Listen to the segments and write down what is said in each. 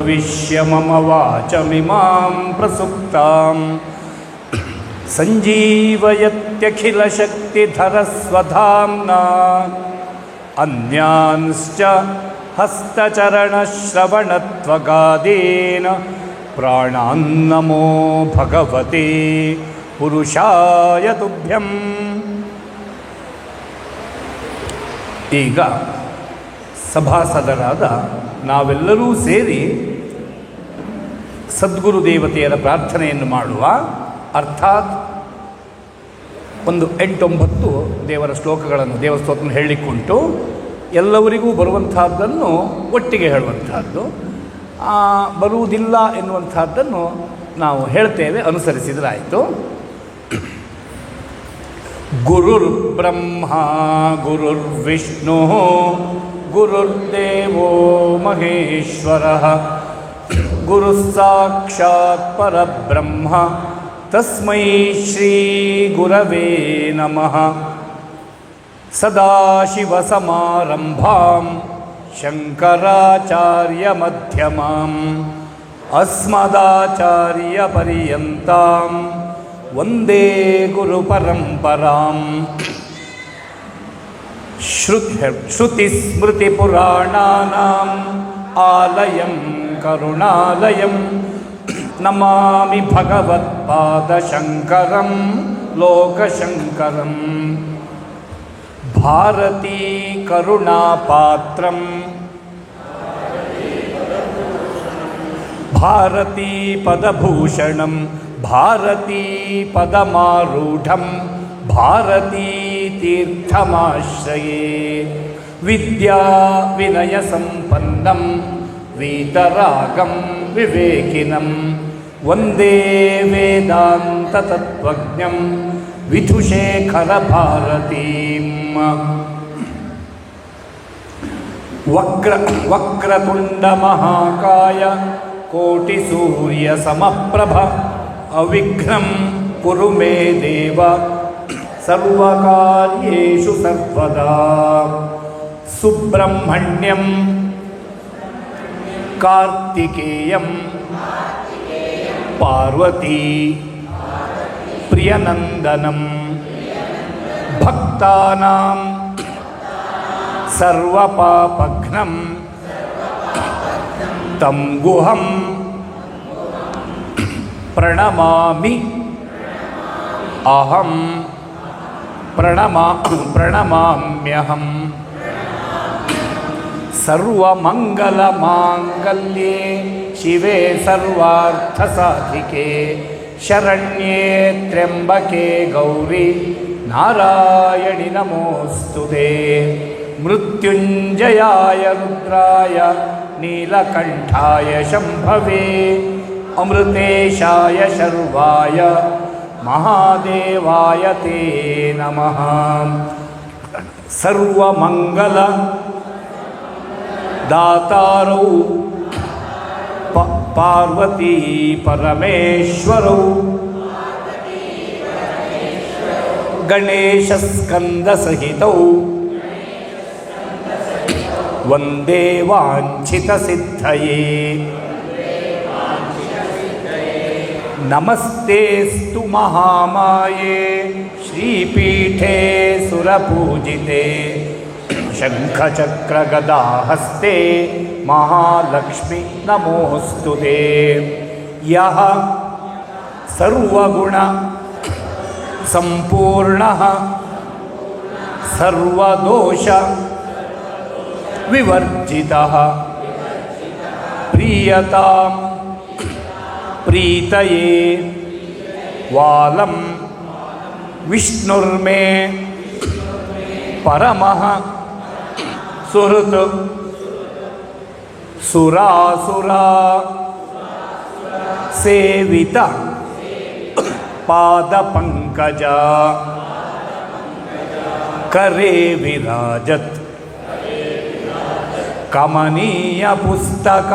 ವಿಶ್ಯ ಮಮ ವಾಚಮಿಮಾಂ ಪ್ರಸುಪ್ತಾಂ ಸಂಜೀವಯತ್ಯಖಿಲಶಕ್ತಿಧರಸ್ವಧಾಮ್ನಾ ಅನ್ಯಾನ್ಶ್ಚ ಹಸ್ತಚರಣಶ್ರವಣತ್ವಗಾದೀನ ಪ್ರಾಣಾನ್ನಮೋ ಭಗವತೆ ಪುರುಷಾಯ ತುಭ್ಯಂ. ಈಗ ಸಭಾಸದರಾದ ನಾವೆಲ್ಲರೂ ಸೇರಿ ಸದ್ಗುರು ದೇವತೆಯರ ಪ್ರಾರ್ಥನೆಯನ್ನು ಮಾಡುವ. ಅರ್ಥಾತ್ ಒಂದು 8-9 ದೇವರ ಶ್ಲೋಕಗಳನ್ನು ದೇವಸ್ತೋತ್ರವನ್ನು ಹೇಳಲಿಕ್ಕುಂಟು. ಎಲ್ಲವರಿಗೂ ಬರುವಂತಹದ್ದನ್ನು ಒಟ್ಟಿಗೆ ಹೇಳುವಂತಹದ್ದು, ಬರುವುದಿಲ್ಲ ಎನ್ನುವಂತಹದ್ದನ್ನು ನಾವು ಹೇಳ್ತೇವೆ, ಅನುಸರಿಸಿದರಾಯಿತು. ಗುರುರ್ ಬ್ರಹ್ಮ ಗುರುರ್ವಿಷ್ಣು ಗುರುರ್ದೇವೋ ಮಹೇಶ್ವರಃ ಗುರು ಸಾಕ್ಷಾತ್ ಪರಬ್ರಹ್ಮ ತಸ್ಮೈ ಶ್ರೀ ಗುರವೇ ನಮಃ. ಸದಾಶಿವಸಮಾರಂಭಾಂ ಶಂಕರಾಚಾರ್ಯಮಧ್ಯಮಾಂ ಅಸ್ಮದಾಚಾರ್ಯಪರ್ಯಂತಾಂ ವಂದೇ ಗುರುಪರಂಪರಾಂ. ಶ್ರುತಿಸ್ಮೃತಿಪುರಾಣಾನಾಂ ಆಲಯಂ ಕರುಣಾಲಯಂ ನಮಾಮಿ ಭಗವತ್ಪಾದಶಂಕರಂ ಲೋಕಶಂಕರಂ. ಭಾರತೀ ಕರುಣಾಪಾತ್ರಂ ಭಾರತೀ ಪದಭೂಷಣಂ ಭಾರತೀ ಪದಮಾರೂಢಂ ಭಾರತೀ ತೀರ್ಥಮಾಶ್ರಯೇ. ವಿದ್ಯಾ ವಿನಯ ಸಂಪನ್ನಂ ವೀತರಾಗಂ ವಿವೇಕಿನಂ ವಂದೇ ವೇದಾಂತ ತತ್ವಜ್ಞಂ ವಿಧುಶೇಖರ ಭಾರತೀಂ. ವಕ್ರತುಂಡ ಮಹಾಕಾಯ ಕೋಟಿ ಸೂರ್ಯ ಸಮಪ್ರಭ ಅವಿಘ್ನಂ ಕುರು ಮೇ ದೇವ ಸರ್ವಕಾರ್ಯೇಷು ಸರ್ವದಾ. ಸುಬ್ರಹ್ಮಣ್ಯಂ ಕಾರ್ತಿಕೇಯಂ ಪಾರ್ವತೀ ಪ್ರಿಯನಂದನಂ ಭಕ್ತಾನಾಂ ಸರ್ವಪಾಪಘ್ನಂ ತಂ ಗುಹಂ ಪ್ರಣಮಾಮಿ ಅಹಂ ಪ್ರಣಮಾಮ್ಯಹಂ. ಸರ್ವಮಂಗಲಮಾಂಗಲ್ಯೆ ಶಿವೆ ಸರ್ವಾರ್ಥಸಾಧಿಕೆ ಶರಣ್ಯೇ ತ್ರ್ಯಂಬಕೆ ಗೌರಿ ನಾರಾಯಣಿ ನಮೋಸ್ತುತೆ. ಮೃತ್ಯುಂಜಯಾಯ ರುದ್ರಾಯ ನೀಲಕಂಠಾಯ ಶಂಭವೇ ಅಮೃತೇಶಾಯ ಶರ್ವಾಯ ಮಹಾದೇವಾಯ ತೇ ನಮಃ. ಸರ್ವಮಂಗಲ ದಾತಾರೌ ಪಾರ್ವತೀ ಪರಮೇಶ್ವರೌ ಗಣೇಶಸ್ಕಂದ ಸಹಿತೌ ವಂದೇ ವಾಂಛಿತ ಸಿದ್ಧಯೇ. ನಮಸ್ತೆಸ್ತು ಮಹಾಮಾಯೇ ಶ್ರೀಪೀಠೆ ಸುರಪೂಜಿತೆ ಶಂಖಚಕ್ರಗದಾಹಸ್ತೆ ಮಹಾಲಕ್ಷ್ಮಿ ನಮೋಸ್ತುತೆ. ಯಃ ಸರ್ವಗುಣ ಸಂಪೂರ್ಣಃ ಸರ್ವದೋಷ ವಿವರ್ಜಿತಃ ಪ್ರೀಯತಾಂ ಪ್ರೀತಯೇ ವಾಲಂ ವಿಷ್ಣುರ್ಮೇ ಪರಮಃ ಸುಹೃತ್ ಸುರಾಸುರಾ ಸೇವಿತ ಪಾದಪಂಕಜ ಕರೆ ವಿರಾಜತ್ ಕಮನೀಯ ಪುಸ್ತಕ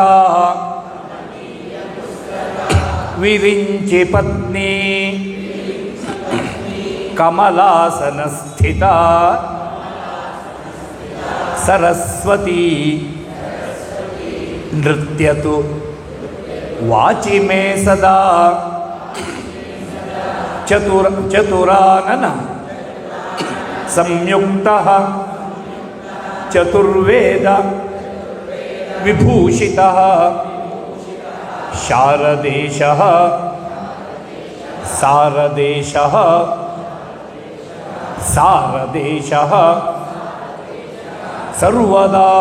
ವಿರಿಂಚಿ ಪತ್ನಿ ಕಮಲಾಸನ ಸ್ಥಿತ ಸರಸ್ವತಿ ನೃತ್ಯತು ವಾಚಿ ಮೇ ಸದಾ ಚತುರಾನನ ಸಂಯುಕ್ತಃ ಚತುರ್ವೇದ ವಿಭೂಷಿತಃ ಶಾರದೇಶಃ ಸಾರದೇಶಃ ಸಾರದೇಶಃ ಸರ್ವದಾ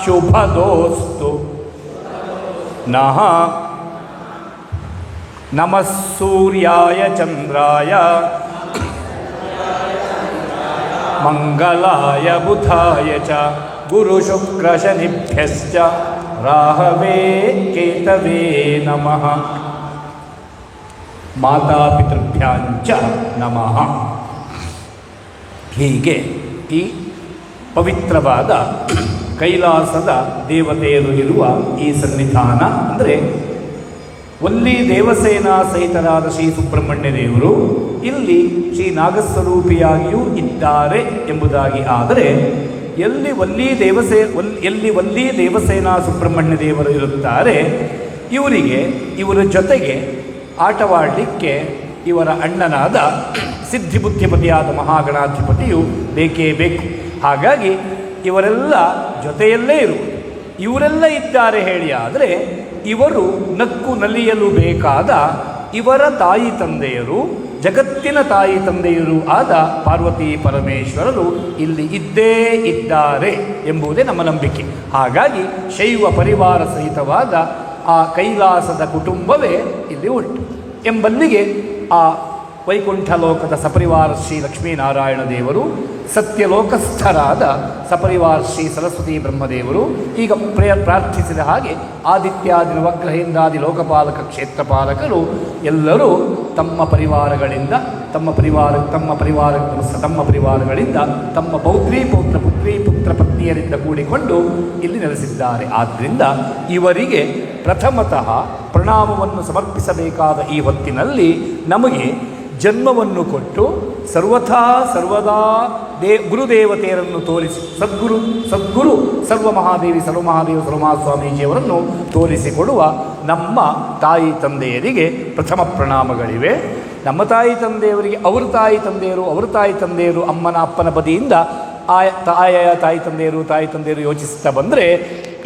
ಶುಭದೋಸ್ತು ನಃ ನಮಃ ಸೂರ್ಯಾಯ ಚಂದ್ರಾಯ ಮಂಗಲಾಯ ಬುಧಾಯ ಚ ಗುರು ಶುಕ್ರ ಶನಿಭ್ಯಶ್ಚ ರಾಹವೇ ಕೇತವೇ ನಮಃ ಮಾತಾಪಿತೃಭ್ಯಾಂಚ ನಮಃ. ಹೀಗೆ ಈ ಪವಿತ್ರವಾದ ಕೈಲಾಸದ ದೇವತೆಯರು ಇರುವ ಈ ಸನ್ನಿಧಾನ ಅಂದರೆ ಒಲ್ಲಿ ದೇವಸೇನಾ ಸಹಿತರಾದ ಶ್ರೀ ಸುಬ್ರಹ್ಮಣ್ಯ ದೇವರು ಇಲ್ಲಿ ಶ್ರೀ ನಾಗಸ್ವರೂಪಿಯಾಗಿಯೂ ಇದ್ದಾರೆ ಎಂಬುದಾಗಿ. ಆದರೆ ಎಲ್ಲಿ ವಲ್ಲಿ ದೇವಸೇನಾ ಸುಬ್ರಹ್ಮಣ್ಯ ದೇವರು ಇರುತ್ತಾರೆ, ಇವರ ಜೊತೆಗೆ ಆಟವಾಡಲಿಕ್ಕೆ ಇವರ ಅಣ್ಣನಾದ ಸಿದ್ಧಿಬುದ್ಧಿಪತಿಯಾದ ಮಹಾಗಣಾಧಿಪತಿಯು ಬೇಕೇ ಬೇಕು. ಹಾಗಾಗಿ ಇವರೆಲ್ಲ ಜೊತೆಯಲ್ಲೇ ಇರುವುದು. ಇವರೆಲ್ಲ ಇದ್ದಾರೆ ಹೇಳಿ ಆದರೆ ಇವರು ನಕ್ಕು ನಲಿಯಲು ಬೇಕಾದ ಇವರ ತಾಯಿ ತಂದೆಯರು, ಜಗತ್ತಿನ ತಾಯಿ ತಂದೆಯರು ಆದ ಪಾರ್ವತಿ ಪರಮೇಶ್ವರರು ಇಲ್ಲಿ ಇದ್ದೇ ಇದ್ದಾರೆ ಎಂಬುದೇ ನಮ್ಮ ನಂಬಿಕೆ. ಹಾಗಾಗಿ ಶೈವ ಪರಿವಾರ ಸಹಿತವಾದ ಆ ಕೈಲಾಸದ ಕುಟುಂಬವೇ ಇಲ್ಲಿ ಉಂಟು ಎಂಬಲ್ಲಿಗೆ ಆ ವೈಕುಂಠ ಲೋಕದ ಸಪರಿವಾರ ಶ್ರೀ ಲಕ್ಷ್ಮೀನಾರಾಯಣ ದೇವರು, ಸತ್ಯಲೋಕಸ್ಥರಾದ ಸಪರಿವಾರ ಶ್ರೀ ಸರಸ್ವತಿ ಬ್ರಹ್ಮದೇವರು ಈಗ ಪ್ರಾರ್ಥಿಸಿದ ಹಾಗೆ ಆದಿತ್ಯಾದಿ ನವಗ್ರಹೇಂದ್ರಾದಿ ಲೋಕಪಾಲಕ ಕ್ಷೇತ್ರಪಾಲಕರು ಎಲ್ಲರೂ ತಮ್ಮ ಪರಿವಾರಗಳಿಂದ ತಮ್ಮ ಪರಿವಾರಗಳಿಂದ ತಮ್ಮ ಪೌತ್ರಿ ಪುತ್ರ ಪತ್ನಿಯರಿಂದ ಕೂಡಿಕೊಂಡು ಇಲ್ಲಿ ನೆಲೆಸಿದ್ದಾರೆ. ಆದ್ದರಿಂದ ಇವರಿಗೆ ಪ್ರಥಮತಃ ಪ್ರಣಾಮವನ್ನು ಸಮರ್ಪಿಸಬೇಕಾದ ಈ ಹೊತ್ತಿನಲ್ಲಿ ನಮಗೆ ಜನ್ಮವನ್ನು ಕೊಟ್ಟು ಸರ್ವದಾ ಗುರುದೇವತೆಯರನ್ನು ತೋರಿಸಿ ಸದ್ಗುರು ಸರ್ವಮಹಾಸ್ವಾಮೀಜಿಯವರನ್ನು ತೋರಿಸಿಕೊಡುವ ನಮ್ಮ ತಾಯಿ ತಂದೆಯರಿಗೆ ಪ್ರಥಮ ಪ್ರಣಾಮಗಳಿವೆ. ನಮ್ಮ ತಾಯಿ ತಂದೆಯವರಿಗೆ ಅವರ ತಾಯಿ ತಂದೆಯರು ಅಮ್ಮನ ಅಪ್ಪನ ಬದಿಯಿಂದ ತಾಯಿ ತಂದೆಯರು ಯೋಚಿಸ್ತಾ ಬಂದರೆ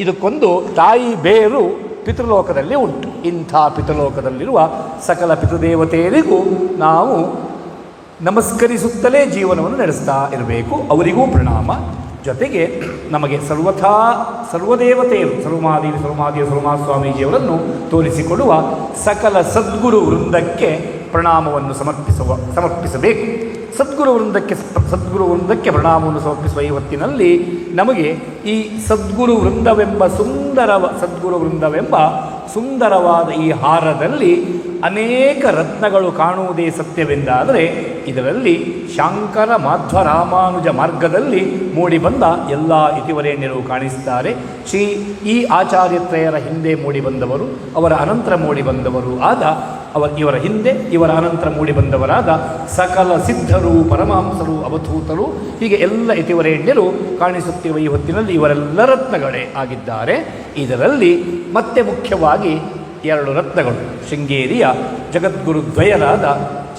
ಇದಕ್ಕೊಂದು ತಾಯಿ ಬೇರು ಪಿತೃಲೋಕದಲ್ಲಿ ಉಂಟು. ಇಂಥ ಪಿತೃಲೋಕದಲ್ಲಿರುವ ಸಕಲ ಪಿತೃದೇವತೆಯರಿಗೂ ನಾವು ನಮಸ್ಕರಿಸುತ್ತಲೇ ಜೀವನವನ್ನು ನಡೆಸ್ತಾ ಇರಬೇಕು. ಅವರಿಗೂ ಪ್ರಣಾಮ. ಜೊತೆಗೆ ನಮಗೆ ಸರ್ವದೇವತೆಯರು ಸರ್ವಮಹಾಸ್ವಾಮೀಜಿಯವರನ್ನು ತೋರಿಸಿಕೊಡುವ ಸಕಲ ಸದ್ಗುರು ವೃಂದಕ್ಕೆ ಪ್ರಣಾಮವನ್ನು ಸಮರ್ಪಿಸಬೇಕು. ಸದ್ಗುರು ವೃಂದಕ್ಕೆ ಪ್ರಣಾಮವನ್ನು ಸಮರ್ಪಿಸುವ ಈ ಹೊತ್ತಿನಲ್ಲಿ ನಮಗೆ ಈ ಸದ್ಗುರು ವೃಂದವೆಂಬ ಸುಂದರವಾದ ಈ ಹಾರದಲ್ಲಿ ಅನೇಕ ರತ್ನಗಳು ಕಾಣುವುದೇ ಸತ್ಯವೆಂದಾದರೆ ಇದರಲ್ಲಿ ಶಾಂಕರ ಮಾಧ್ವ ರಾಮಾನುಜ ಮಾರ್ಗದಲ್ಲಿ ಮೂಡಿಬಂದ ಎಲ್ಲ ಇತಿವರೇಣ್ಯರು ಕಾಣಿಸ್ತಾರೆ. ಈ ಆಚಾರ್ಯತ್ರಯರ ಹಿಂದೆ ಮೂಡಿಬಂದವರು, ಅವರ ಅನಂತರ ಮೂಡಿಬಂದವರು ಆದ ಇವರ ಹಿಂದೆ ಇವರ ಅನಂತರ ಮೂಡಿಬಂದವರಾದ ಸಕಲ ಸಿದ್ಧರು, ಪರಮಹಂಸರು, ಅವಧೂತರು, ಹೀಗೆ ಎಲ್ಲ ಇತಿವರೇಣ್ಯರು ಕಾಣಿಸುತ್ತಿರುವ ಈ ಹೊತ್ತಿನಲ್ಲಿ ಇವರೆಲ್ಲ ರತ್ನಗಳೇ ಆಗಿದ್ದಾರೆ. ಇದರಲ್ಲಿ ಮತ್ತೆ ಮುಖ್ಯವಾಗಿ 2 ರತ್ನಗಳು ಶೃಂಗೇರಿಯ ಜಗದ್ಗುರುದ್ವಯರಾದ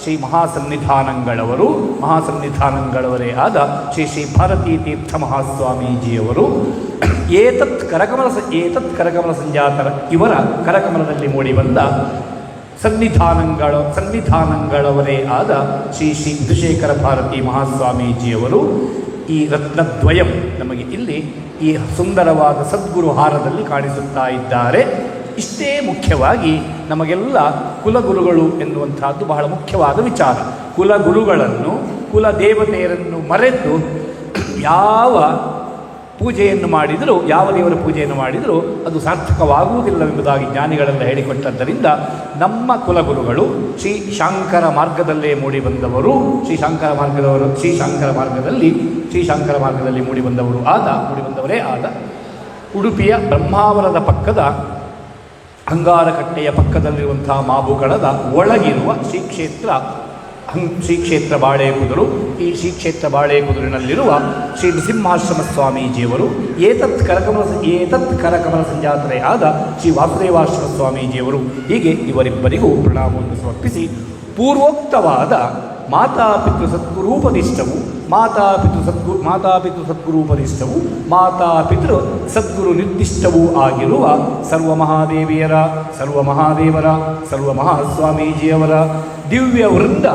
ಶ್ರೀ ಮಹಾಸನ್ನಿಧಾನಂಗಳವರೇ ಆದ ಶ್ರೀ ಭಾರತೀ ತೀರ್ಥ ಮಹಾಸ್ವಾಮೀಜಿಯವರು ಏತತ್ ಕರಕಮಲ ಸಂಜಾತರ ಇವರ ಕರಕಮಲದಲ್ಲಿ ಮೂಡಿಬಂದ ಸನ್ನಿಧಾನಗಳವರೇ ಆದ ಶ್ರೀ ವಿಧುಶೇಖರ ಭಾರತಿ ಮಹಾಸ್ವಾಮೀಜಿಯವರು ಈ ರತ್ನದ್ವಯಂ ನಮಗೆ ಇಲ್ಲಿ ಈ ಸುಂದರವಾದ ಸದ್ಗುರು ಹಾರದಲ್ಲಿ ಕಾಣಿಸುತ್ತಾ ಇದ್ದಾರೆ. ಇಷ್ಟೇ ಮುಖ್ಯವಾಗಿ ನಮಗೆಲ್ಲ ಕುಲಗುರುಗಳು ಎನ್ನುವಂಥದ್ದು ಬಹಳ ಮುಖ್ಯವಾದ ವಿಚಾರ. ಕುಲಗುರುಗಳನ್ನು, ಕುಲದೇವತೆಯರನ್ನು ಮರೆತು ಯಾವ ದೇವರ ಪೂಜೆಯನ್ನು ಮಾಡಿದರೂ ಅದು ಸಾರ್ಥಕವಾಗುವುದಿಲ್ಲವೆಂಬುದಾಗಿ ಜ್ಞಾನಿಗಳೆಲ್ಲ ಹೇಳಿಕೊಟ್ಟದ್ದರಿಂದ ನಮ್ಮ ಕುಲಗುರುಗಳು ಶ್ರೀ ಶಾಂಕರ ಮಾರ್ಗದಲ್ಲೇ ಮೂಡಿಬಂದವರು, ಶ್ರೀ ಶಾಂಕರ ಮಾರ್ಗದಲ್ಲಿ ಮೂಡಿಬಂದವರೇ ಆದ ಉಡುಪಿಯ ಬ್ರಹ್ಮಾವರದ ಪಕ್ಕದ ಅಂಗಾರಕಟ್ಟೆಯ ಪಕ್ಕದಲ್ಲಿರುವಂತಹ ಮಾಬುಗಳದ ಒಳಗಿರುವ ಶ್ರೀ ಕ್ಷೇತ್ರ ಶ್ರೀ ಕ್ಷೇತ್ರ ಬಾಳೆಕುದುರು. ಈ ಶ್ರೀ ಕ್ಷೇತ್ರ ಬಾಳೆಕುದುರಿನಲ್ಲಿರುವ ಶ್ರೀ ನೃಸಿಂಹಾಶ್ರಮ ಸ್ವಾಮೀಜಿಯವರು, ಏತತ್ ಕರಕಮಲ ಸಂಜಾತರೇ ಆದ ಶ್ರೀ ವಾಸುದೇವಾಶ್ರಮ ಸ್ವಾಮೀಜಿಯವರು, ಹೀಗೆ ಇವರಿಬ್ಬರಿಗೂ ಪ್ರಣಾಮವನ್ನು ಸಮರ್ಪಿಸಿ ಪೂರ್ವೋಕ್ತವಾದ ಮಾತಾಪಿತೃ ಸದ್ಗುರೂಪದಿಷ್ಟವು ಮಾತಾಪಿತೃ ಸದ್ಗುರೂಪದಿಷ್ಟವು ಮಾತಾಪಿತೃ ಸದ್ಗುರು ನಿರ್ದಿಷ್ಟವೂ ಆಗಿರುವ ಸರ್ವ ಮಹಾಸ್ವಾಮೀಜಿಯವರ ದಿವ್ಯ ವೃಂದ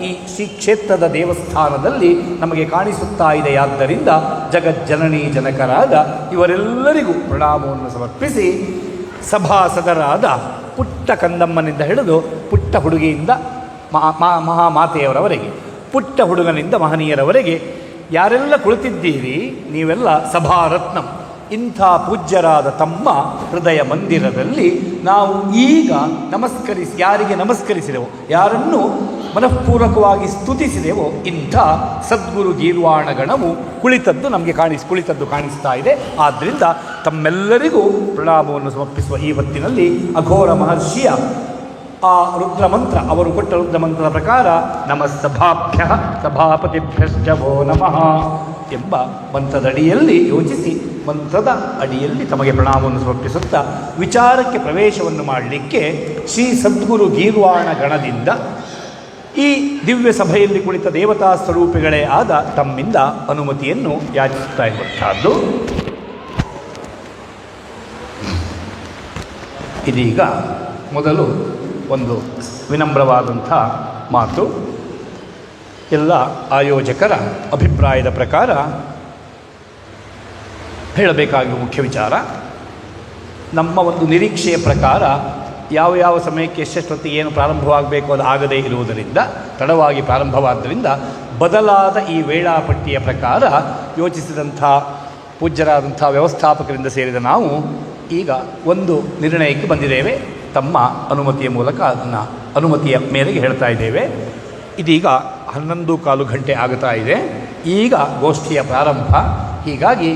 ಈ ಶ್ರೀ ಕ್ಷೇತ್ರದ ದೇವಸ್ಥಾನದಲ್ಲಿ ನಮಗೆ ಕಾಣಿಸುತ್ತಾ ಇದೆಯಾದ್ದರಿಂದ ಜಗಜ್ಜನನಿ ಜನಕರಾದ ಇವರೆಲ್ಲರಿಗೂ ಪ್ರಣಾಮವನ್ನು ಸಮರ್ಪಿಸಿ ಸಭಾಸದರಾದ ಪುಟ್ಟ ಕಂದಮ್ಮನಿಂದ ಹಿಡಿದು ಪುಟ್ಟ ಹುಡುಗಿಯಿಂದ ಮಹಾಮಾತೆಯವರವರೆಗೆ, ಪುಟ್ಟ ಹುಡುಗನಿಂದ ಮಹನೀಯರವರೆಗೆ ಯಾರೆಲ್ಲ ಕುಳಿತಿದ್ದೀರಿ ನೀವೆಲ್ಲ ಸಭಾರತ್ನಂ. ಇಂಥ ಪೂಜ್ಯರಾದ ತಮ್ಮ ಹೃದಯ ಮಂದಿರದಲ್ಲಿ ನಾವು ಈಗ ಯಾರಿಗೆ ನಮಸ್ಕರಿಸಿದೆವೋ, ಯಾರನ್ನು ಮನಃಪೂರ್ವಕವಾಗಿ ಸ್ತುತಿಸಿದೆವೋ ಇಂಥ ಸದ್ಗುರು ಗೀರ್ವಾಣಗಣವು ಕುಳಿತದ್ದು ಕಾಣಿಸ್ತಾ ಇದೆ. ಆದ್ದರಿಂದ ತಮ್ಮೆಲ್ಲರಿಗೂ ಪ್ರಣಾಮವನ್ನು ಸಮರ್ಪಿಸುವ ಈ ಹೊತ್ತಿನಲ್ಲಿ ಅಘೋರ ಮಹರ್ಷಿಯ ಆ ರುದ್ರಮಂತ್ರ, ಅವರು ಕೊಟ್ಟ ರುದ್ರಮಂತ್ರದ ಪ್ರಕಾರ ನಮಸ್ತಭಾಭ್ಯ ಸಭಾಪತಿಭ್ಯಶ್ಚ ಭೋ ನಮಃ ಎಂಬ ಮಂತ್ರದ ಅಡಿಯಲ್ಲಿ ಯೋಚಿಸಿ, ಮಂತ್ರದ ಅಡಿಯಲ್ಲಿ ತಮಗೆ ಪ್ರಣಾಮವನ್ನು ಸಮರ್ಪಿಸುತ್ತಾ ವಿಚಾರಕ್ಕೆ ಪ್ರವೇಶವನ್ನು ಮಾಡಲಿಕ್ಕೆ ಶ್ರೀ ಸದ್ಗುರು ಗೀರ್ವಾಣ ಗಣದಿಂದ ಈ ದಿವ್ಯ ಸಭೆಯಲ್ಲಿ ಕುಳಿತ ದೇವತಾ ಸ್ವರೂಪಿಗಳೇ ಆದ ತಮ್ಮಿಂದ ಅನುಮತಿಯನ್ನು ಯಾಚಿಸುತ್ತಾ ಇರುವಂತಹದ್ದು. ಇದೀಗ ಮೊದಲು ಒಂದು ವಿನಮ್ರವಾದಂಥ ಮಾತು. ಎಲ್ಲ ಆಯೋಜಕರ ಅಭಿಪ್ರಾಯದ ಪ್ರಕಾರ ಹೇಳಬೇಕಾಗಿರುವ ಮುಖ್ಯ ವಿಚಾರ, ನಮ್ಮ ಒಂದು ನಿರೀಕ್ಷೆಯ ಪ್ರಕಾರ ಯಾವ ಸಮಯಕ್ಕೆ ಎಷ್ಟೊತ್ತಿಗೆ ಏನು ಪ್ರಾರಂಭವಾಗಬೇಕು ಅದು ಆಗದೇ ಇರುವುದರಿಂದ, ತಡವಾಗಿ ಪ್ರಾರಂಭವಾದ್ದರಿಂದ ಬದಲಾದ ಈ ವೇಳಾಪಟ್ಟಿಯ ಪ್ರಕಾರ ಯೋಚಿಸಿದಂಥ ಪೂಜ್ಯರಾದಂಥ ವ್ಯವಸ್ಥಾಪಕರಿಂದ ಸೇರಿದ ನಾವು ಈಗ ಒಂದು ನಿರ್ಣಯಕ್ಕೆ ಬಂದಿದ್ದೇವೆ. ತಮ್ಮ ಅನುಮತಿಯ ಮೂಲಕ ಅದನ್ನು ಅನುಮತಿಯ ಮೇರೆಗೆ ಹೇಳ್ತಾ ಇದ್ದೇವೆ. ಇದೀಗ 11:15 ಗಂಟೆ ಆಗುತ್ತಾ ಇದೆ. ಈಗ ಗೋಷ್ಠಿಯ ಪ್ರಾರಂಭ. ಹೀಗಾಗಿ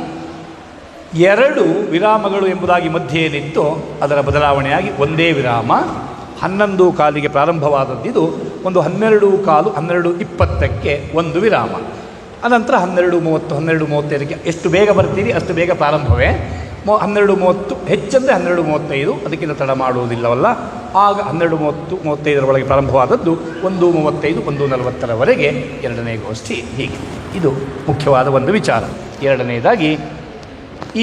2 ವಿರಾಮಗಳು ಎಂಬುದಾಗಿ ಮಧ್ಯೆ ಏನಿತ್ತು ಅದರ ಬದಲಾವಣೆಯಾಗಿ ಒಂದೇ ವಿರಾಮ. 11:15 ಪ್ರಾರಂಭವಾದದ್ದಿದು ಒಂದು 12:15 12:20 ಒಂದು ವಿರಾಮ. ಅನಂತರ 12:30 12:35 ಎಷ್ಟು ಬೇಗ ಬರ್ತೀರಿ ಅಷ್ಟು ಬೇಗ ಪ್ರಾರಂಭವೇ. 12:30 ಹೆಚ್ಚಂದರೆ 12:35, ಅದಕ್ಕಿಂತ ತಡ ಮಾಡುವುದಿಲ್ಲವಲ್ಲ. ಆಗ 12:30 35 ಒಳಗೆ ಪ್ರಾರಂಭವಾದದ್ದು 1:35 1:40 ಎರಡನೇ ಗೋಷ್ಠಿ. ಹೀಗೆ ಇದು ಮುಖ್ಯವಾದ ಒಂದು ವಿಚಾರ. ಎರಡನೇದಾಗಿ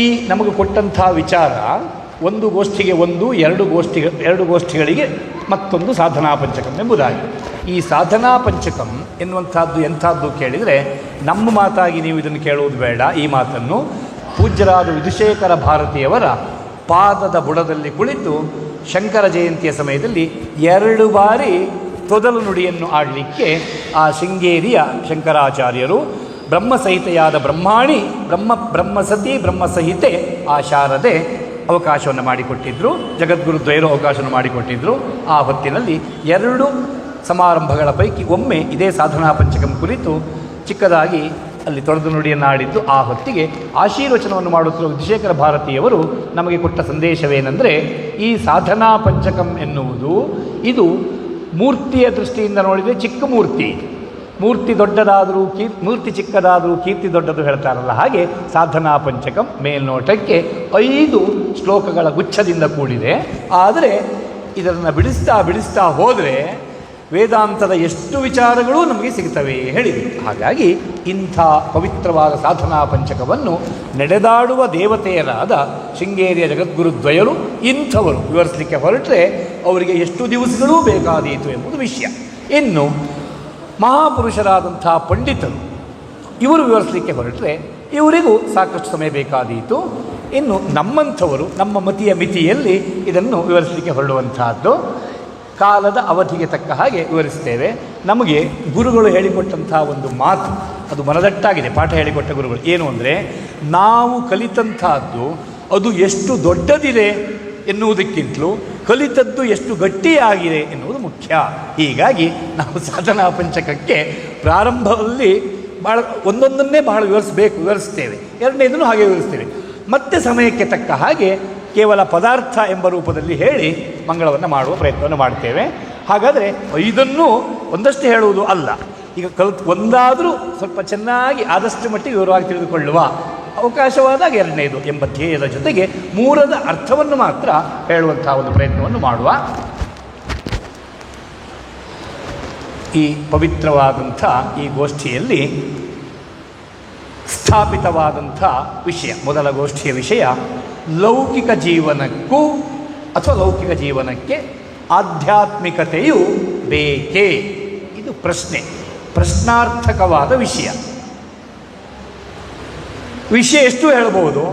ಈ ನಮಗೆ ಕೊಟ್ಟಂಥ ವಿಚಾರ, ಒಂದು ಗೋಷ್ಠಿಗೆ ಎರಡು ಗೋಷ್ಠಿಗಳಿಗೆ ಮತ್ತೊಂದು ಸಾಧನಾ ಪಂಚಕಂ ಎಂಬುದಾಗಿ. ಈ ಸಾಧನಾ ಪಂಚಕಂ ಎನ್ನುವಂಥದ್ದು ಎಂಥದ್ದು ಕೇಳಿದರೆ, ನಮ್ಮ ಮಾತಾಗಿ ನೀವು ಇದನ್ನು ಕೇಳುವುದು ಬೇಡ. ಈ ಮಾತನ್ನು ಪೂಜ್ಯರಾದ ವಿಧುಶೇಖರ ಭಾರತಿಯವರ ಪಾದದ ಬುಡದಲ್ಲಿ ಕುಳಿತು ಶಂಕರ ಜಯಂತಿಯ ಸಮಯದಲ್ಲಿ 2 ಬಾರಿ ತೊದಲು ನುಡಿಯನ್ನು ಆಡಲಿಕ್ಕೆ ಆ ಶೃಂಗೇರಿಯ ಶಂಕರಾಚಾರ್ಯರು ಬ್ರಹ್ಮಸಹಿತೆಯಾದ ಬ್ರಹ್ಮಾಣಿ ಬ್ರಹ್ಮಸತಿ ಬ್ರಹ್ಮಸಹಿತೆ ಆ ಶಾರದೆ ಅವಕಾಶವನ್ನು ಮಾಡಿಕೊಟ್ಟಿದ್ದರು. ಜಗದ್ಗುರುದ್ವಯರು ಅವಕಾಶವನ್ನು ಮಾಡಿಕೊಟ್ಟಿದ್ದರು. ಆ ಹೊತ್ತಿನಲ್ಲಿ 2 ಸಮಾರಂಭಗಳ ಪೈಕಿ ಒಮ್ಮೆ ಇದೇ ಸಾಧನಾ ಪಂಚಕಂ ಕುರಿತು ಚಿಕ್ಕದಾಗಿ ಅಲ್ಲಿ ತೊಡೆದು ನುಡಿಯನ್ನು ಆಡಿದ್ದು. ಆ ಹೊತ್ತಿಗೆ ಆಶೀರ್ವಚನವನ್ನು ಮಾಡುತ್ತಿರುವ ವಿಧುಶೇಖರ ಭಾರತಿಯವರು ನಮಗೆ ಕೊಟ್ಟ ಸಂದೇಶವೇನೆಂದರೆ, ಈ ಸಾಧನಾ ಪಂಚಕಂ ಎನ್ನುವುದು ಇದು ಮೂರ್ತಿಯ ದೃಷ್ಟಿಯಿಂದ ನೋಡಿದರೆ ಚಿಕ್ಕ ಮೂರ್ತಿ ದೊಡ್ಡದಾದರೂ ಮೂರ್ತಿ ಚಿಕ್ಕದಾದರೂ ಕೀರ್ತಿ ದೊಡ್ಡದು ಹೇಳ್ತಾರಲ್ಲ, ಹಾಗೆ ಸಾಧನಾ ಪಂಚಕಂ ಮೇಲ್ನೋಟಕ್ಕೆ 5 ಶ್ಲೋಕಗಳ ಗುಚ್ಛದಿಂದ ಕೂಡಿದೆ. ಆದರೆ ಇದನ್ನು ಬಿಡಿಸ್ತಾ ಹೋದರೆ ವೇದಾಂತದ ಎಷ್ಟು ವಿಚಾರಗಳೂ ನಮಗೆ ಸಿಗ್ತವೆ ಹೇಳಿದೆ. ಹಾಗಾಗಿ ಇಂಥ ಪವಿತ್ರವಾದ ಸಾಧನಾ ಪಂಚಕವನ್ನು ನಡೆದಾಡುವ ದೇವತೆಯರಾದ ಶೃಂಗೇರಿಯ ಜಗದ್ಗುರುದ್ವಯರು ಇಂಥವರು ವಿವರಿಸಲಿಕ್ಕೆ ಹೊರಟರೆ ಅವರಿಗೆ ಎಷ್ಟು ದಿವಸಗಳೂ ಬೇಕಾದೀತು ಎಂಬುದು ವಿಷಯ. ಇನ್ನು ಮಹಾಪುರುಷರಾದಂಥ ಪಂಡಿತರು ಇವರು ವಿವರಿಸಲಿಕ್ಕೆ ಹೊರಟರೆ ಇವರಿಗೂ ಸಾಕಷ್ಟು ಸಮಯ ಬೇಕಾದೀತು. ಇನ್ನು ನಮ್ಮಂಥವರು ನಮ್ಮ ಮತಿಯ ಮಿತಿಯಲ್ಲಿ ಇದನ್ನು ವಿವರಿಸಲಿಕ್ಕೆ ಹೊರಡುವಂತಹದ್ದು. ಕಾಲದ ಅವಧಿಗೆ ತಕ್ಕ ಹಾಗೆ ವಿವರಿಸ್ತೇವೆ. ನಮಗೆ ಗುರುಗಳು ಹೇಳಿಕೊಟ್ಟಂಥ ಒಂದು ಮಾತು, ಅದು ಮನದಟ್ಟಾಗಿದೆ. ಪಾಠ ಹೇಳಿಕೊಟ್ಟ ಗುರುಗಳು ಏನು ಅಂದರೆ, ನಾವು ಕಲಿತಂಥದ್ದು ಅದು ಎಷ್ಟು ದೊಡ್ಡದಿದೆ ಎನ್ನುವುದಕ್ಕಿಂತಲೂ ಕಲಿತದ್ದು ಎಷ್ಟು ಗಟ್ಟಿಯಾಗಿದೆ ಎನ್ನುವುದು ಮುಖ್ಯ. ಹೀಗಾಗಿ ನಾವು ಸಾಧನಾ ಪಂಚಕಕ್ಕೆ ಪ್ರಾರಂಭದಲ್ಲಿ ಒಂದೊಂದನ್ನೇ ಬಹಳ ವಿವರಿಸ್ತೇವೆ. ಎರಡನೇದನ್ನು ಹಾಗೆ ವಿವರಿಸ್ತೇವೆ. ಮತ್ತೆ ಸಮಯಕ್ಕೆ ತಕ್ಕ ಹಾಗೆ ಕೇವಲ ಪದಾರ್ಥ ಎಂಬ ರೂಪದಲ್ಲಿ ಹೇಳಿ ಮಂಗಳವನ್ನು ಮಾಡುವ ಪ್ರಯತ್ನವನ್ನು ಮಾಡ್ತೇವೆ. ಹಾಗಾದರೆ ಇದನ್ನು ಒಂದಷ್ಟು ಹೇಳುವುದು ಅಲ್ಲ. ಈಗ ಒಂದಾದರೂ ಸ್ವಲ್ಪ ಚೆನ್ನಾಗಿ ಆದಷ್ಟು ಮಟ್ಟಿಗೆ ವಿವರವಾಗಿ ತಿಳಿದುಕೊಳ್ಳುವ ಅವಕಾಶವಾದಾಗ ಎರಡನೇದು ಎಂಬ ಧ್ಯೇಯದ ಜೊತೆಗೆ ಮೂರದ ಅರ್ಥವನ್ನು ಮಾತ್ರ ಹೇಳುವಂಥ ಒಂದು ಪ್ರಯತ್ನವನ್ನು ಮಾಡುವ. ಈ ಪವಿತ್ರವಾದಂಥ ಈ ಗೋಷ್ಠಿಯಲ್ಲಿ ಸ್ಥಾಪಿತವಾದಂಥ ವಿಷಯ, ಮೊದಲ ಗೋಷ್ಠಿಯ ವಿಷಯ ಲೌಕಿಕ ಜೀವನಕ್ಕೂ ಅಥವಾ ಲೌಕಿಕ ಜೀವನಕ್ಕೆ ಆಧ್ಯಾತ್ಮಿಕತೆಯು ಬೇಕೇ? ಇದು ಪ್ರಶ್ನೆ, ಪ್ರಶ್ನಾರ್ಥಕವಾದ ವಿಷಯ. ವಿಷಯ ಎಷ್ಟು ಹೇಳ್ಬೋದು,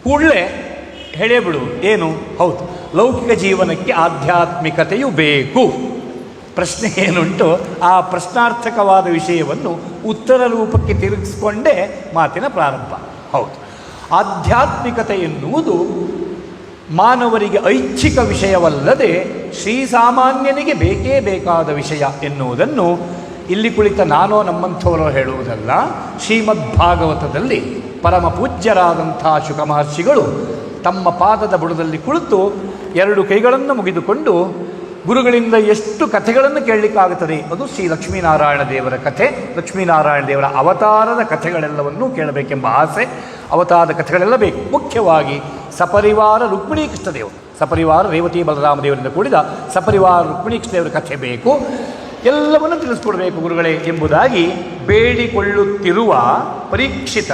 ಕೂಡಲೇ ಹೇಳೇ ಬಿಡುವುದು. ಏನು? ಹೌದು, ಲೌಕಿಕ ಜೀವನಕ್ಕೆ ಆಧ್ಯಾತ್ಮಿಕತೆಯು ಬೇಕು. ಪ್ರಶ್ನೆ ಏನುಂಟು, ಆ ಪ್ರಶ್ನಾರ್ಥಕವಾದ ವಿಷಯವನ್ನು ಉತ್ತರ ರೂಪಕ್ಕೆ ತಿರುಗಿಸ್ಕೊಂಡೇ ಮಾತಿನ ಪ್ರಾರಂಭ. ಹೌದು, ಆಧ್ಯಾತ್ಮಿಕತೆ ಎನ್ನುವುದು ಮಾನವರಿಗೆ ಐಚ್ಛಿಕ ವಿಷಯವಲ್ಲದೆ ಶ್ರೀಸಾಮಾನ್ಯನಿಗೆ ಬೇಕೇ ಬೇಕಾದ ವಿಷಯ ಎನ್ನುವುದನ್ನು ಇಲ್ಲಿ ಕುಳಿತ ನಾನೋ ನಮ್ಮಂಥವರೋ ಹೇಳುವುದಲ್ಲ. ಶ್ರೀಮದ್ ಭಾಗವತದಲ್ಲಿ ಪರಮ ಪೂಜ್ಯರಾದಂಥ ಶುಕ ಮಹರ್ಷಿಗಳು ತಮ್ಮ ಪಾದದ ಬುಡದಲ್ಲಿ ಕುಳಿತು ಎರಡು ಕೈಗಳನ್ನು ಮುಗಿದುಕೊಂಡು ಗುರುಗಳಿಂದ ಎಷ್ಟು ಕಥೆಗಳನ್ನು ಕೇಳಲಿಕ್ಕಾಗುತ್ತದೆ, ಅದು ಶ್ರೀ ಲಕ್ಷ್ಮೀನಾರಾಯಣ ದೇವರ ಕಥೆ, ಲಕ್ಷ್ಮೀನಾರಾಯಣ ದೇವರ ಅವತಾರದ ಕಥೆಗಳೆಲ್ಲವನ್ನೂ ಕೇಳಬೇಕೆಂಬ ಆಸೆ. ಅವತಾರದ ಕಥೆಗಳೆಲ್ಲ ಬೇಕು. ಮುಖ್ಯವಾಗಿ ಸಪರಿವಾರ ರುಕ್ಮಿಣೀ ಕೃಷ್ಣದೇವರು, ಸಪರಿವಾರ ರೇವತಿ ಬಲರಾಮ ದೇವರಿಂದ ಕೂಡಿದ ಸಪರಿವಾರ ರುಕ್ಮಿಣೀ ಕೃಷ್ಣದೇವರ ಕಥೆ ಬೇಕು, ಎಲ್ಲವನ್ನು ತಿಳಿಸ್ಕೊಡ್ಬೇಕು ಗುರುಗಳೇ ಎಂಬುದಾಗಿ ಬೇಡಿಕೊಳ್ಳುತ್ತಿರುವ ಪರೀಕ್ಷಿತ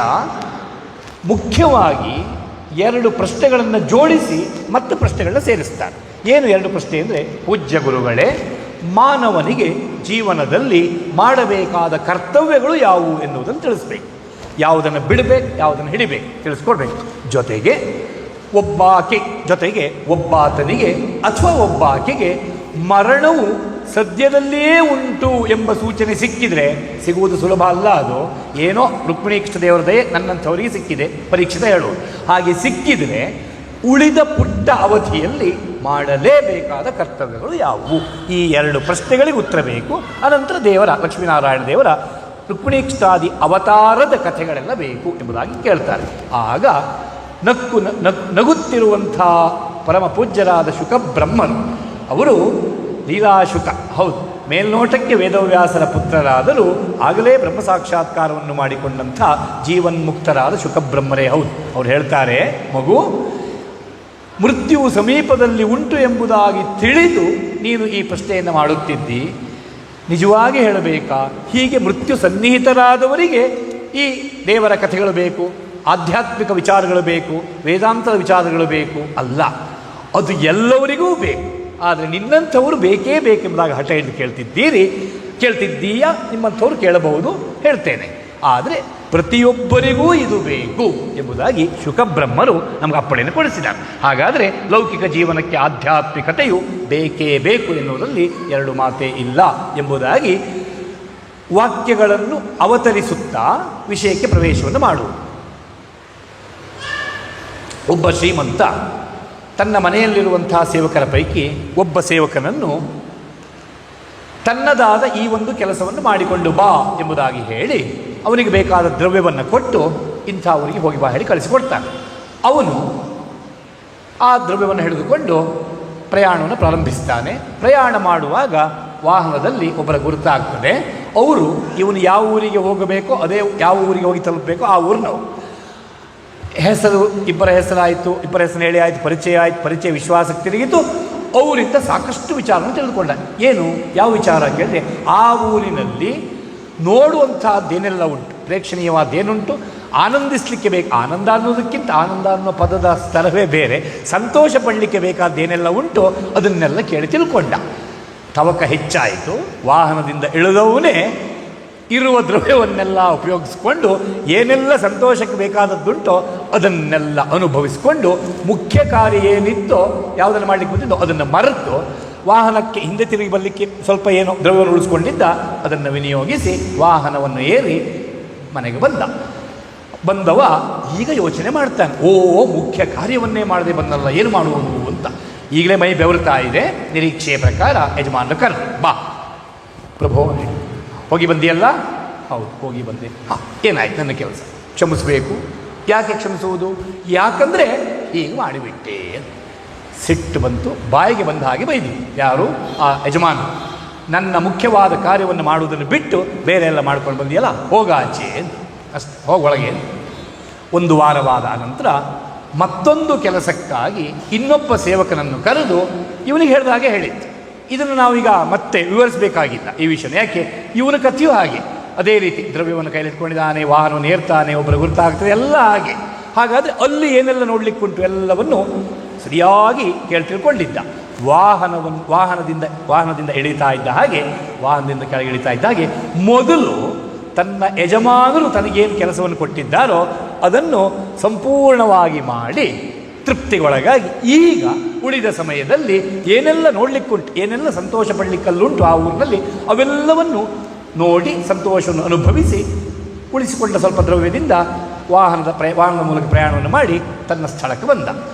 ಮುಖ್ಯವಾಗಿ ಎರಡು ಪ್ರಶ್ನೆಗಳನ್ನು ಜೋಡಿಸಿ ಮತ್ತೆ ಪ್ರಶ್ನೆಗಳನ್ನ ಸೇರಿಸ್ತಾರೆ. ಏನು ಎರಡು ಪ್ರಶ್ನೆ ಅಂದರೆ, ಪೂಜ್ಯ ಗುರುಗಳೇ, ಮಾನವನಿಗೆ ಜೀವನದಲ್ಲಿ ಮಾಡಬೇಕಾದ ಕರ್ತವ್ಯಗಳು ಯಾವುವು ಎನ್ನುವುದನ್ನು ತಿಳಿಸ್ಬೇಕು. ಯಾವುದನ್ನು ಬಿಡಬೇಕು, ಯಾವುದನ್ನು ಹಿಡಿಬೇಕು ತಿಳಿಸ್ಕೊಡ್ಬೇಕು. ಜೊತೆಗೆ ಒಬ್ಬಾತನಿಗೆ ಅಥವಾ ಒಬ್ಬಾಕೆಗೆ ಮರಣವು ಸದ್ಯದಲ್ಲಿಯೇ ಉಂಟು ಎಂಬ ಸೂಚನೆ ಸಿಕ್ಕಿದರೆ, ಸಿಗುವುದು ಸುಲಭ ಅಲ್ಲ, ಅದು ಏನೋ ರುಕ್ಮಿಣೀ ಕೃಷ್ಣದೇವರದೇ ನನ್ನಂಥವರಿಗೆ ಸಿಕ್ಕಿದೆ ಪರೀಕ್ಷಿತ ಹೇಳುವುದು. ಹಾಗೆ ಸಿಕ್ಕಿದರೆ ಉಳಿದ ಪುಟ್ಟ ಅವಧಿಯಲ್ಲಿ ಮಾಡಲೇಬೇಕಾದ ಕರ್ತವ್ಯಗಳು ಯಾವುವು? ಈ ಎರಡು ಪ್ರಶ್ನೆಗಳಿಗೆ ಉತ್ತರ ಬೇಕು. ಅನಂತರ ದೇವರ ಲಕ್ಷ್ಮೀನಾರಾಯಣ ದೇವರ ರುಕ್ಮಿಣೀಕೃಷ್ಣಾದಿ ಅವತಾರದ ಕಥೆಗಳೆಲ್ಲ ಬೇಕು ಎಂಬುದಾಗಿ ಕೇಳ್ತಾರೆ. ಆಗ ನಗುತ್ತಿರುವಂಥ ಪರಮ ಪೂಜ್ಯರಾದ ಶುಕ ಬ್ರಹ್ಮರು, ಅವರು ಲೀಲಾಶುಕ, ಹೌದು, ಮೇಲ್ನೋಟಕ್ಕೆ ವೇದವ್ಯಾಸರ ಪುತ್ರರಾದರೂ ಆಗಲೇ ಬ್ರಹ್ಮ ಸಾಕ್ಷಾತ್ಕಾರವನ್ನು ಮಾಡಿಕೊಂಡಂಥ ಜೀವನ್ಮುಕ್ತರಾದ ಶುಕಬ್ರಹ್ಮರೇ ಹೌದು. ಅವ್ರು ಹೇಳ್ತಾರೆ, ಮಗು, ಮೃತ್ಯುವು ಸಮೀಪದಲ್ಲಿ ಉಂಟು ಎಂಬುದಾಗಿ ತಿಳಿದು ನೀನು ಈ ಪ್ರಶ್ನೆಯನ್ನು ಮಾಡುತ್ತಿದ್ದಿ. ನಿಜವಾಗಿ ಹೇಳಬೇಕಾ, ಹೀಗೆ ಮೃತ್ಯು ಸನ್ನಿಹಿತರಾದವರಿಗೆ ಈ ದೇವರ ಕಥೆಗಳು ಬೇಕು, ಆಧ್ಯಾತ್ಮಿಕ ವಿಚಾರಗಳು ಬೇಕು, ವೇದಾಂತದ ವಿಚಾರಗಳು ಬೇಕು ಅಲ್ಲ, ಅದು ಎಲ್ಲವರಿಗೂ ಬೇಕು. ಆದರೆ ನಿನ್ನಂಥವರು ಬೇಕೇ ಬೇಕೆಂಬುದಾಗಿ ಹಠ ಹಿಡಿದು ಕೇಳ್ತಿದ್ದೀಯಾ? ನಿಮ್ಮಂಥವ್ರು ಕೇಳಬಹುದು, ಹೇಳ್ತೇನೆ. ಆದರೆ ಪ್ರತಿಯೊಬ್ಬರಿಗೂ ಇದು ಬೇಕು ಎಂಬುದಾಗಿ ಶುಕಬ್ರಹ್ಮರು ನಮಗೆ ಅಪ್ಪಣೆಯನ್ನು ಕೊಡಿಸಿದ್ದಾರೆ. ಹಾಗಾದರೆ ಲೌಕಿಕ ಜೀವನಕ್ಕೆ ಆಧ್ಯಾತ್ಮಿಕತೆಯು ಬೇಕೇ ಬೇಕು ಎನ್ನುವುದರಲ್ಲಿ ಎರಡು ಮಾತೇ ಇಲ್ಲ ಎಂಬುದಾಗಿ ವಾಕ್ಯಗಳನ್ನು ಅವತರಿಸುತ್ತಾ ವಿಷಯಕ್ಕೆ ಪ್ರವೇಶವನ್ನು ಮಾಡುವುದು. ಒಬ್ಬ ಶ್ರೀಮಂತ ತನ್ನ ಮನೆಯಲ್ಲಿರುವಂತಹ ಸೇವಕರ ಪೈಕಿ ಒಬ್ಬ ಸೇವಕನನ್ನು ತನ್ನದಾದ ಈ ಒಂದು ಕೆಲಸವನ್ನು ಮಾಡಿಕೊಂಡು ಬಾ ಎಂಬುದಾಗಿ ಹೇಳಿ ಅವನಿಗೆ ಬೇಕಾದ ದ್ರವ್ಯವನ್ನು ಕೊಟ್ಟು ಇಂಥ ಅವರಿಗೆ ಹೋಗಿ ಬಾ ಹೇಳಿ ಕಳಿಸಿಕೊಡ್ತಾನೆ. ಅವನು ಆ ದ್ರವ್ಯವನ್ನು ಹಿಡಿದುಕೊಂಡು ಪ್ರಯಾಣವನ್ನು ಪ್ರಾರಂಭಿಸ್ತಾನೆ. ಪ್ರಯಾಣ ಮಾಡುವಾಗ ವಾಹನದಲ್ಲಿ ಒಬ್ಬರ ಗುರುತಾಗ್ತದೆ. ಅವರು ಇವನು ಯಾವ ಊರಿಗೆ ಹೋಗಬೇಕೋ ಅದೇ, ಯಾವ ಊರಿಗೆ ಹೋಗಿ ತಲುಪಬೇಕೋ ಆ ಊರಿನವರು. ಹೆಸರು, ಇಬ್ಬರ ಹೆಸರಾಯಿತು, ಇಬ್ಬರ ಹೆಸರು ಹೇಳಿ ಆಯಿತು, ಪರಿಚಯ ಆಯಿತು, ಪರಿಚಯ ವಿಶ್ವಾಸಕ್ಕೆ ತಿರುಗಿತು. ಅವರಿಂದ ಸಾಕಷ್ಟು ವಿಚಾರವನ್ನು ತಿಳಿದುಕೊಂಡ. ಏನು, ಯಾವ ವಿಚಾರ ಕೇಳಿದ್ರೆ, ಆ ಊರಿನಲ್ಲಿ ನೋಡುವಂಥದ್ದೇನೆಲ್ಲ ಉಂಟು, ಪ್ರೇಕ್ಷಣೀಯವಾದ್ದೇನುಂಟು, ಆನಂದಿಸಲಿಕ್ಕೆ ಬೇಕು. ಆನಂದ ಅನ್ನೋದಕ್ಕಿಂತ ಆನಂದ ಅನ್ನೋ ಪದದ ಸ್ಥಳವೇ ಬೇರೆ. ಸಂತೋಷ ಪಡಲಿಕ್ಕೆ ಬೇಕಾದ್ದೇನೆಲ್ಲ ಉಂಟು ಅದನ್ನೆಲ್ಲ ಕೇಳಿ ತಿಳ್ಕೊಂಡ. ತವಕ ಹೆಚ್ಚಾಯಿತು. ವಾಹನದಿಂದ ಇಳಿದವನೇ ಇರುವ ದ್ರವ್ಯವನ್ನೆಲ್ಲ ಉಪಯೋಗಿಸ್ಕೊಂಡು ಏನೆಲ್ಲ ಸಂತೋಷಕ್ಕೆ ಬೇಕಾದದ್ದುಂಟೋ ಅದನ್ನೆಲ್ಲ ಅನುಭವಿಸಿಕೊಂಡು ಮುಖ್ಯ ಕಾರ್ಯ ಏನಿತ್ತೋ, ಯಾವುದನ್ನು ಮಾಡಲಿಕ್ಕೆ ಬಂದಿದ್ದೋ ಅದನ್ನು ಮರೆತು ವಾಹನಕ್ಕೆ ಹಿಂದೆ ತಿರುಗಿ ಬರಲಿಕ್ಕೆ ಸ್ವಲ್ಪ ಏನೋ ದ್ರವ್ಯವನ್ನು ಉಳಿಸ್ಕೊಂಡಿದ್ದ, ಅದನ್ನು ವಿನಿಯೋಗಿಸಿ ವಾಹನವನ್ನು ಏರಿ ಮನೆಗೆ ಬಂದವ ಈಗ ಯೋಚನೆ ಮಾಡ್ತಾನೆ, ಮುಖ್ಯ ಕಾರ್ಯವನ್ನೇ ಮಾಡದೆ ಬಂದಲ್ಲ, ಏನು ಮಾಡುವುದು ಅಂತ. ಈಗಲೇ ಮೈ ಬೆವರ್ತಾ ಇದೆ. ನಿರೀಕ್ಷೆಯ ಪ್ರಕಾರ ಯಜಮಾನರು ಕರೆದು, ಬಾ ಪ್ರಭೋ, ಹೋಗಿ ಬಂದಿಯಲ್ಲ? ಹೌದು, ಹೋಗಿ ಬಂದೆ. ಏನಾಯ್ತು ನನ್ನ ಕೆಲಸ? ಕ್ಷಮಿಸಬೇಕು. ಯಾಕೆ ಕ್ಷಮಿಸುವುದು? ಯಾಕಂದರೆ ಹೀಗೆ ಮಾಡಿಬಿಟ್ಟೆ. ಸಿಟ್ಟು ಬಂತು, ಬಾಯಿಗೆ ಬಂದ ಹಾಗೆ ಬೈದು. ಯಾರು? ಆ ಯಜಮಾನ. ನನ್ನ ಮುಖ್ಯವಾದ ಕಾರ್ಯವನ್ನು ಮಾಡುವುದನ್ನು ಬಿಟ್ಟು ಬೇರೆ ಎಲ್ಲ ಮಾಡ್ಕೊಂಡು ಬಂದಿಯಲ್ಲ, ಹೋಗಾಚೆ ಅಂತ. ಅಷ್ಟು ಹೋಗೊಳಗೆ. ಒಂದು ವಾರವಾದ ನಂತರ ಮತ್ತೊಂದು ಕೆಲಸಕ್ಕಾಗಿ ಇನ್ನೊಬ್ಬ ಸೇವಕನನ್ನು ಕರೆದು ಇವನಿಗೆ ಹೇಳಿದ ಹಾಗೆ ಹೇಳಿತ್ತು. ಇದನ್ನು ನಾವೀಗ ಮತ್ತೆ ವಿವರಿಸಬೇಕಾಗಿಲ್ಲ ಈ ವಿಷಯ. ಯಾಕೆ? ಇವನ ಕಥೆಯೂ ಹಾಗೆ. ಅದೇ ರೀತಿ ದ್ರವ್ಯವನ್ನು ಕೈಲಿಟ್ಕೊಂಡಿದ್ದಾನೆ, ವಾಹನವನ್ನು ಏರ್ತಾನೆ, ಒಬ್ಬರ ಗುರುತಾಗ್ತದೆ, ಎಲ್ಲ ಹಾಗೆ. ಹಾಗಾದರೆ ಅಲ್ಲಿ ಏನೆಲ್ಲ ನೋಡಲಿಕ್ಕುಂಟು ಎಲ್ಲವನ್ನು ಸರಿಯಾಗಿ ತಿಳ್ಕೊಂಡಿದ್ದ. ವಾಹನದಿಂದ ಇಳಿತಾ ಇದ್ದ ಹಾಗೆ, ವಾಹನದಿಂದ ಕೆಳಗೆ ಇಳಿತಾ ಇದ್ದ ಹಾಗೆ ಮೊದಲು ತನ್ನ ಯಜಮಾನರು ತನಗೇನು ಕೆಲಸವನ್ನು ಕೊಟ್ಟಿದ್ದಾರೋ ಅದನ್ನು ಸಂಪೂರ್ಣವಾಗಿ ಮಾಡಿ ತೃಪ್ತಿಗೊಳಗಾಗಿ ಈಗ ಉಳಿದ ಸಮಯದಲ್ಲಿ ಏನೆಲ್ಲ ನೋಡಲಿಕ್ಕುಂಟು, ಏನೆಲ್ಲ ಸಂತೋಷ ಪಡಲಿಕ್ಕಲ್ಲುಂಟು ಆ ಊರಿನಲ್ಲಿ, ಅವೆಲ್ಲವನ್ನು ನೋಡಿ ಸಂತೋಷವನ್ನು ಅನುಭವಿಸಿ ಉಳಿಸಿಕೊಂಡ ಸ್ವಲ್ಪ ದ್ರವ್ಯದಿಂದ ವಾಹನದ ಮೂಲಕ ಪ್ರಯಾಣವನ್ನು ಮಾಡಿ ತನ್ನ ಸ್ಥಳಕ್ಕೆ ಬಂದ.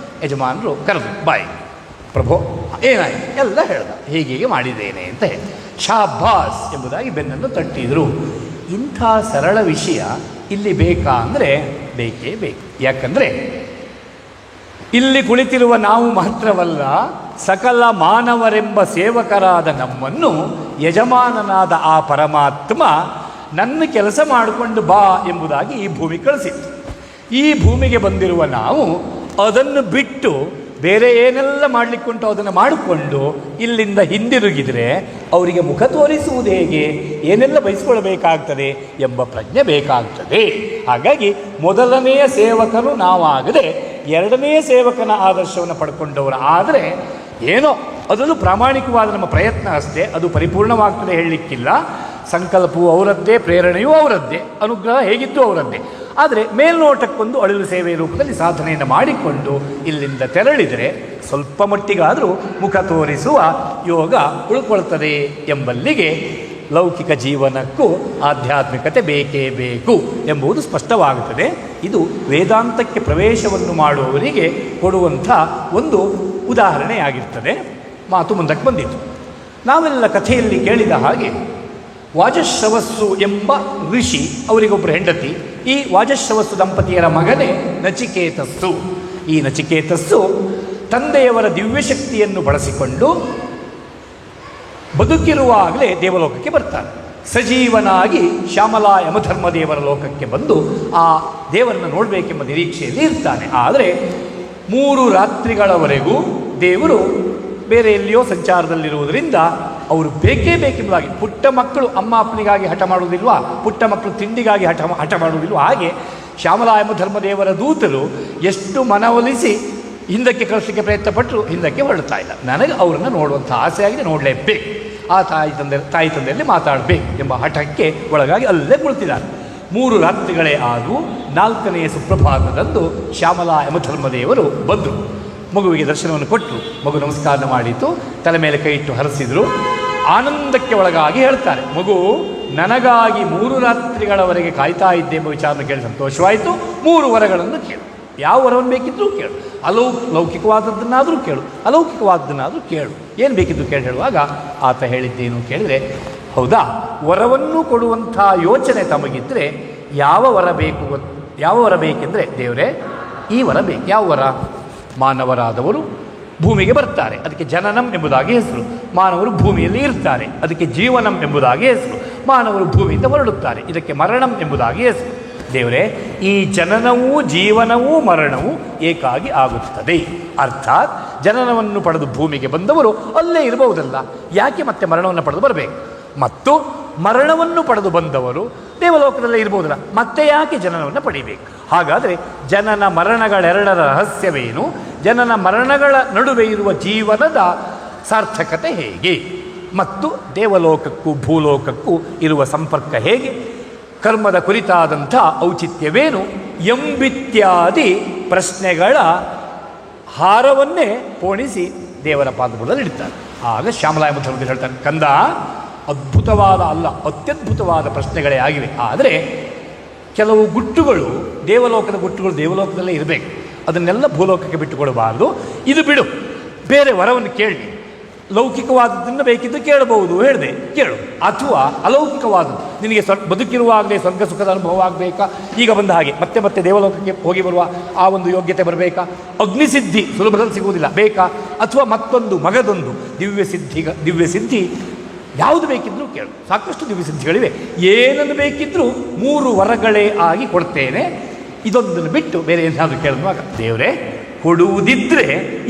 ಯಜಮಾನರು ಕರೆದು, ಬಾಯ್ ಪ್ರಭು ಏನಾಯಿತು ಎಲ್ಲ ಹೇಳ್ದ, ಹೀಗೆ ಮಾಡಿದ್ದೇನೆ ಅಂತ ಹೇಳಿ ಶಾಬಾಸ್ ಎಂಬುದಾಗಿ ಬೆನ್ನನ್ನು ತಟ್ಟಿದರು. ಇಂಥ ಸರಳ ವಿಷಯ ಇಲ್ಲಿ ಬೇಕಾ ಅಂದರೆ ಬೇಕೇ ಬೇಕು. ಯಾಕಂದರೆ ಇಲ್ಲಿ ಕುಳಿತಿರುವ ನಾವು ಮಾತ್ರವಲ್ಲ, ಸಕಲ ಮಾನವರೆಂಬ ಸೇವಕರಾದ ನಮ್ಮನ್ನು ಯಜಮಾನನಾದ ಆ ಪರಮಾತ್ಮ ನನ್ನ ಕೆಲಸ ಮಾಡಿಕೊಂಡು ಬಾ ಎಂಬುದಾಗಿ ಈ ಭೂಮಿ ಕಳಿಸಿತ್ತು. ಈ ಭೂಮಿಗೆ ಬಂದಿರುವ ನಾವು ಅದನ್ನು ಬಿಟ್ಟು ಬೇರೆ ಏನೆಲ್ಲ ಮಾಡಲಿಕ್ಕುಂಟು ಅದನ್ನು ಮಾಡಿಕೊಂಡು ಇಲ್ಲಿಂದ ಹಿಂದಿರುಗಿದರೆ ಅವರಿಗೆ ಮುಖ ತೋರಿಸುವುದು ಹೇಗೆ, ಏನೆಲ್ಲ ಬಯಸಿಕೊಳ್ಳಬೇಕಾಗ್ತದೆ ಎಂಬ ಪ್ರಜ್ಞೆ ಬೇಕಾಗ್ತದೆ. ಹಾಗಾಗಿ ಮೊದಲನೆಯ ಸೇವಕನು ನಾವಾಗದೆ ಎರಡನೆಯ ಸೇವಕನ ಆದರ್ಶವನ್ನು ಪಡ್ಕೊಂಡವರು ಆದರೆ ಏನೋ ಅದನ್ನು ಪ್ರಾಮಾಣಿಕವಾದ ನಮ್ಮ ಪ್ರಯತ್ನ ಅಷ್ಟೇ, ಅದು ಪರಿಪೂರ್ಣವಾಗ್ತದೆ ಹೇಳಲಿಕ್ಕಿಲ್ಲ. ಸಂಕಲ್ಪವು ಅವರದ್ದೇ, ಪ್ರೇರಣೆಯೂ ಅವರದ್ದೇ, ಅನುಗ್ರಹ ಹೇಗಿದ್ದು ಅವರದ್ದೇ. ಆದರೆ ಮೇಲ್ನೋಟಕ್ಕೊಂದು ಅಳಿಲು ಸೇವೆಯ ರೂಪದಲ್ಲಿ ಸಾಧನೆಯನ್ನು ಮಾಡಿಕೊಂಡು ಇಲ್ಲಿಂದ ತೆರಳಿದರೆ ಸ್ವಲ್ಪ ಮಟ್ಟಿಗಾದರೂ ಮುಖ ತೋರಿಸುವ ಯೋಗ ಉಳ್ಕೊಳ್ತದೆ ಎಂಬಲ್ಲಿಗೆ ಲೌಕಿಕ ಜೀವನಕ್ಕೂ ಆಧ್ಯಾತ್ಮಿಕತೆ ಬೇಕೇ ಬೇಕು ಎಂಬುದು ಸ್ಪಷ್ಟವಾಗುತ್ತದೆ. ಇದು ವೇದಾಂತಕ್ಕೆ ಪ್ರವೇಶವನ್ನು ಮಾಡುವವರಿಗೆ ಕೊಡುವಂಥ ಒಂದು ಉದಾಹರಣೆಯಾಗಿರ್ತದೆ. ಮಾತು ಮುಂದಕ್ಕೆ ಬಂದಿತು. ನಾವೆಲ್ಲ ಕಥೆಯಲ್ಲಿ ಕೇಳಿದ ಹಾಗೆ ವಾಜಶ್ರವಸ್ಸು ಎಂಬ ಋಷಿ, ಅವರಿಗೊಬ್ಬರು ಹೆಂಡತಿ. ಈ ವಾಜಶ್ರವಸ್ಸು ದಂಪತಿಯರ ಮಗನೇ ನಚಿಕೇತಸ್ಸು. ಈ ನಚಿಕೇತಸ್ಸು ತಂದೆಯವರ ದಿವ್ಯಶಕ್ತಿಯನ್ನು ಬಳಸಿಕೊಂಡು ಬದುಕಿರುವಾಗಲೇ ದೇವಲೋಕಕ್ಕೆ ಬರ್ತಾನೆ. ಸಜೀವನಾಗಿ ಶ್ಯಾಮಲಾ ಯಮಧರ್ಮದೇವರ ಲೋಕಕ್ಕೆ ಬಂದು ಆ ದೇವರನ್ನು ನೋಡಬೇಕೆಂಬ ನಿರೀಕ್ಷೆಯಲ್ಲಿ ಇರ್ತಾನೆ. ಆದರೆ 3 ರಾತ್ರಿಗಳವರೆಗೂ ದೇವರು ಬೇರೆ ಎಲ್ಲಿಯೋ ಸಂಚಾರದಲ್ಲಿರುವುದರಿಂದ ಅವರು ಬೇಕೇ ಬೇಕೆಂಬುದಾಗಿ, ಪುಟ್ಟ ಮಕ್ಕಳು ಅಮ್ಮ ಅಪ್ಪನಿಗಾಗಿ ಹಠ ಮಾಡುವುದಿಲ್ವಾ, ಪುಟ್ಟ ಮಕ್ಕಳು ತಿಂಡಿಗಾಗಿ ಹಠ ಮಾಡುವುದಿಲ್ವ, ಹಾಗೆ ಶ್ಯಾಮಲಾ ಯಮಧರ್ಮದೇವರ ದೂತರು ಎಷ್ಟು ಮನವೊಲಿಸಿ ಹಿಂದಕ್ಕೆ ಕಳಿಸಲಿಕ್ಕೆ ಪ್ರಯತ್ನಪಟ್ಟರು ಹಿಂದಕ್ಕೆ ಹೊರಡ್ತಾ ಇಲ್ಲ. ನನಗೆ ಅವರನ್ನು ನೋಡುವಂಥ ಆಸೆ ಆಗಿದೆ, ನೋಡಲೇಬೇಕು, ಆ ತಾಯಿ ತಂದೆಯಲ್ಲಿ ಮಾತಾಡಬೇಕು ಎಂಬ ಹಠಕ್ಕೆ ಒಳಗಾಗಿ ಅಲ್ಲೇ ಕುಳಿತಿದ್ದಾರೆ. 3 ರಾತ್ರಿಗಳೇ ಆದವು. 4ನೆಯ ಸುಪ್ರಭಾತದಂದು ಶ್ಯಾಮಲಾ ಯಮಧರ್ಮದೇವರು ಬಂದರು. ಮಗುವಿಗೆ ದರ್ಶನವನ್ನು ಕೊಟ್ಟರು. ಮಗು ನಮಸ್ಕಾರ ಮಾಡಿತು, ತಲೆ ಮೇಲೆ ಕೈ ಇಟ್ಟು ಹರಸಿದರು. ಆನಂದಕ್ಕೆ ಒಳಗಾಗಿ ಹೇಳ್ತಾರೆ, ಮಗು ನನಗಾಗಿ 3 ರಾತ್ರಿಗಳವರೆಗೆ ಕಾಯ್ತಾ ಇದ್ದೆ ಎಂಬ ವಿಚಾರವನ್ನು ಕೇಳಿ ಸಂತೋಷವಾಯಿತು. 3 ವರಗಳನ್ನು ಕೇಳು, ಯಾವ ವರವನ್ನು ಬೇಕಿದ್ದರೂ ಕೇಳು, ಲೌಕಿಕವಾದದ್ದನ್ನಾದರೂ ಕೇಳು, ಅಲೌಕಿಕವಾದದ್ದನ್ನಾದರೂ ಕೇಳು, ಏನು ಬೇಕಿದ್ದು ಕೇಳಿ ಹೇಳುವಾಗ ಆತ ಹೇಳಿದ್ದೇನು ಕೇಳಿದರೆ, ಹೌದಾ, ವರವನ್ನು ಕೊಡುವಂಥ ಯೋಚನೆ ತಮಗಿದ್ದರೆ ಯಾವ ವರ ಬೇಕೆಂದರೆ, ದೇವರೇ ಈ ವರ ಬೇಕು. ಯಾವ ವರ? ಮಾನವರಾದವರು ಭೂಮಿಗೆ ಬರ್ತಾರೆ, ಅದಕ್ಕೆ ಜನನಂ ಎಂಬುದಾಗಿ ಹೆಸರು. ಮಾನವರು ಭೂಮಿಯಲ್ಲಿ ಇರ್ತಾರೆ, ಅದಕ್ಕೆ ಜೀವನಂ ಎಂಬುದಾಗಿ ಹೆಸರು. ಮಾನವರು ಭೂಮಿಯಿಂದ ಹೊರಡುತ್ತಾರೆ, ಇದಕ್ಕೆ ಮರಣಂ ಎಂಬುದಾಗಿ ಹೆಸರು. ದೇವರೇ, ಈ ಜನನವೂ ಜೀವನವೂ ಮರಣವೂ ಏಕಾಗಿ ಆಗುತ್ತದೆ. ಅರ್ಥಾತ್ ಜನನವನ್ನು ಪಡೆದು ಭೂಮಿಗೆ ಬಂದವರು ಅಲ್ಲೇ ಇರಬಹುದಲ್ಲ, ಯಾಕೆ ಮತ್ತೆ ಮರಣವನ್ನು ಪಡೆದು ಬರಬೇಕು? ಮತ್ತು ಮರಣವನ್ನು ಪಡೆದು ಬಂದವರು ದೇವಲೋಕದಲ್ಲೇ ಇರ್ಬೋದಲ್ಲ, ಮತ್ತೆ ಯಾಕೆ ಜನನವನ್ನು ಪಡಿಬೇಕು? ಹಾಗಾದರೆ ಜನನ ಮರಣಗಳೆರಡರ ರಹಸ್ಯವೇನು? ಜನನ ಮರಣಗಳ ನಡುವೆ ಇರುವ ಜೀವನದ ಸಾರ್ಥಕತೆ ಹೇಗೆ? ಮತ್ತು ದೇವಲೋಕಕ್ಕೂ ಭೂಲೋಕಕ್ಕೂ ಇರುವ ಸಂಪರ್ಕ ಹೇಗೆ? ಕರ್ಮದ ಕುರಿತಾದಂಥ ಔಚಿತ್ಯವೇನು ಎಂಬಿತ್ಯಾದಿ ಪ್ರಶ್ನೆಗಳ ಹಾರವನ್ನೇ ಪೋಣಿಸಿ ದೇವರ ಪಾದಗಳಲ್ಲಿ ಇಡ್ತಾರೆ. ಆಗ ಶ್ಯಾಮಲಾಯ ಮಧುರದಲ್ಲಿ ಹೇಳ್ತಾರೆ, ಕಂದ, ಅದ್ಭುತವಾದ ಅತ್ಯದ್ಭುತವಾದ ಪ್ರಶ್ನೆಗಳೇ ಆಗಿವೆ. ಆದರೆ ಕೆಲವು ಗುಟ್ಟುಗಳು, ದೇವಲೋಕದ ಗುಟ್ಟುಗಳು ದೇವಲೋಕದಲ್ಲೇ ಇರಬೇಕು, ಅದನ್ನೆಲ್ಲ ಭೂಲೋಕಕ್ಕೆ ಬಿಟ್ಟುಕೊಡಬಾರ್ದು. ಇದು ಬಿಡು, ಬೇರೆ ವರವನ್ನು ಕೇಳಿ, ಲೌಕಿಕವಾದದ್ದನ್ನು ಬೇಕಿದ್ದು ಕೇಳಬಹುದು, ಹೇಳಿದೆ ಕೇಳು. ಅಥವಾ ಅಲೌಕಿಕವಾದದ್ದು, ನಿನಗೆ ಬದುಕಿರುವಾಗಲೇ ಸ್ವರ್ಗ ಸುಖದ ಅನುಭವ ಆಗಬೇಕಾ, ಈಗ ಬಂದ ಹಾಗೆ ಮತ್ತೆ ಮತ್ತೆ ದೇವಲೋಕಕ್ಕೆ ಹೋಗಿ ಬರುವ ಆ ಒಂದು ಯೋಗ್ಯತೆ ಬರಬೇಕಾ, ಅಗ್ನಿಸಿದ್ಧಿ ಸುಲಭದಲ್ಲಿ ಸಿಗುವುದಿಲ್ಲ ಬೇಕಾ, ಅಥವಾ ಮತ್ತೊಂದು ಮಗದೊಂದು ದಿವ್ಯ ಸಿದ್ಧಿ ಯಾವುದು ಬೇಕಿದ್ರೂ ಕೇಳು, ಸಾಕಷ್ಟು ದಿವ್ಯಸಿದ್ಧಿಗಳಿವೆ. ಏನನ್ನು ಬೇಕಿದ್ರೂ 3 ವರಗಳೇ ಆಗಿ ಕೊಡ್ತೇನೆ, ಇದೊಂದನ್ನು ಬಿಟ್ಟು ಬೇರೆ ಏನಾದರೂ ಕೇಳುವಾಗ ದೇವರೇ ಕೊಡುವುದಿದ್ದರೆ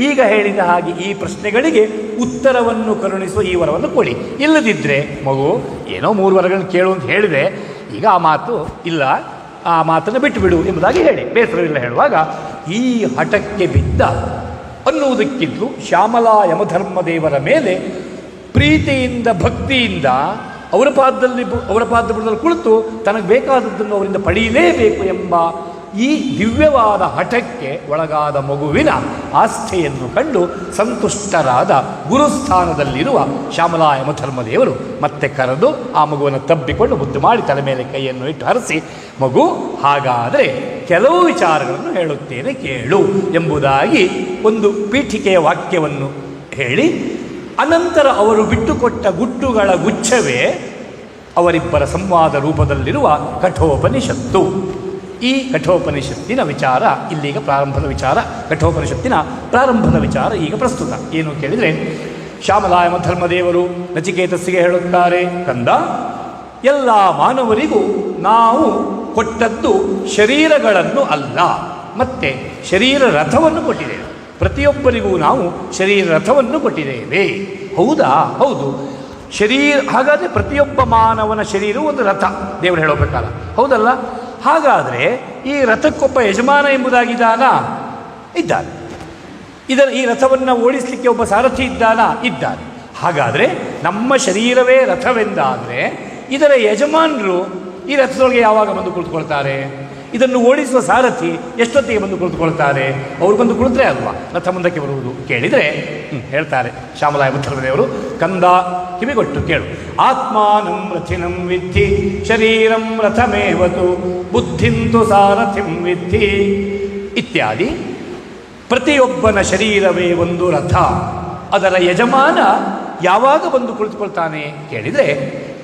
ಈಗ ಹೇಳಿದ ಹಾಗೆ ಈ ಪ್ರಶ್ನೆಗಳಿಗೆ ಉತ್ತರವನ್ನು ಕರುಣಿಸುವ ಈ ವರವನ್ನು ಕೊಡಿ, ಇಲ್ಲದಿದ್ದರೆ ಮಗು ಏನೋ 3 ವರಗಳನ್ನು ಕೇಳು ಅಂತ ಹೇಳಿದೆ, ಈಗ ಆ ಮಾತು ಇಲ್ಲ, ಆ ಮಾತನ್ನು ಬಿಟ್ಟು ಬಿಡು ಎಂಬುದಾಗಿ ಹೇಳಿ ಬೇಸರವಿಲ್ಲ ಹೇಳುವಾಗ ಈ ಹಠಕ್ಕೆ ಬಿದ್ದ ಅನ್ನುವುದಕ್ಕಿಂತಲೂ ಶ್ಯಾಮಲಾ ಯಮಧರ್ಮದೇವರ ಮೇಲೆ ಪ್ರೀತಿಯಿಂದ ಭಕ್ತಿಯಿಂದ ಅವರ ಪಾದದಲ್ಲಿ ಕುಳಿತು ತನಗೆ ಬೇಕಾದದ್ದನ್ನು ಅವರಿಂದ ಪಡೆಯಲೇಬೇಕು ಎಂಬ ಈ ದಿವ್ಯವಾದ ಹಠಕ್ಕೆ ಒಳಗಾದ ಮಗುವಿನ ಆಸ್ಥೆಯನ್ನು ಕಂಡು ಸಂತುಷ್ಟರಾದ ಗುರುಸ್ಥಾನದಲ್ಲಿರುವ ಶ್ಯಾಮಲಾ ಯಮಧರ್ಮದೇವರು ಮತ್ತೆ ಕರೆದು ಆ ಮಗುವನ್ನು ತಬ್ಬಿಕೊಂಡು ಮುದ್ದು ಮಾಡಿ ತಲೆ ಮೇಲೆ ಕೈಯನ್ನು ಇಟ್ಟು ಹರಿಸಿ, ಮಗು ಹಾಗಾದರೆ ಕೆಲವು ವಿಚಾರಗಳನ್ನು ಹೇಳುತ್ತೇನೆ ಕೇಳು ಎಂಬುದಾಗಿ ಒಂದು ಪೀಠಿಕೆಯ ವಾಕ್ಯವನ್ನು ಹೇಳಿ ಅನಂತರ ಅವರು ಬಿಟ್ಟುಕೊಟ್ಟ ಗುಟ್ಟುಗಳ ಗುಚ್ಛವೇ ಅವರಿಬ್ಬರ ಸಂವಾದ ರೂಪದಲ್ಲಿರುವ ಕಠೋಪನಿಷತ್ತು. ಈ ಕಠೋಪನಿಷತ್ತಿನ ವಿಚಾರ ಇಲ್ಲಿಗ ಪ್ರಾರಂಭದ ವಿಚಾರ. ಕಠೋಪನಿಷತ್ತಿನ ಪ್ರಾರಂಭದ ವಿಚಾರ ಈಗ ಪ್ರಸ್ತುತ. ಏನು ಕೇಳಿದರೆ, ಶ್ಯಾಮಲಾ ಯಮಧರ್ಮದೇವರು ನಚಿಕೇತಸ್ಸಿಗೆ ಹೇಳುತ್ತಾರೆ, ಕಂದ, ಎಲ್ಲ ಮಾನವರಿಗೂ ನಾವು ಕೊಟ್ಟದ್ದು ಶರೀರಗಳನ್ನು ಅಲ್ಲ, ಮತ್ತೆ ಶರೀರ ರಥವನ್ನು ಕೊಟ್ಟಿದ್ದೇವೆ. ಪ್ರತಿಯೊಬ್ಬರಿಗೂ ನಾವು ಶರೀರ ರಥವನ್ನು ಕೊಟ್ಟಿದ್ದೇವೆ. ಹೌದಾ? ಹೌದು. ಹಾಗಾದರೆ ಪ್ರತಿಯೊಬ್ಬ ಮಾನವನ ಶರೀರವು ಒಂದು ರಥ, ದೇವರು ಹೇಳೋ ಪ್ರಕಾರ. ಹೌದಲ್ಲ? ಹಾಗಾದರೆ ಈ ರಥಕ್ಕೊಬ್ಬ ಯಜಮಾನ ಎಂಬುದಾಗಿದ್ದಾನ? ಇದ್ದಾನೆ. ಈ ರಥವನ್ನು ಓಡಿಸಲಿಕ್ಕೆ ಒಬ್ಬ ಸಾರಥಿ ಇದ್ದಾನ? ಇದ್ದಾನೆ. ಹಾಗಾದರೆ ನಮ್ಮ ಶರೀರವೇ ರಥವೆಂದಾದರೆ ಇದರ ಯಜಮಾನರು ಈ ರಥದೊಳಗೆ ಯಾವಾಗ ಬಂದು ಕುಳಿತುಕೊಳ್ತಾರೆ? ಇದನ್ನು ಓಡಿಸುವ ಸಾರಥಿ ಎಷ್ಟೊತ್ತಿಗೆ ಬಂದು ಕುಳಿತುಕೊಳ್ತಾರೆ? ಅವರು ಬಂದು ಕುಳಿತರೆ ಅಲ್ವಾ ರಥ ಮುಂದಕ್ಕೆ ಬರುವುದು? ಕೇಳಿದರೆ ಹೇಳ್ತಾರೆ ಶ್ಯಾಮಲಾ ಯಮಧರ್ಮದೇವರು, ಕಂದ ಕಿವಿಗೊಟ್ಟು ಕೇಳು. ಆತ್ಮಾನಂ ರಥಿನಂ ವಿದ್ಧಿ ಶರೀರಂ ರಥಮೇವತು ಬುದ್ಧಿಂತು ಸಾರಥಿಂ ವಿದ್ಧಿ ಇತ್ಯಾದಿ. ಪ್ರತಿಯೊಬ್ಬನ ಶರೀರವೇ ಒಂದು ರಥ, ಅದರ ಯಜಮಾನ ಯಾವಾಗ ಬಂದು ಕುಳಿತುಕೊಳ್ತಾನೆ ಕೇಳಿದರೆ,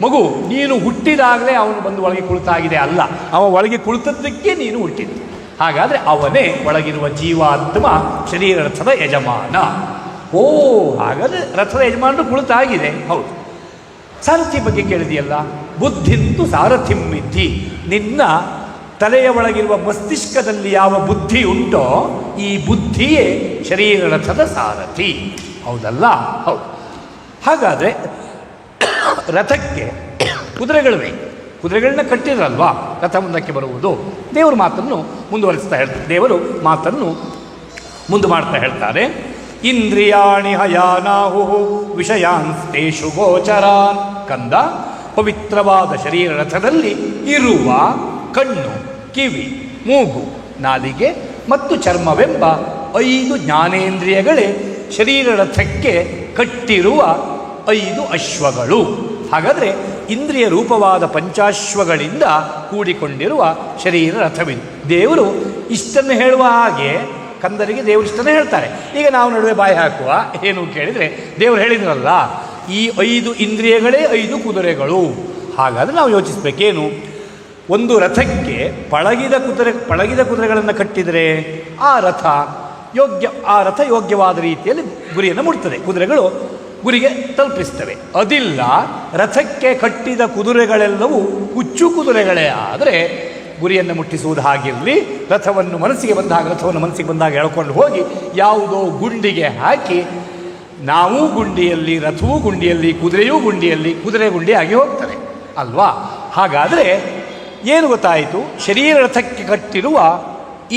ಮಗು ನೀನು ಹುಟ್ಟಿದಾಗಲೇ ಅವನು ಬಂದು ಒಳಗೆ ಕುಳಿತಾಗಿದೆ ಅಲ್ಲ, ಅವ ಒಳಗೆ ಕುಳಿತದ್ದಕ್ಕೆ ನೀನು ಹುಟ್ಟಿದ್ದು. ಹಾಗಾದರೆ ಅವನೇ ಒಳಗಿರುವ ಜೀವಾತ್ಮ ಶರೀರ ರಥದ ಯಜಮಾನ. ಓ, ಹಾಗಾದರೆ ರಥದ ಯಜಮಾನರು ಕುಳಿತಾಗಿದೆ. ಹೌದು. ಸಾರಥಿ ಬಗ್ಗೆ ಕೇಳಿದೆಯಲ್ಲ, ಬುದ್ಧಿಂತು ಸಾರಥಿಂ ವಿದ್ಧಿ. ನಿನ್ನ ತಲೆಯ ಒಳಗಿರುವ ಮಸ್ತಿಷ್ಕದಲ್ಲಿ ಯಾವ ಬುದ್ಧಿ ಉಂಟೋ ಈ ಬುದ್ಧಿಯೇ ಶರೀರ ರಥದ ಸಾರಥಿ. ಹೌದಲ್ಲ? ಹೌದು. ಹಾಗಾದರೆ ರಥಕ್ಕೆ ಕುದುರೆಗಳಿವೆ, ಕುದುರೆಗಳನ್ನ ಕಟ್ಟಿದ್ರಲ್ವಾ ರಥ ಮುಂದಕ್ಕೆ ಬರುವುದು. ದೇವರ ಮಾತನ್ನು ಮುಂದುವರಿಸ್ತಾ ಹೇಳ್ತಾರೆ, ದೇವರು ಮಾತನ್ನು ಮುಂದೆ ಮಾಡ್ತಾ ಹೇಳ್ತಾರೆ, ಇಂದ್ರಿಯಾಣಿ ಹಯಾನಾಹು ವಿಷಯಾಂಸ್ತೇಷು ಗೋಚರಾನ್. ಕಂದ, ಪವಿತ್ರವಾದ ಶರೀರ ರಥದಲ್ಲಿ ಇರುವ ಕಣ್ಣು, ಕಿವಿ, ಮೂಗು, ನಾಲಿಗೆ ಮತ್ತು ಚರ್ಮವೆಂಬ 5 ಜ್ಞಾನೇಂದ್ರಿಯಗಳೇ ಶರೀರ ರಥಕ್ಕೆ ಕಟ್ಟಿರುವ 5 ಅಶ್ವಗಳು. ಹಾಗಾದರೆ ಇಂದ್ರಿಯ ರೂಪವಾದ ಪಂಚಾಶ್ವಗಳಿಂದ ಕೂಡಿಕೊಂಡಿರುವ ಶರೀರ ರಥವಿದು. ದೇವರು ಇಷ್ಟನ್ನು ಹೇಳುವ ಹಾಗೆ ಕಂದರಿಗೆ ದೇವರು ಇಷ್ಟನ್ನು ಹೇಳ್ತಾರೆ. ಈಗ ನಾವು ನಡುವೆ ಬಾಯಿ ಹಾಕುವ ಏನು ಕೇಳಿದರೆ, ದೇವರು ಹೇಳಿದ್ರಲ್ಲ ಈ 5 ಇಂದ್ರಿಯಗಳೇ 5 ಕುದುರೆಗಳು. ಹಾಗಾದರೆ ನಾವು ಯೋಚಿಸಬೇಕೇನು? ಒಂದು ರಥಕ್ಕೆ ಪಳಗಿದ ಕುದುರೆಗಳನ್ನು ಕಟ್ಟಿದರೆ ಆ ರಥ ಯೋಗ್ಯವಾದ ರೀತಿಯಲ್ಲಿ ಗುರಿಯನ್ನು ಮುಟ್ತದೆ, ಕುದುರೆಗಳು ಗುರಿಗೆ ತಲುಪಿಸ್ತವೆ. ಅದಿಲ್ಲ, ರಥಕ್ಕೆ ಕಟ್ಟಿದ ಕುದುರೆಗಳೆಲ್ಲವೂ ಹುಚ್ಚು ಕುದುರೆಗಳೇ ಆದರೆ ಗುರಿಯನ್ನು ಮುಟ್ಟಿಸುವುದು ಹಾಗಿರಲಿ. ರಥವನ್ನು ಮನಸ್ಸಿಗೆ ಬಂದಾಗ ಎಳ್ಕೊಂಡು ಹೋಗಿ ಯಾವುದೋ ಗುಂಡಿಗೆ ಹಾಕಿ, ನಾವೂ ಗುಂಡಿಯಲ್ಲಿ, ರಥವೂ ಗುಂಡಿಯಲ್ಲಿ, ಕುದುರೆಯೂ ಗುಂಡಿಯಲ್ಲಿ, ಕುದುರೆ ಗುಂಡಿಯಾಗಿ ಹೋಗ್ತದೆ ಅಲ್ವಾ? ಹಾಗಾದರೆ ಏನು ಗೊತ್ತಾಯಿತು? ಶರೀರ ರಥಕ್ಕೆ ಕಟ್ಟಿರುವ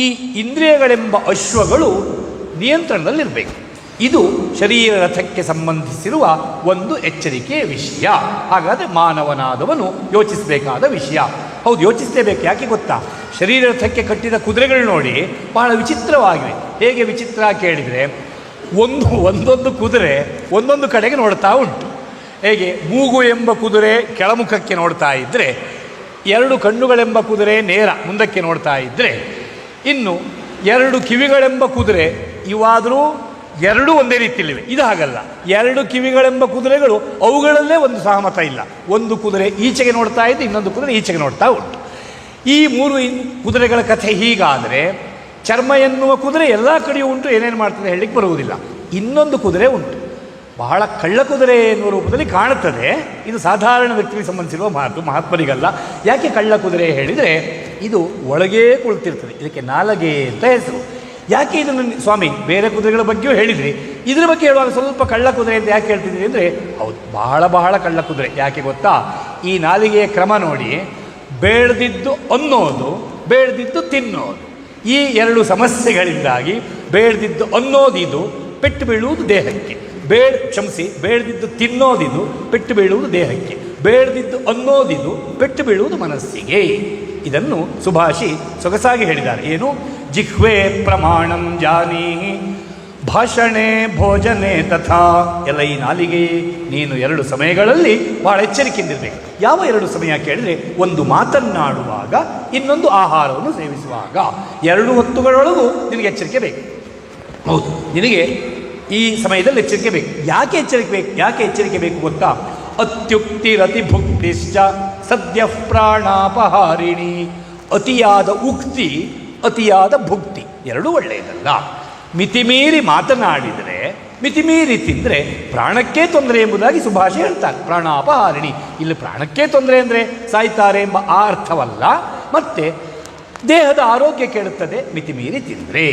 ಈ ಇಂದ್ರಿಯಗಳೆಂಬ ಅಶ್ವಗಳು ನಿಯಂತ್ರಣದಲ್ಲಿರಬೇಕು. ಇದು ಶರೀರ ರಥಕ್ಕೆ ಸಂಬಂಧಿಸಿರುವ ಒಂದು ಎಚ್ಚರಿಕೆಯ ವಿಷಯ. ಹಾಗಾದರೆ ಮಾನವನಾದವನು ಯೋಚಿಸಬೇಕಾದ ವಿಷಯ. ಹೌದು, ಯೋಚಿಸಲೇಬೇಕು. ಯಾಕೆ ಗೊತ್ತಾ? ಶರೀರ ರಥಕ್ಕೆ ಕಟ್ಟಿದ ಕುದುರೆಗಳು ನೋಡಿ ಬಹಳ ವಿಚಿತ್ರವಾಗಿವೆ. ಹೇಗೆ ವಿಚಿತ್ರ ಕೇಳಿದರೆ, ಒಂದೊಂದು ಕುದುರೆ ಒಂದೊಂದು ಕಡೆಗೆ ನೋಡ್ತಾ ಉಂಟು. ಹೇಗೆ? ಮೂಗು ಎಂಬ ಕುದುರೆ ಕೆಳಮುಖಕ್ಕೆ ನೋಡ್ತಾ ಇದ್ದರೆ, 2 ಕಣ್ಣುಗಳೆಂಬ ಕುದುರೆ ನೇರ ಮುಂದಕ್ಕೆ ನೋಡ್ತಾ ಇದ್ದರೆ, ಇನ್ನು 2 ಕಿವಿಗಳೆಂಬ ಕುದುರೆ ಇವಾದರೂ 2 ಒಂದೇ ರೀತಿಯಲ್ಲಿವೆ. ಇದು ಹಾಗಲ್ಲ. 2 ಕಿವಿಗಳೆಂಬ ಕುದುರೆಗಳು ಅವುಗಳಲ್ಲೇ ಒಂದು ಸಹಮತ ಇಲ್ಲ. ಒಂದು ಕುದುರೆ ಈಚೆಗೆ ನೋಡ್ತಾ ಇದ್ದು, ಇನ್ನೊಂದು ಕುದುರೆ ಈಚೆಗೆ ನೋಡ್ತಾ ಉಂಟು. ಈ 3 ಕುದುರೆಗಳ ಕಥೆ ಹೀಗಾದರೆ, ಚರ್ಮ ಎನ್ನುವ ಕುದುರೆ ಎಲ್ಲ ಕಡೆಯೂ ಉಂಟು, ಏನೇನು ಮಾಡ್ತದೆ ಹೇಳಲಿಕ್ಕೆ ಬರುವುದಿಲ್ಲ. ಇನ್ನೊಂದು ಕುದುರೆ ಉಂಟು, ಬಹಳ ಕಳ್ಳಕುದುರೆ ಎನ್ನುವ ರೂಪದಲ್ಲಿ ಕಾಣುತ್ತದೆ. ಇದು ಸಾಧಾರಣ ವ್ಯಕ್ತಿಗೆ ಸಂಬಂಧಿಸಿರುವ ಮಾತು, ಮಹಾತ್ಮರಿಗಲ್ಲ. ಯಾಕೆ ಕಳ್ಳಕುದುರೆ ಹೇಳಿದರೆ ಇದು ಒಳಗೇ ಕುಳಿತಿರ್ತದೆ, ಇದಕ್ಕೆ ನಾಲಗೆ ಅಂತ ಹೆಸರು. ಯಾಕೆ ಇದನ್ನು ಸ್ವಾಮಿ ಬೇರೆ ಕುದುರೆಗಳ ಬಗ್ಗೆಯೂ ಹೇಳಿದ್ರಿ, ಇದ್ರ ಬಗ್ಗೆ ಹೇಳುವಾಗ ಸ್ವಲ್ಪ ಕಳ್ಳಕುದುರೆ ಅಂತ ಯಾಕೆ ಹೇಳ್ತಿದ್ರಿ ಅಂದರೆ, ಹೌದು ಬಹಳ ಕಳ್ಳಕುದುರೆ. ಯಾಕೆ ಗೊತ್ತಾ, ಈ ನಾಲಿಗೆಯ ಕ್ರಮ ನೋಡಿ, ಬೇಡದಿದ್ದು ಅನ್ನೋದು, ಬೇಡದಿದ್ದು ತಿನ್ನೋದು, ಈ ಎರಡು ಸಮಸ್ಯೆಗಳಿಂದಾಗಿ ಬೇಡದಿದ್ದು ಅನ್ನೋದಿದು ಪೆಟ್ಟು ಬೀಳುವುದು ದೇಹಕ್ಕೆ, ಬೇಡದಿದ್ದು ತಿನ್ನೋದಿದು ಪೆಟ್ಟು ಬೀಳುವುದು ದೇಹಕ್ಕೆ, ಬೇಡದಿದ್ದು ಅನ್ನೋದಿದು ಪೆಟ್ಟು ಬೀಳುವುದು ಮನಸ್ಸಿಗೆ. ಇದನ್ನು ಸುಭಾಷಿ ಸೊಗಸಾಗಿ ಹೇಳಿದ್ದಾರೆ. ಏನು? ಜಿಹ್ವೆ ಪ್ರಮಾಣಂ ಜಾನೀಹಿ ಭಾಷಣೆ ಭೋಜನೆ ತಥಾ. ಎಲ್ಲ ಈ ನಾಲಿಗೆ ನೀನು ಎರಡು ಸಮಯಗಳಲ್ಲಿ ಬಹಳ ಎಚ್ಚರಿಕೆಯಿಂದಿರಬೇಕು. ಯಾವ ಎರಡು ಸಮಯ ಕೇಳಿದರೆ, ಒಂದು ಮಾತನ್ನಾಡುವಾಗ, ಇನ್ನೊಂದು ಆಹಾರವನ್ನು ಸೇವಿಸುವಾಗ. ಎರಡು ಹೊತ್ತುಗಳೊಳಗೂ ನಿನಗೆ ಎಚ್ಚರಿಕೆ ಬೇಕು. ಹೌದು, ನಿನಗೆ ಈ ಸಮಯದಲ್ಲಿ ಎಚ್ಚರಿಕೆ ಬೇಕು. ಯಾಕೆ ಎಚ್ಚರಿಕೆ ಬೇಕು ಗೊತ್ತಾ? ಅತ್ಯುಕ್ತಿರತಿ ಭುಕ್ತಿಶ್ಚ ಸದ್ಯ ಪ್ರಾಣಾಪಹಾರಿಣಿ. ಅತಿಯಾದ ಉಕ್ತಿ, ಅತಿಯಾದ ಭುಕ್ತಿ ಎರಡೂ ಒಳ್ಳೆಯದಲ್ಲ. ಮಿತಿಮೀರಿ ಮಾತನಾಡಿದರೆ, ಮಿತಿಮೀರಿ ತಿಂದರೆ ಪ್ರಾಣಕ್ಕೆ ತೊಂದರೆ ಎಂಬುದಾಗಿ ಸುಭಾಷೆ ಹೇಳ್ತಾರೆ. ಪ್ರಾಣಾಪಹಾರಿಣಿ, ಇಲ್ಲಿ ಪ್ರಾಣಕ್ಕೆ ತೊಂದರೆ ಅಂದರೆ ಸಾಯ್ತಾರೆ ಎಂಬ ಆ ಅರ್ಥವಲ್ಲ. ಮತ್ತು ದೇಹದ ಆರೋಗ್ಯ ಕೆಡುತ್ತದೆ ಮಿತಿಮೀರಿ ತಿಂದರೆ,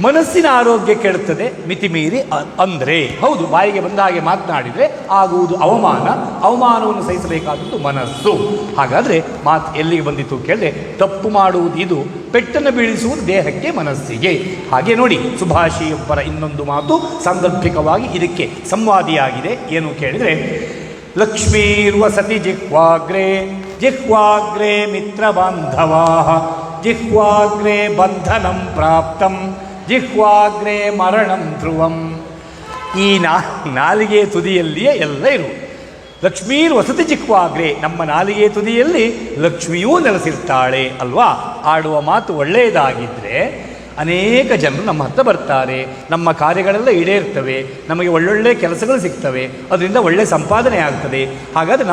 ಮನಸ್ಸಿನ ಆರೋಗ್ಯ ಕೆಡುತ್ತದೆ ಮಿತಿಮೀರಿ ಅಂದರೆ. ಹೌದು, ಬಾಯಿಗೆ ಬಂದ ಹಾಗೆ ಮಾತನಾಡಿದರೆ ಆಗುವುದು ಅವಮಾನವನ್ನು ಸಹಿಸಬೇಕಾದದ್ದು ಮನಸ್ಸು. ಹಾಗಾದರೆ ಮಾತು ಎಲ್ಲಿಗೆ ಬಂದಿತ್ತು ಕೇಳಿದ್ರೆ, ತಪ್ಪು ಮಾಡುವುದು ಇದು, ಪೆಟ್ಟನ್ನು ಬೀಳಿಸುವುದು ದೇಹಕ್ಕೆ, ಮನಸ್ಸಿಗೆ. ಹಾಗೆ ನೋಡಿ, ಸುಭಾಷಿಯೊಬ್ಬರ ಇನ್ನೊಂದು ಮಾತು ಸಾಂದರ್ಭಿಕವಾಗಿ ಇದಕ್ಕೆ ಸಂವಾದಿಯಾಗಿದೆ. ಏನು ಕೇಳಿದರೆ, ಲಕ್ಷ್ಮೀರ್ವಸತಿ ಜಿಹ್ವಾಗ್ರೇ ಮಿತ್ರ ಬಾಂಧವಾ, ಜಿಹ್ವಾಗ್ರೇ ಬಂಧನಂ ಪ್ರಾಪ್ತಂ, ಜಿಹ್ವಾಗ್ರೇ ಮರಣಂ ಧ್ರುವಂ. ಈ ನಾಲಿಗೆ ತುದಿಯಲ್ಲಿಯೇ ಎಲ್ಲ ಇರುವುದು. ಲಕ್ಷ್ಮೀರ್ ವಸತಿ ಜಿಹ್ವಾಗ್ರೇ, ನಮ್ಮ ನಾಲಿಗೆ ತುದಿಯಲ್ಲಿ ಲಕ್ಷ್ಮಿಯೂ ನೆಲೆಸಿರ್ತಾಳೆ ಅಲ್ವಾ. ಆಡುವ ಮಾತು ಒಳ್ಳೆಯದಾಗಿದ್ದರೆ ಅನೇಕ ಜನರು ನಮ್ಮ ಹತ್ರ ಬರ್ತಾರೆ, ನಮ್ಮ ಕಾರ್ಯಗಳೆಲ್ಲ ಈಡೇರ್ತವೆ, ನಮಗೆ ಒಳ್ಳೊಳ್ಳೆ ಕೆಲಸಗಳು ಸಿಗ್ತವೆ, ಅದರಿಂದ ಒಳ್ಳೆಯ ಸಂಪಾದನೆ ಆಗ್ತದೆ. ಹಾಗಾದರೆ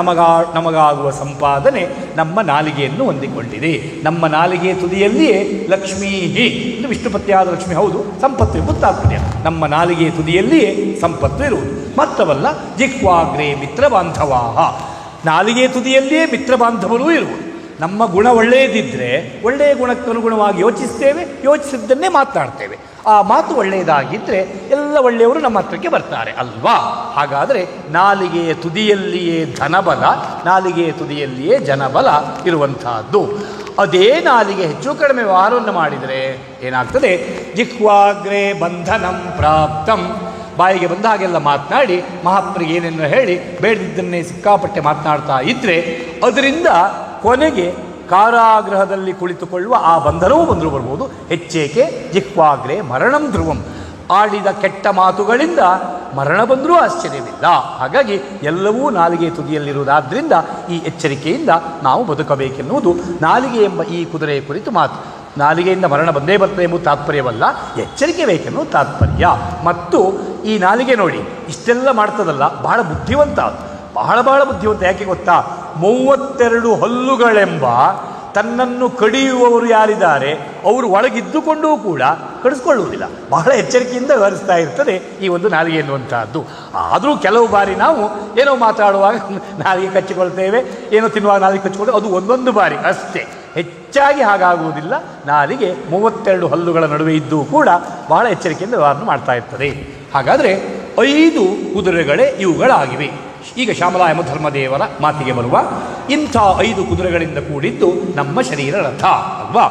ನಮಗಾಗುವ ಸಂಪಾದನೆ ನಮ್ಮ ನಾಲಿಗೆಯನ್ನು ಹೊಂದಿಕೊಂಡಿದೆ. ನಮ್ಮ ನಾಲಿಗೆ ತುದಿಯಲ್ಲಿಯೇ ಲಕ್ಷ್ಮೀ ಇದು ವಿಷ್ಣುಪತ್ಯಾದ ಲಕ್ಷ್ಮಿ. ಹೌದು, ಸಂಪತ್ತು ಎಂಬುದು ತಾತ್ಪರ್ಯ. ನಮ್ಮ ನಾಲಿಗೆ ತುದಿಯಲ್ಲಿಯೇ ಸಂಪತ್ತು ಇರುವುದು. ಮತ್ತವಲ್ಲ, ಜಿಹ್ವಾಗ್ರೇ ಮಿತ್ರ ಬಾಂಧವಾಹ, ನಾಲಿಗೆ ತುದಿಯಲ್ಲಿಯೇ ಮಿತ್ರ ಬಾಂಧವರೂ ಇರುವುದು. ನಮ್ಮ ಗುಣ ಒಳ್ಳೆಯದಿದ್ದರೆ ಒಳ್ಳೆಯ ಗುಣಕ್ಕನುಗುಣವಾಗಿ ಯೋಚಿಸಿದ್ದನ್ನೇ ಮಾತನಾಡ್ತೇವೆ. ಆ ಮಾತು ಒಳ್ಳೆಯದಾಗಿದ್ದರೆ ಎಲ್ಲ ಒಳ್ಳೆಯವರು ನಮ್ಮ ಹತ್ರಕ್ಕೆ ಬರ್ತಾರೆ ಅಲ್ವಾ. ಹಾಗಾದರೆ ನಾಲಿಗೆಯ ತುದಿಯಲ್ಲಿಯೇ ಧನಬಲ, ನಾಲಿಗೆಯ ತುದಿಯಲ್ಲಿಯೇ ಜನಬಲ ಇರುವಂತಹದ್ದು. ಅದೇ ನಾಲಿಗೆ ಹೆಚ್ಚು ಕಡಿಮೆ ವ್ಯವಹಾರವನ್ನು ಮಾಡಿದರೆ ಏನಾಗ್ತದೆ? ಜಿಹ್ವಾಗ್ರೇ ಬಂಧನಂ ಪ್ರಾಪ್ತಂ. ಬಾಯಿಗೆ ಬಂದ ಹಾಗೆಲ್ಲ ಮಾತನಾಡಿ ಮಹಾತ್ಮರಿಗೆ ಏನೇನೋ ಹೇಳಿ ಬೇಡದಿದ್ದನ್ನೇ ಸಿಕ್ಕಾಪಟ್ಟೆ ಮಾತನಾಡ್ತಾ ಇದ್ದರೆ ಅದರಿಂದ ಕೊನೆಗೆ ಕಾರಾಗೃಹದಲ್ಲಿ ಕುಳಿತುಕೊಳ್ಳುವ ಆ ಬಂಧನವೂ ಬಂದರೂ ಬರ್ಬೋದು. ಹೆಚ್ಚೇಕೆ ಜಿಹ್ವಾಗ್ರೇ ಮರಣಂ ಧ್ರುವಂ. ಆಡಿದ ಕೆಟ್ಟ ಮಾತುಗಳಿಂದ ಮರಣ ಬಂದರೂ ಆಶ್ಚರ್ಯವಿಲ್ಲ. ಹಾಗಾಗಿ ಎಲ್ಲವೂ ನಾಲಿಗೆ ತುದಿಯಲ್ಲಿರುವುದಾದ್ದರಿಂದ ಈ ಎಚ್ಚರಿಕೆಯಿಂದ ನಾವು ಬದುಕಬೇಕೆನ್ನುವುದು ನಾಲಿಗೆ ಎಂಬ ಈ ಕುದುರೆಯ ಕುರಿತು ಮಾತು. ನಾಲಿಗೆಯಿಂದ ಮರಣ ಬಂದೇ ಬರ್ತದೆ ಎಂಬುದು ತಾತ್ಪರ್ಯವಲ್ಲ, ಎಚ್ಚರಿಕೆ ಬೇಕೆನ್ನುವುದು ತಾತ್ಪರ್ಯ. ಮತ್ತು ಈ ನಾಲಿಗೆ ನೋಡಿ ಇಷ್ಟೆಲ್ಲ ಮಾಡ್ತದಲ್ಲ, ಬಹಳ ಬುದ್ಧಿವಂತ, ಬಹಳ ಬುದ್ಧಿವಂತ. ಯಾಕೆ ಗೊತ್ತಾ? 32 ಹಲ್ಲುಗಳೆಂಬ ತನ್ನನ್ನು ಕಡಿಯುವವರು ಯಾರಿದ್ದಾರೆ ಅವರು ಒಳಗಿದ್ದುಕೊಂಡೂ ಕೂಡ ಕಡಿಸ್ಕೊಳ್ಳುವುದಿಲ್ಲ. ಬಹಳ ಎಚ್ಚರಿಕೆಯಿಂದ ವ್ಯವಹರಿಸ್ತಾ ಇರ್ತದೆ ಈ ಒಂದು ನಾಲಿಗೆ ಎನ್ನುವಂತಹದ್ದು. ಆದರೂ ಕೆಲವು ಬಾರಿ ನಾವು ಏನೋ ಮಾತಾಡುವಾಗ ನಾಲಿಗೆ ಕಚ್ಚಿಕೊಳ್ತೇವೆ, ಏನೋ ತಿನ್ನುವಾಗ ನಾಲಿಗೆ ಕಚ್ಚಿಕೊಳ್ತೇವೆ, ಅದು ಒಂದೊಂದು ಬಾರಿ ಅಷ್ಟೇ, ಹೆಚ್ಚಾಗಿ ಹಾಗಾಗುವುದಿಲ್ಲ. ನಾಲಿಗೆ 32 ಹಲ್ಲುಗಳ ನಡುವೆ ಇದ್ದೂ ಕೂಡ ಬಹಳ ಎಚ್ಚರಿಕೆಯಿಂದ ವ್ಯವಹಾರ ಮಾಡ್ತಾ ಇರ್ತದೆ. ಹಾಗಾದರೆ 5 ಕುದುರೆಗಳೇ ಇವುಗಳಾಗಿವೆ. ಈಗ ಶ್ಯಾಮಲ ಯಮಧರ್ಮದೇವರ ಮಾತಿಗೆ ಬರುವ ಇಂಥ 5 ಕುದುರೆಗಳಿಂದ ಕೂಡಿದ್ದು ನಮ್ಮ ಶರೀರ ರಥ ಅಲ್ವಾ.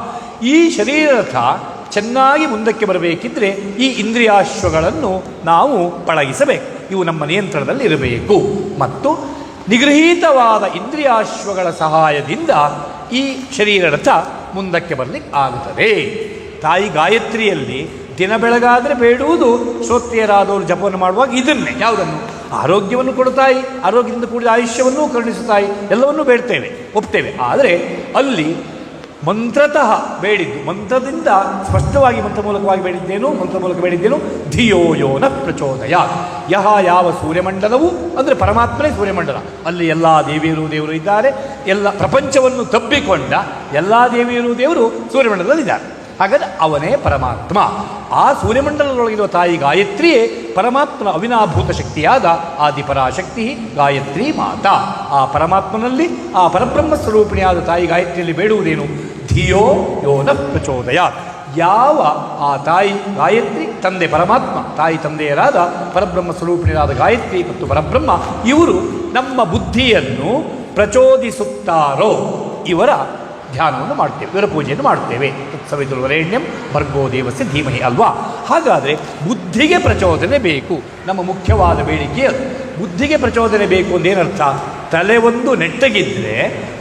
ಈ ಶರೀರ ರಥ ಚೆನ್ನಾಗಿ ಮುಂದಕ್ಕೆ ಬರಬೇಕಿದ್ರೆ ಈ ಇಂದ್ರಿಯಾಶ್ವಗಳನ್ನು ನಾವು ಪಳಗಿಸಬೇಕು. ಇವು ನಮ್ಮ ನಿಯಂತ್ರಣದಲ್ಲಿ ಇರಬೇಕು. ಮತ್ತು ನಿಗೃಹೀತವಾದ ಇಂದ್ರಿಯಾಶ್ವಗಳ ಸಹಾಯದಿಂದ ಈ ಶರೀರ ರಥ ಮುಂದಕ್ಕೆ ಬರಲಿಕ್ಕೆ ಆಗುತ್ತದೆ. ತಾಯಿ ಗಾಯತ್ರಿಯಲ್ಲಿ ದಿನ ಬೆಳಗಾದರೆ ಬೇಡುವುದು ಶ್ರೋತ್ರಿಯರಾದವರು ಜಪವನ್ನು ಮಾಡುವಾಗ ಇದನ್ನೇ, ಯಾವುದನ್ನು? ಆರೋಗ್ಯವನ್ನು ಕೊಡುತ್ತಾಯಿ, ಆರೋಗ್ಯದಿಂದ ಕೂಡಿದ ಆಯುಷ್ಯವನ್ನೂ ಕರುಣಿಸುತ್ತಾಯಿ, ಎಲ್ಲವನ್ನೂ ಬೇಡ್ತೇವೆ, ಒಪ್ತೇವೆ. ಆದರೆ ಅಲ್ಲಿ ಮಂತ್ರತಃ ಬೇಡಿದ್ದು, ಮಂತ್ರದಿಂದ ಸ್ಪಷ್ಟವಾಗಿ ಮಂತ್ರ ಮೂಲಕ ಬೇಡಿದ್ದೇನು? ಧಿಯೋ ಯೋ ನ ಪ್ರಚೋದಯ. ಯಾವ ಸೂರ್ಯಮಂಡಲವು ಅಂದರೆ ಪರಮಾತ್ಮನೇ ಸೂರ್ಯಮಂಡಲ, ಅಲ್ಲಿ ಎಲ್ಲ ದೇವರು ಇದ್ದಾರೆ. ಎಲ್ಲ ಪ್ರಪಂಚವನ್ನು ತಬ್ಬಿಕೊಂಡ ಎಲ್ಲ ದೇವರು ಸೂರ್ಯಮಂಡಲದಲ್ಲಿದ್ದಾರೆ. ಹಾಗಾದರೆ ಅವನೇ ಪರಮಾತ್ಮ. ಆ ಸೂರ್ಯಮಂಡಲದೊಳಗಿರುವ ತಾಯಿ ಗಾಯತ್ರಿಯೇ ಪರಮಾತ್ಮನ ಅವಿನಾಭೂತ ಶಕ್ತಿಯಾದ ಆದಿಪರಾಶಕ್ತಿ ಗಾಯತ್ರಿ ಮಾತಾ. ಆ ಪರಮಾತ್ಮನಲ್ಲಿ, ಆ ಪರಬ್ರಹ್ಮ ಸ್ವರೂಪಿಣಿಯಾದ ತಾಯಿ ಗಾಯತ್ರಿಯಲ್ಲಿ ಬೇಡುವುದೇನು? ಧಿಯೋ ಯೋನ ಪ್ರಚೋದಯಾತ್. ಯಾವ ಆ ತಾಯಿ ಗಾಯತ್ರಿ, ತಂದೆ ಪರಮಾತ್ಮ, ತಾಯಿ ತಂದೆಯರಾದ ಪರಬ್ರಹ್ಮ ಸ್ವರೂಪಿಣಿಯಾದ ಗಾಯತ್ರಿ ಮತ್ತು ಪರಬ್ರಹ್ಮ ಇವರು ನಮ್ಮ ಬುದ್ಧಿಯನ್ನು ಪ್ರಚೋದಿಸುತ್ತಾರೋ ಇವರ ಧ್ಯಾನವನ್ನು ಮಾಡ್ತೇವೆ, ಇವರ ಪೂಜೆಯನ್ನು ಮಾಡ್ತೇವೆ. ತತ್ಸವಿತುರ್ವರೆಣ್ಯಂ ಭರ್ಗೋ ದೇವಸ್ಯ ಧೀಮಹಿ ಅಲ್ವಾ? ಹಾಗಾದರೆ ಬುದ್ಧಿಗೆ ಪ್ರಚೋದನೆ ಬೇಕು. ನಮ್ಮ ಮುಖ್ಯವಾದ ಬೇಡಿಕೆ ಅದು. ಬುದ್ಧಿಗೆ ಪ್ರಚೋದನೆ ಬೇಕು ಅಂದೇನರ್ಥ? ತಲೆ ಒಂದು ನೆಟ್ಟಗಿದ್ದರೆ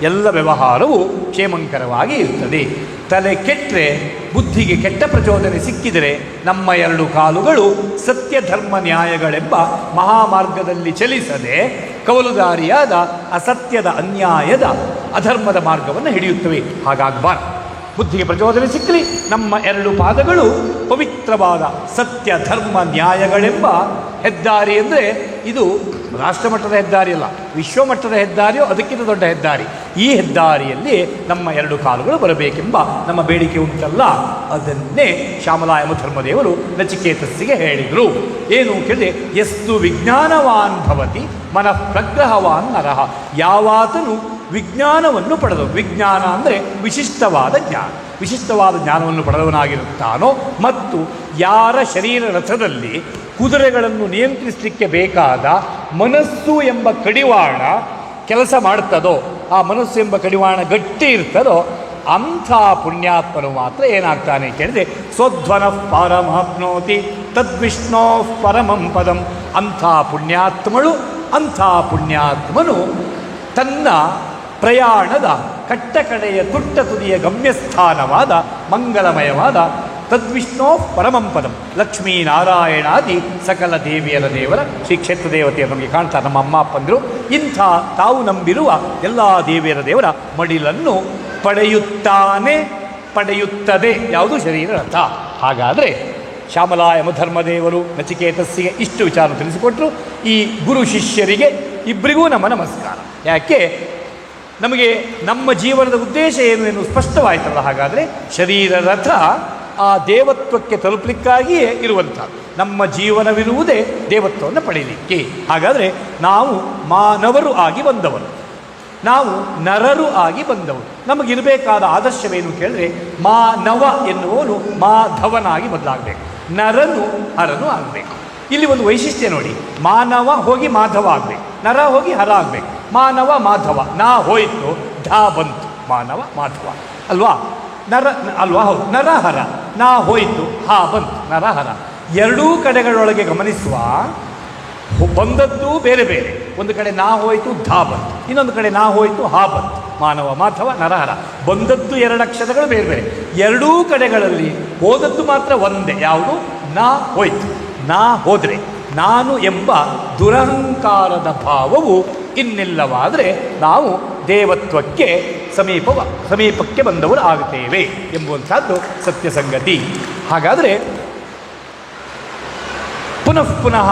ಎಲ್ಲ ವ್ಯವಹಾರವು ಕ್ಷೇಮಂಕರವಾಗಿ ಇರ್ತದೆ. ತಲೆ ಕೆಟ್ಟರೆ, ಬುದ್ಧಿಗೆ ಕೆಟ್ಟ ಪ್ರಚೋದನೆ ಸಿಕ್ಕಿದರೆ ನಮ್ಮ ಎರಡು ಕಾಲುಗಳು ಸತ್ಯ ಧರ್ಮ ನ್ಯಾಯಗಳೆಂಬ ಮಹಾಮಾರ್ಗದಲ್ಲಿ ಚಲಿಸದೆ ಕವಲುದಾರಿಯಾದ ಅಸತ್ಯದ, ಅನ್ಯಾಯದ, ಅಧರ್ಮದ ಮಾರ್ಗವನ್ನು ಹಿಡಿಯುತ್ತವೆ. ಹಾಗಾಗಬಾರ್ದು. ಬುದ್ಧಿಗೆ ಪ್ರಚೋದನೆ ಸಿಕ್ಕಲಿ ನಮ್ಮ ಎರಡು ಪಾದಗಳು ಪವಿತ್ರವಾದ ಸತ್ಯ ಧರ್ಮ ನ್ಯಾಯಗಳೆಂಬ ಹೆದ್ದಾರಿ. ಅಂದರೆ ಇದು ರಾಷ್ಟ್ರಮಟ್ಟದ ಹೆದ್ದಾರಿ ಅಲ್ಲ, ವಿಶ್ವಮಟ್ಟದ ಹೆದ್ದಾರಿಯೋ ಅದಕ್ಕಿಂತ ದೊಡ್ಡ ಹೆದ್ದಾರಿ. ಈ ಹೆದ್ದಾರಿಯಲ್ಲಿ ನಮ್ಮ ಎರಡು ಕಾಲುಗಳು ಬರಬೇಕೆಂಬ ನಮ್ಮ ಬೇಡಿಕೆ ಉಂಟಲ್ಲ, ಅದನ್ನೇ ಶ್ಯಾಮಲಾಯಮ ಧರ್ಮದೇವರು ನಚಿಕೇತಸ್ಸಿಗೆ ಹೇಳಿದರು. ಏನು ಕೇಳಿದೆ? ಎಸ್ತು ವಿಜ್ಞಾನವಾನ್ ಭವತಿ ಮನಃ ಪ್ರಗ್ರಹವಾನ್ ನರಹ. ಯಾವಾತನು ವಿಜ್ಞಾನವನ್ನು ಪಡೆದು, ವಿಜ್ಞಾನ ಅಂದರೆ ವಿಶಿಷ್ಟವಾದ ಜ್ಞಾನ, ವಿಶಿಷ್ಟವಾದ ಜ್ಞಾನವನ್ನು ಪಡೆದವನಾಗಿರುತ್ತಾನೋ, ಮತ್ತು ಯಾರ ಶರೀರ ರಥದಲ್ಲಿ ಕುದುರೆಗಳನ್ನು ನಿಯಂತ್ರಿಸಲಿಕ್ಕೆ ಬೇಕಾದ ಮನಸ್ಸು ಎಂಬ ಕಡಿವಾಣ ಕೆಲಸ ಮಾಡ್ತದೋ, ಆ ಮನಸ್ಸು ಎಂಬ ಕಡಿವಾಣ ಗಟ್ಟಿ ಇರ್ತದೋ, ಅಂಥ ಪುಣ್ಯಾತ್ಮನು ಮಾತ್ರ ಏನಾಗ್ತಾನೆ ಕೇಳಿದೆ? ಸ್ವಧ್ವನಃ ಪರಮಾಪ್ನೋತಿ ತದ್ವಿಷ್ಣೋ ಪರಮಂ ಪದಂ. ಅಂಥ ಪುಣ್ಯಾತ್ಮನು ತನ್ನ ಪ್ರಯಾಣದ ಕಟ್ಟ ಕಡೆಯ ತುಟ್ಟ ತುದಿಯ ಗಮ್ಯಸ್ಥಾನವಾದ ಮಂಗಲಮಯವಾದ ತದ್ವಿಷ್ಣೋ ಪರಮಂ ಪದಂ, ಲಕ್ಷ್ಮೀನಾರಾಯಣಾದಿ ಸಕಲ ದೇವಿಯರ ದೇವರ ಶ್ರೀ ಕ್ಷೇತ್ರ ದೇವತೆಯರು ನಮಗೆ ಕಾಣ್ತಾರೆ. ನಮ್ಮ ಅಮ್ಮ ಅಪ್ಪಂದರು ಇಂಥ ತಾವು ನಂಬಿರುವ ಎಲ್ಲ ದೇವಿಯರ ದೇವರ ಮಡಿಲನ್ನು ಪಡೆಯುತ್ತದೆ ಯಾವುದು? ಶರೀರ ರಥ. ಹಾಗಾದರೆ ಶ್ಯಾಮಲಾಯಮ ಧರ್ಮದೇವರು ನಚಿಕೇತಸ್ಸಿಗೆ ಇಷ್ಟು ವಿಚಾರ ತಿಳಿಸಿಕೊಟ್ಟರು. ಈ ಗುರು ಶಿಷ್ಯರಿಗೆ ಇಬ್ಬರಿಗೂ ನಮ್ಮ ನಮಸ್ಕಾರ. ಯಾಕೆ? ನಮಗೆ ನಮ್ಮ ಜೀವನದ ಉದ್ದೇಶ ಏನು ಎಂದು ಸ್ಪಷ್ಟವಾಯಿತಲ್ಲ. ಹಾಗಾದರೆ ಶರೀರ ರಥ ಆ ದೇವತ್ವಕ್ಕೆ ತಲುಪಲಿಕ್ಕಾಗಿಯೇ ಇರುವಂಥದ್ದು. ನಮ್ಮ ಜೀವನವಿರುವುದೇ ದೇವತ್ವವನ್ನು ಪಡೆಯಲಿಕ್ಕೆ. ಹಾಗಾದರೆ ನಾವು ಮಾನವರು ಆಗಿ ಬಂದವರು, ನಾವು ನರರು ಆಗಿ ಬಂದವರು. ನಮಗಿರಬೇಕಾದ ಆದರ್ಶವೇನು ಕೇಳಿದ್ರೆ, ಮಾನವ ಎನ್ನುವನು ಮಾಧವನಾಗಿ ಬದಲಾಗಬೇಕು, ನರನು ಹರನು ಆಗಬೇಕು. ಇಲ್ಲಿ ಒಂದು ವೈಶಿಷ್ಟ್ಯ ನೋಡಿ, ಮಾನವ ಹೋಗಿ ಮಾಧವ ಆಗಬೇಕು, ನರ ಹೋಗಿ ಹರ ಆಗಬೇಕು. ಮಾನವ ಮಾಧವ, ನಾ ಹೋಯಿತು ಧಾ ಬಂತು, ಮಾನವ ಮಾಧವ ಅಲ್ವಾ? ನರ ಅಲ್ವಾ? ಹೌದು. ನರಹರ, ನಾ ಹೋಯಿತು ಹಾ ಬಂತು, ನರಹರ. ಎರಡೂ ಕಡೆಗಳೊಳಗೆ ಗಮನಿಸುವ, ಬಂದದ್ದು ಬೇರೆ ಬೇರೆ. ಒಂದು ಕಡೆ ನಾ ಹೋಯಿತು ಧಾ ಬಂತು, ಇನ್ನೊಂದು ಕಡೆ ನಾ ಹೋಯಿತು ಹಾ ಬಂತು. ಮಾನವ ಮಾಧವ ನರಹರ, ಬಂದದ್ದು ಎರಡು ಅಕ್ಷರಗಳು ಬೇರೆ ಬೇರೆ. ಎರಡೂ ಕಡೆಗಳಲ್ಲಿ ಹೋದದ್ದು ಮಾತ್ರ ಒಂದೇ. ಯಾವುದು? ನಾ ಹೋಯಿತು. ನಾ ಹೋದರೆ ನಾನು ಎಂಬ ದುರಹಂಕಾರದ ಭಾವವು ಇನ್ನಿಲ್ಲವಾದರೆ ನಾವು ದೇವತ್ವಕ್ಕೆ ಸಮೀಪಕ್ಕೆ ಬಂದವರು ಆಗುತ್ತೇವೆ ಎಂಬುವಂಥದ್ದು ಸತ್ಯ ಸಂಗತಿ. ಹಾಗಾದರೆ ಪುನಃ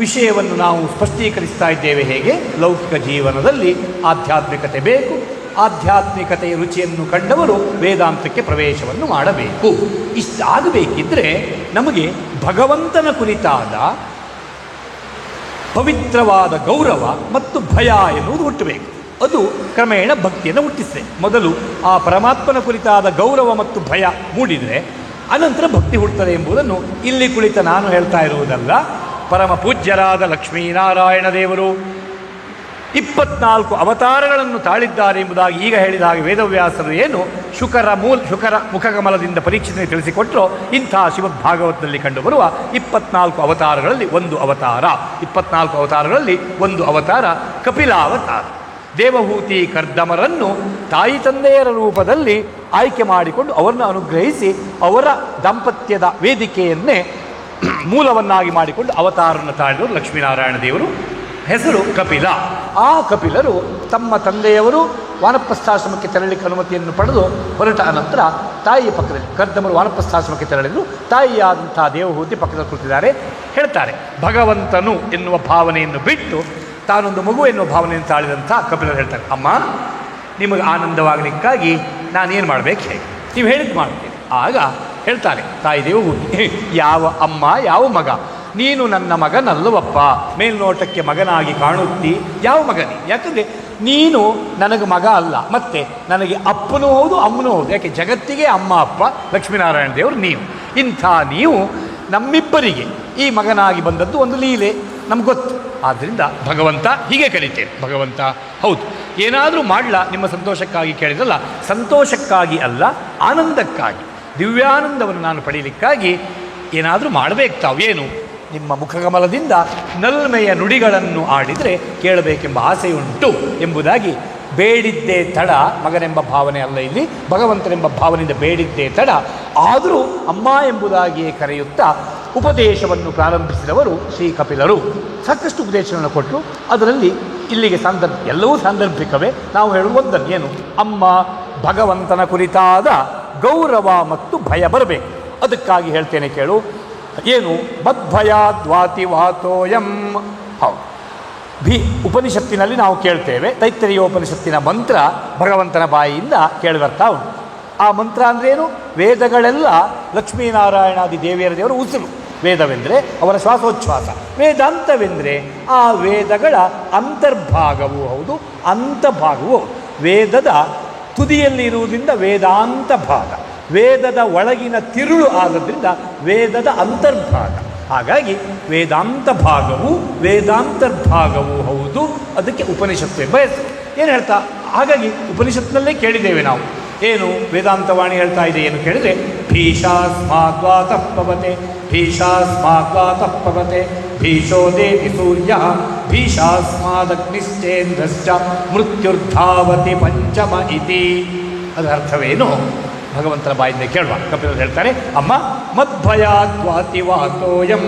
ವಿಷಯವನ್ನು ನಾವು ಸ್ಪಷ್ಟೀಕರಿಸ್ತಾ ಇದ್ದೇವೆ. ಹೇಗೆ? ಲೌಕಿಕ ಜೀವನದಲ್ಲಿ ಆಧ್ಯಾತ್ಮಿಕತೆ ಬೇಕು. ಆಧ್ಯಾತ್ಮಿಕತೆಯ ರುಚಿಯನ್ನು ಕಂಡವರು ವೇದಾಂತಕ್ಕೆ ಪ್ರವೇಶವನ್ನು ಮಾಡಬೇಕು. ಇಷ್ಟಾಗಬೇಕಿದ್ದರೆ ನಮಗೆ ಭಗವಂತನ ಕುರಿತಾದ ಪವಿತ್ರವಾದ ಗೌರವ ಮತ್ತು ಭಯ ಎನ್ನುವುದು ಹುಟ್ಟಬೇಕು. ಅದು ಕ್ರಮೇಣ ಭಕ್ತಿಯನ್ನು ಹುಟ್ಟಿಸಿದೆ. ಮೊದಲು ಆ ಪರಮಾತ್ಮನ ಕುರಿತಾದ ಗೌರವ ಮತ್ತು ಭಯ ಮೂಡಿದರೆ ಅನಂತರ ಭಕ್ತಿ ಹುಟ್ಟುತ್ತದೆ ಎಂಬುದನ್ನು ಇಲ್ಲಿ ಕುಳಿತ ನಾನು ಹೇಳ್ತಾ ಇರುವುದಲ್ಲ. ಪರಮ ಪೂಜ್ಯರಾದ ಲಕ್ಷ್ಮೀನಾರಾಯಣ ದೇವರು 24 ಅವತಾರಗಳನ್ನು ತಾಳಿದ್ದಾರೆ ಎಂಬುದಾಗಿ ಈಗ ಹೇಳಿದ ಹಾಗೆ ವೇದವ್ಯಾಸರು ಏನು ಶುಕರ ಮುಖಕಮಲದಿಂದ ಪರೀಕ್ಷಿಸಿ ತಿಳಿಸಿಕೊಟ್ಟರೋ, ಇಂಥ ಶಿವಭಾಗವತದಲ್ಲಿ ಕಂಡುಬರುವ 24 ಅವತಾರಗಳಲ್ಲಿ ಒಂದು ಅವತಾರ, 24 ಅವತಾರಗಳಲ್ಲಿ ಒಂದು ಅವತಾರ ಕಪಿಲಾವತಾರ. ದೇವಹೂತಿ ಕರ್ದಮರನ್ನು ತಾಯಿ ತಂದೆಯರ ರೂಪದಲ್ಲಿ ಆಯ್ಕೆ ಮಾಡಿಕೊಂಡು ಅವರನ್ನು ಅನುಗ್ರಹಿಸಿ ಅವರ ದಾಂಪತ್ಯದ ವೇದಿಕೆಯನ್ನೇ ಮೂಲವನ್ನಾಗಿ ಮಾಡಿಕೊಂಡು ಅವತಾರವನ್ನು ತಾಳಿದವರು ಲಕ್ಷ್ಮೀನಾರಾಯಣ ದೇವರು. ಹೆಸರು ಕಪಿಲ. ಆ ಕಪಿಲರು ತಮ್ಮ ತಂದೆಯವರು ವಾನಪ್ರಸ್ಥಾಶ್ರಮಕ್ಕೆ ತೆರಳಲಿಕ್ಕೆ ಅನುಮತಿಯನ್ನು ಪಡೆದು ಹೊರಟ ಅನಂತರ ತಾಯಿಯ ಪಕ್ಕದಲ್ಲಿ ಕರ್ದಮರು ವಾನಪ್ರಸ್ಥಾಶ್ರಮಕ್ಕೆ ತೆರಳಿದರು. ತಾಯಿಯಾದಂಥ ದೇವಹೂತಿ ಪಕ್ಕದಲ್ಲಿ ಕೂತಿದ್ದಾರೆ. ಹೇಳ್ತಾರೆ, ಭಗವಂತನು ಎನ್ನುವ ಭಾವನೆಯನ್ನು ಬಿಟ್ಟು ತಾನೊಂದು ಮಗು ಎನ್ನುವ ಭಾವನೆಯನ್ನು ತಾಳಿದಂಥ ಕಪಿಲರು ಹೇಳ್ತಾರೆ, ಅಮ್ಮ ನಿಮಗೆ ಆನಂದವಾಗಲಿಕ್ಕಾಗಿ ನಾನೇನು ಮಾಡಬೇಕು ಹೇಳಿ, ನೀವು ಹೇಳಿದ್ದು ಮಾಡ್ತೀನಿ. ಆಗ ಹೇಳ್ತಾರೆ ತಾಯಿದೇವು, ಯಾವ ಅಮ್ಮ ಯಾವ ಮಗ, ನೀನು ನನ್ನ ಮಗನಲ್ಲವಪ್ಪ, ಮೇಲ್ನೋಟಕ್ಕೆ ಮಗನಾಗಿ ಕಾಣುತ್ತಿ, ಯಾವ ಮಗನೇ? ಯಾಕಂದರೆ ನೀನು ನನಗೆ ಮಗ ಅಲ್ಲ, ಮತ್ತು ನನಗೆ ಅಪ್ಪನೂ ಹೌದು ಅಮ್ಮನೂ ಹೌದು. ಯಾಕೆ ಜಗತ್ತಿಗೆ ಅಮ್ಮ ಅಪ್ಪ ಲಕ್ಷ್ಮೀನಾರಾಯಣ ದೇವರು ನೀವು. ಇಂಥ ನೀವು ನಮ್ಮಿಬ್ಬರಿಗೆ ಈ ಮಗನಾಗಿ ಬಂದದ್ದು ಒಂದು ಲೀಲೆ, ನಮ್ಗೆ ಗೊತ್ತು. ಆದ್ದರಿಂದ ಭಗವಂತ ಹೀಗೆ ಕರೀತೇನೆ, ಭಗವಂತ ಹೌದು ಏನಾದರೂ ಮಾಡಲ ನಿಮ್ಮ ಸಂತೋಷಕ್ಕಾಗಿ ಕೇಳಿದ್ರಲ್ಲ, ಸಂತೋಷಕ್ಕಾಗಿ ಅಲ್ಲ, ಆನಂದಕ್ಕಾಗಿ, ದಿವ್ಯಾನಂದವನ್ನು ನಾನು ಪಡೀಲಿಕ್ಕಾಗಿ ಏನಾದರೂ ಮಾಡಬೇಕು. ತಾವೇನು ನಿಮ್ಮ ಮುಖಗಮಲದಿಂದ ನಲ್ಮೆಯ ನುಡಿಗಳನ್ನು ಆಡಿದರೆ ಕೇಳಬೇಕೆಂಬ ಆಸೆಯುಂಟು ಎಂಬುದಾಗಿ ಬೇಡಿದ್ದೇ ತಡ, ಮಗನೆಂಬ ಭಾವನೆ ಅಲ್ಲ ಇಲ್ಲಿ, ಭಗವಂತನೆಂಬ ಭಾವನೆಯಿಂದ ಬೇಡಿದ್ದೇ ತಡ. ಆದರೂ ಅಮ್ಮ ಎಂಬುದಾಗಿಯೇ ಕರೆಯುತ್ತಾ ಉಪದೇಶವನ್ನು ಪ್ರಾರಂಭಿಸಿದವರು ಶ್ರೀ ಕಪಿಲರು. ಸಾಕಷ್ಟು ಉಪದೇಶಗಳನ್ನು ಕೊಟ್ಟರು. ಅದರಲ್ಲಿ ಇಲ್ಲಿಗೆ ಎಲ್ಲವೂ ಸಾಂದರ್ಭಿಕವೇ. ನಾವು ಹೇಳುವುದನ್ನು ಏನು, ಅಮ್ಮ ಭಗವಂತನ ಕುರಿತಾದ ಗೌರವ ಮತ್ತು ಭಯ ಬರಬೇಕು. ಅದಕ್ಕಾಗಿ ಹೇಳ್ತೇನೆ ಕೇಳು. ಏನು? ಮದ್ಭಯಾದ್ವಾತಿ ವಾತೋಯಂ. ಹೌದು, ಉಪನಿಷತ್ತಿನಲ್ಲಿ ನಾವು ಕೇಳ್ತೇವೆ, ತೈತ್ತರೀಯ ಉಪನಿಷತ್ತಿನ ಮಂತ್ರ ಭಗವಂತನ ಬಾಯಿಯಿಂದ ಕೇಳಿಬರ್ತಾ ಉಂಟು. ಆ ಮಂತ್ರ ಅಂದ್ರೇನು? ವೇದಗಳೆಲ್ಲ ಲಕ್ಷ್ಮೀನಾರಾಯಣಾದಿ ದೇವಿಯರ ದೇವರು ಉಸಿರು. ವೇದವೆಂದರೆ ಅವರ ಶ್ವಾಸೋಚ್ಛ್ವಾಸ. ವೇದಾಂತವೆಂದರೆ ಆ ವೇದಗಳ ಅಂತರ್ಭಾಗವೂ ಹೌದು, ಅಂತಭಾಗವೂ ಹೌದು. ವೇದದ ತುದಿಯಲ್ಲಿ ಇರುವುದರಿಂದ ವೇದಾಂತ ಭಾಗ, ವೇದದ ಒಳಗಿನ ತಿರುಳು ಆಗೋದ್ರಿಂದ ವೇದದ ಅಂತರ್ಭಾಗ. ಹಾಗಾಗಿ ವೇದಾಂತ ಭಾಗವು ವೇದಾಂತರ್ಭಾಗವೂ ಹೌದು. ಅದಕ್ಕೆ ಉಪನಿಷತ್ತು ಎಂಬ ಹೆಸರು. ಏನು ಹೇಳ್ತಾ? ಹಾಗಾಗಿ ಉಪನಿಷತ್ತಿನಲ್ಲೇ ಕೇಳಿದ್ದೇವೆ ನಾವು. ಏನು ವೇದಾಂತವಾಣಿ ಹೇಳ್ತಾ ಇದೆ ಏನು ಕೇಳಿದರೆ, ಭೀಷಾಸ್ಮಾದ್ವಾತಪ್ಪವತೆ ಭೀಷಾಸ್ಮಾದ್ವಾತಪ್ಪವತೆ ಭೀಷೋ ದೇವಿ ಸೂರ್ಯ ಭೀಷಾಸ್ಮಾದಗ್ನಿಶ್ಚೇಂದ್ರಶ್ಚ ಮೃತ್ಯುರ್ಧಾವತಿ ಪಂಚಮ ಇತಿ. ಅದರ ಅರ್ಥವೇನು? ಭಗವಂತನ ಬಾಯಿಂದ ಕೇಳುವ. ಕಪಿಲರು ಹೇಳ್ತಾರೆ, ಅಮ್ಮ ಮದ್ಭಯಾದ್ವಾತಿ ವಾತೋಯಂ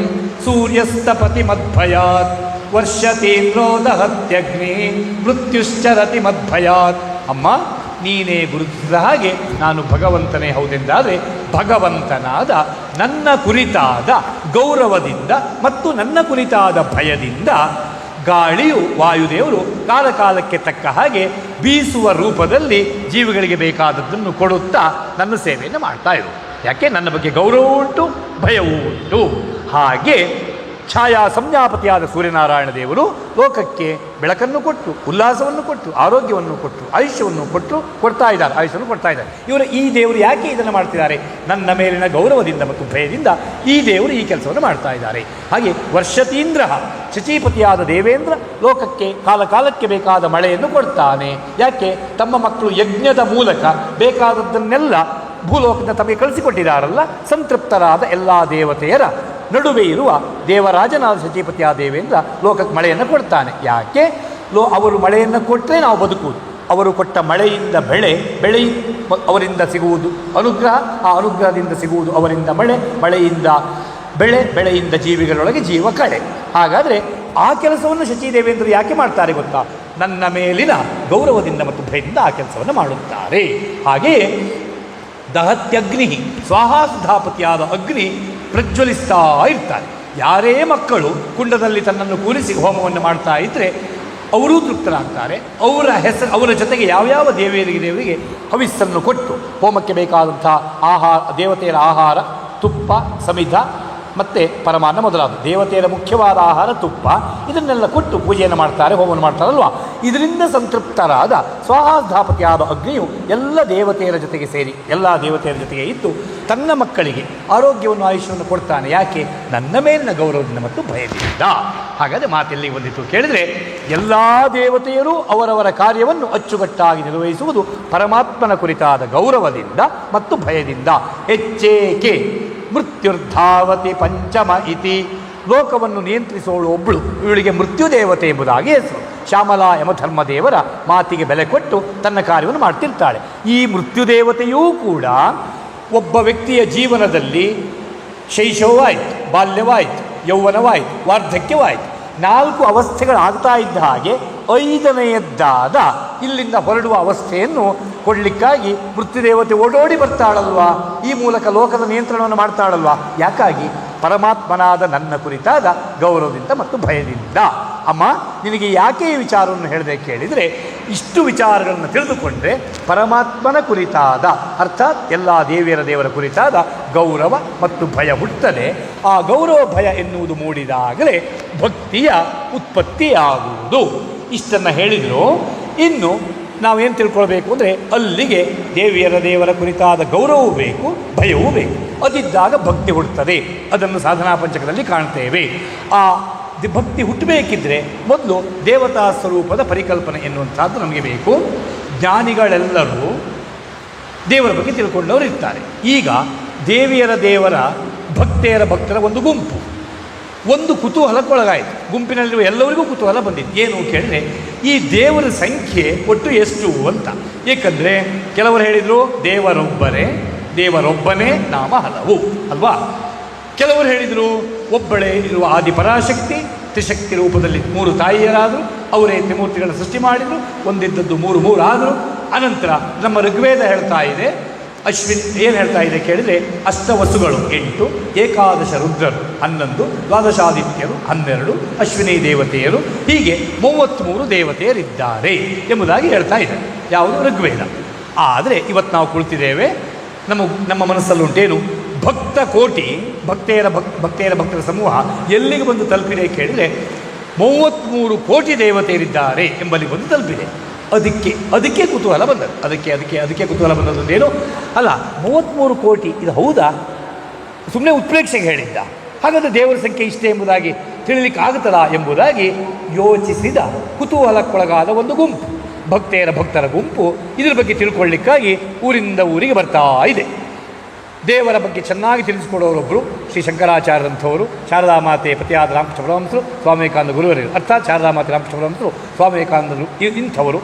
ಸೂರ್ಯಸ್ತಪತಿ ಮದ್ಭಯಾತ್ ವರ್ಷತೀಂದ್ರೋ ದಹತ್ಯಗ್ನಿ ಮೃತ್ಯುಶ್ಚರತಿ ಮದ್ಭಯಾತ್. ಅಮ್ಮ ನೀನೇ ಗುರುತಿಸಿದ ಹಾಗೆ ನಾನು ಭಗವಂತನೇ ಹೌದೆಂದಾದರೆ ಭಗವಂತನಾದ ನನ್ನ ಕುರಿತಾದ ಗೌರವದಿಂದ ಮತ್ತು ನನ್ನ ಕುರಿತಾದ ಭಯದಿಂದ ಗಾಳಿಯು ವಾಯುದೇವರು ಕಾಲಕಾಲಕ್ಕೆ ತಕ್ಕ ಹಾಗೆ ಬೀಸುವ ರೂಪದಲ್ಲಿ ಜೀವಿಗಳಿಗೆ ಬೇಕಾದದ್ದನ್ನು ಕೊಡುತ್ತಾ ನನ್ನ ಸೇವೆಯನ್ನು ಮಾಡ್ತಾ ಇರು. ಯಾಕೆ? ನನ್ನ ಬಗ್ಗೆ ಗೌರವ ಉಂಟು, ಭಯವೂ ಉಂಟು. ಹಾಗೆ ಛಾಯಾ ಸಂಜ್ಞಾಪತಿಯಾದ ಸೂರ್ಯನಾರಾಯಣ ದೇವರು ಲೋಕಕ್ಕೆ ಬೆಳಕನ್ನು ಕೊಟ್ಟು, ಉಲ್ಲಾಸವನ್ನು ಕೊಟ್ಟು, ಆರೋಗ್ಯವನ್ನು ಕೊಟ್ಟು, ಆಯುಷ್ಯವನ್ನು ಕೊಡ್ತಾ ಇದ್ದಾರೆ, ಆಯುಷ್ಯವನ್ನು ಕೊಡ್ತಾ ಇದ್ದಾರೆ. ಇವರು ಈ ದೇವರು ಯಾಕೆ ಇದನ್ನು ಮಾಡ್ತಿದ್ದಾರೆ? ನನ್ನ ಮೇಲಿನ ಗೌರವದಿಂದ ಮತ್ತು ಭಯದಿಂದ ಈ ದೇವರು ಈ ಕೆಲಸವನ್ನು ಮಾಡ್ತಾ ಇದ್ದಾರೆ. ಹಾಗೆ ವರ್ಷತೀಂದ್ರ ಶಚೀಪತಿಯಾದ ದೇವೇಂದ್ರ ಲೋಕಕ್ಕೆ ಕಾಲಕಾಲಕ್ಕೆ ಬೇಕಾದ ಮಳೆಯನ್ನು ಕೊಡ್ತಾನೆ. ಯಾಕೆ? ತಮ್ಮ ಮಕ್ಕಳು ಯಜ್ಞದ ಮೂಲಕ ಬೇಕಾದದ್ದನ್ನೆಲ್ಲ ಭೂಲೋಕದಿಂದ ತಮಗೆ ಕಳಿಸಿಕೊಟ್ಟಿದ್ದಾರಲ್ಲ, ಸಂತೃಪ್ತರಾದ ಎಲ್ಲ ದೇವತೆಯರ ನಡುವೆ ಇರುವ ದೇವರಾಜನಾದ ಶಚೀಪತಿಯಾದ ದೇವೇಂದ್ರ ಲೋಕಕ್ಕೆ ಮಳೆಯನ್ನು ಕೊಡ್ತಾನೆ. ಯಾಕೆ? ಅವರು ಮಳೆಯನ್ನು ಕೊಟ್ಟರೆ ನಾವು ಬದುಕುವುದು. ಅವರು ಕೊಟ್ಟ ಮಳೆಯಿಂದ ಬೆಳೆ ಅವರಿಂದ ಸಿಗುವುದು ಅನುಗ್ರಹ, ಆ ಅನುಗ್ರಹದಿಂದ ಸಿಗುವುದು ಅವರಿಂದ ಮಳೆಯಿಂದ ಬೆಳೆಯಿಂದ ಜೀವಿಗಳೊಳಗೆ ಜೀವ ಕಳೆ. ಹಾಗಾದರೆ ಆ ಕೆಲಸವನ್ನು ಶಚೀದೇವೇಂದ್ರರು ಯಾಕೆ ಮಾಡ್ತಾರೆ ಗೊತ್ತಾ? ನನ್ನ ಮೇಲಿನ ಗೌರವದಿಂದ ಮತ್ತು ಭಯದಿಂದ ಆ ಕೆಲಸವನ್ನು ಮಾಡುತ್ತಾರೆ. ಹಾಗೆಯೇ ದಹತ್ಯಗ್ನಿ ಸ್ವಾಹಾಸುಧಾಪತಿಯಾದ ಅಗ್ನಿ ಪ್ರಜ್ವಲಿಸ್ತಾ ಇರ್ತಾರೆ. ಯಾರೇ ಮಕ್ಕಳು ಕುಂಡದಲ್ಲಿ ತನ್ನನ್ನು ಕೂರಿಸಿ ಹೋಮವನ್ನು ಮಾಡ್ತಾ ಇದ್ದರೆ ಅವರೂ ತೃಪ್ತರಾಗ್ತಾರೆ. ಅವರ ಜೊತೆಗೆ ಯಾವ್ಯಾವ ದೇವರಿಗೆ ಹವಿಸ್ಸನ್ನು ಕೊಟ್ಟು ಹೋಮಕ್ಕೆ ಬೇಕಾದಂಥ ದೇವತೆಯರ ಆಹಾರ, ತುಪ್ಪ, ಸಮಿಧ ಮತ್ತು ಪರಮಾನ್ನ ಮೊದಲಾದ ದೇವತೆಯರ ಮುಖ್ಯವಾದ ಆಹಾರ ತುಪ್ಪ, ಇದನ್ನೆಲ್ಲ ಕೊಟ್ಟು ಪೂಜೆಯನ್ನು ಮಾಡ್ತಾರೆ, ಹೋಮವನ್ನು ಮಾಡ್ತಾರಲ್ವ. ಇದರಿಂದ ಸಂತೃಪ್ತರಾದ ಸ್ವಾಹಾಧಾಪತಿಯಾದ ಅಗ್ನಿಯು ಎಲ್ಲ ದೇವತೆಯರ ಜೊತೆಗೆ ಸೇರಿ ಎಲ್ಲ ದೇವತೆಯರ ಜೊತೆಗೆ ಇದ್ದು ತನ್ನ ಮಕ್ಕಳಿಗೆ ಆರೋಗ್ಯವನ್ನು ಆಯುಷ್ಯವನ್ನು ಕೊಡ್ತಾನೆ. ಯಾಕೆ? ನನ್ನ ಮೇಲಿನ ಗೌರವದಿಂದ ಮತ್ತು ಭಯದಿಂದ. ಹಾಗಾದರೆ ಮಾತೆಲ್ಲಿ ಬಂದಿತ್ತು ಕೇಳಿದರೆ, ಎಲ್ಲ ದೇವತೆಯರು ಅವರವರ ಕಾರ್ಯವನ್ನು ಅಚ್ಚುಕಟ್ಟಾಗಿ ನಿರ್ವಹಿಸುವುದು ಪರಮಾತ್ಮನ ಕುರಿತಾದ ಗೌರವದಿಂದ ಮತ್ತು ಭಯದಿಂದ. ಹೆಚ್ಚೇಕೆ ಮೃತ್ಯುರ್ಧಾವತಿ ಪಂಚಮ ಇತಿ. ಲೋಕವನ್ನು ನಿಯಂತ್ರಿಸೋಳು ಒಬ್ಬಳು, ಇವಳಿಗೆ ಮೃತ್ಯುದೇವತೆ ಎಂಬುದಾಗಿ ಹೆಸರು. ಶ್ಯಾಮಲಾ ಯಮಧರ್ಮದೇವರ ಮಾತಿಗೆ ಬೆಲೆ ಕೊಟ್ಟು ತನ್ನ ಕಾರ್ಯವನ್ನು ಮಾಡ್ತಿರ್ತಾಳೆ. ಈ ಮೃತ್ಯುದೇವತೆಯೂ ಕೂಡ ಒಬ್ಬ ವ್ಯಕ್ತಿಯ ಜೀವನದಲ್ಲಿ ಶೈಶವವಾಯಿತು, ಬಾಲ್ಯವಾಯಿತು, ಯೌವನವಾಯಿತು, ವಾರ್ಧಕ್ಯವಾಯಿತು, 4 ಅವಸ್ಥೆಗಳಾಗ್ತಾ ಇದ್ದ ಹಾಗೆ 5ನೆಯದ್ದಾದ ಇಲ್ಲಿಂದ ಹೊರಡುವ ಅವಸ್ಥೆಯನ್ನು ಕೊಡಲಿಕ್ಕಾಗಿ ಮೃತ್ಯುದೇವತೆ ಓಡೋಡಿ ಬರ್ತಾಳಲ್ವಾ, ಈ ಮೂಲಕ ಲೋಕದ ನಿಯಂತ್ರಣವನ್ನು ಮಾಡ್ತಾಳಲ್ವಾ. ಯಾಕಾಗಿ? ಪರಮಾತ್ಮನಾದ ನನ್ನ ಕುರಿತಾದ ಗೌರವದಿಂದ ಮತ್ತು ಭಯದಿಂದ. ಅಮ್ಮ ನಿನಗೆ ಯಾಕೆ ಈ ವಿಚಾರವನ್ನು ಹೇಳಿದೆ ಕೇಳಿದರೆ, ಇಷ್ಟು ವಿಚಾರಗಳನ್ನು ತಿಳಿದುಕೊಂಡ್ರೆ ಪರಮಾತ್ಮನ ಕುರಿತಾದ ಅರ್ಥಾತ್ ಎಲ್ಲ ದೇವರ ಕುರಿತಾದ ಗೌರವ ಮತ್ತು ಭಯ ಹುಟ್ಟುತ್ತದೆ. ಆ ಗೌರವ ಭಯ ಎನ್ನುವುದು ಮೂಡಿದಾಗಲೇ ಭಕ್ತಿಯ ಉತ್ಪತ್ತಿಯಾಗುವುದು. ಇಷ್ಟನ್ನು ಹೇಳಿದರು. ಇನ್ನು ನಾವೇನು ತಿಳ್ಕೊಳ್ಬೇಕು ಅಂದರೆ, ಅಲ್ಲಿಗೆ ದೇವರ ಕುರಿತಾದ ಗೌರವವೂ ಬೇಕು, ಭಯವೂ ಬೇಕು. ಅದಿದ್ದಾಗ ಭಕ್ತಿ ಹುಟ್ಟುತ್ತದೆ. ಅದನ್ನು ಸಾಧನಾ ಪಂಚಕದಲ್ಲಿ ಕಾಣ್ತೇವೆ. ಆ ಭಕ್ತಿ ಹುಟ್ಟಬೇಕಿದ್ರೆ ಮೊದಲು ದೇವತಾ ಸ್ವರೂಪದ ಪರಿಕಲ್ಪನೆ ಎನ್ನುವಂಥದ್ದು ನಮಗೆ ಬೇಕು. ಜ್ಞಾನಿಗಳೆಲ್ಲರೂ ದೇವರ ಬಗ್ಗೆ ತಿಳ್ಕೊಂಡವರು ಇರ್ತಾರೆ. ಈಗ ದೇವರ ಭಕ್ತರ ಒಂದು ಗುಂಪು ಒಂದು ಕುತೂಹಲಕ್ಕೊಳಗಾಯಿತು. ಗುಂಪಿನಲ್ಲಿರುವ ಎಲ್ಲರಿಗೂ ಕುತೂಹಲ ಬಂದಿತ್ತು. ಏನು ಕೇಳಿದ್ರೆ, ಈ ದೇವರ ಸಂಖ್ಯೆ ಒಟ್ಟು ಎಷ್ಟು ಅಂತ. ಏಕೆಂದರೆ ಕೆಲವರು ಹೇಳಿದರು ದೇವರೊಬ್ಬನೇ ನಾಮ ಹಲವು ಅಲ್ವಾ. ಕೆಲವರು ಹೇಳಿದರು ಒಬ್ಬಳೇ ಇರುವ ಆದಿಪರಾಶಕ್ತಿ, ತ್ರಿಶಕ್ತಿ ರೂಪದಲ್ಲಿ 3 ತಾಯಿಯರಾದರು, ಅವರೇ ತ್ರಿಮೂರ್ತಿಗಳನ್ನು ಸೃಷ್ಟಿ ಮಾಡಿದರು, ಒಂದಿದ್ದದ್ದು 3 ಆದರು. ಅನಂತರ ನಮ್ಮ ಋಗ್ವೇದ ಹೇಳ್ತಾ ಇದೆ, ಏನು ಹೇಳ್ತಾ ಇದೆ ಕೇಳಿದರೆ, ಅಷ್ಟವಸುಗಳು 8, ಏಕಾದಶ ರುದ್ರರು 11, ದ್ವಾದಶಾದಿತ್ಯರು 12, ಅಶ್ವಿನಿ ದೇವತೆಯರು, ಹೀಗೆ 33 ದೇವತೆಯರಿದ್ದಾರೆ ಎಂಬುದಾಗಿ ಹೇಳ್ತಾ ಇದೆ. ಯಾವುದು? ಋಗ್ವೇದ. ಆದರೆ ಇವತ್ತು ನಾವು ಕುಳಿತಿದ್ದೇವೆ, ನಮ್ಮ ಮನಸ್ಸಲ್ಲುಂಟೇನು? ಭಕ್ತ ಕೋಟಿ, ಭಕ್ತರ ಸಮೂಹ ಎಲ್ಲಿಗೆ ಬಂದು ತಲುಪಿದೆ ಕೇಳಿದರೆ 33 ಕೋಟಿ ದೇವತೆಯರಿದ್ದಾರೆ ಎಂಬಲ್ಲಿ ಬಂದು ತಲುಪಿದೆ. ಅದಕ್ಕೆ ಕುತೂಹಲ ಬಂದದ್ದು. ಅದಕ್ಕೆ ಕುತೂಹಲ ಬಂದದ್ದೇನು ಅಲ್ಲ, 33 ಕೋಟಿ ಇದು ಹೌದಾ? ಸುಮ್ಮನೆ ಉತ್ಪ್ರೇಕ್ಷೆಗೆ ಹೇಳಿದ್ದ? ಹಾಗಾದರೆ ದೇವರ ಸಂಖ್ಯೆ ಇಷ್ಟೇ ಎಂಬುದಾಗಿ ತಿಳಿಲಿಕ್ಕೆ ಆಗುತ್ತದ ಎಂಬುದಾಗಿ ಯೋಚಿಸಿದ ಕುತೂಹಲಕ್ಕೊಳಗಾದ ಒಂದು ಗುಂಪು, ಭಕ್ತರ ಗುಂಪು ಇದ್ರ ಬಗ್ಗೆ ತಿಳ್ಕೊಳ್ಳಿಕ್ಕಾಗಿ ಊರಿಂದ ಊರಿಗೆ ಬರ್ತಾ ಇದೆ. ದೇವರ ಬಗ್ಗೆ ಚೆನ್ನಾಗಿ ತಿಳಿಸಿಕೊಡೋರೊಬ್ಬರು ಶ್ರೀ ಶಂಕರಾಚಾರ್ಯರಂಥವರು, ಶಾರದಾ ಮಾತೆ ಪತಿಯಾದ ರಾಮಕೃಷ್ಣ ಪರಮಹಂಸರು, ಸ್ವಾಮಿ ವಿವೇಕಾನಂದ ಗುರುವರರು, ಅರ್ಥಾತ್ ಶಾರದಾ ಮಾತೆ ರಾಮಕೃಷ್ಣ ಪರಮಹಂಸರು, ಸ್ವಾಮಿ ವಿವೇಕಾನಂದರು,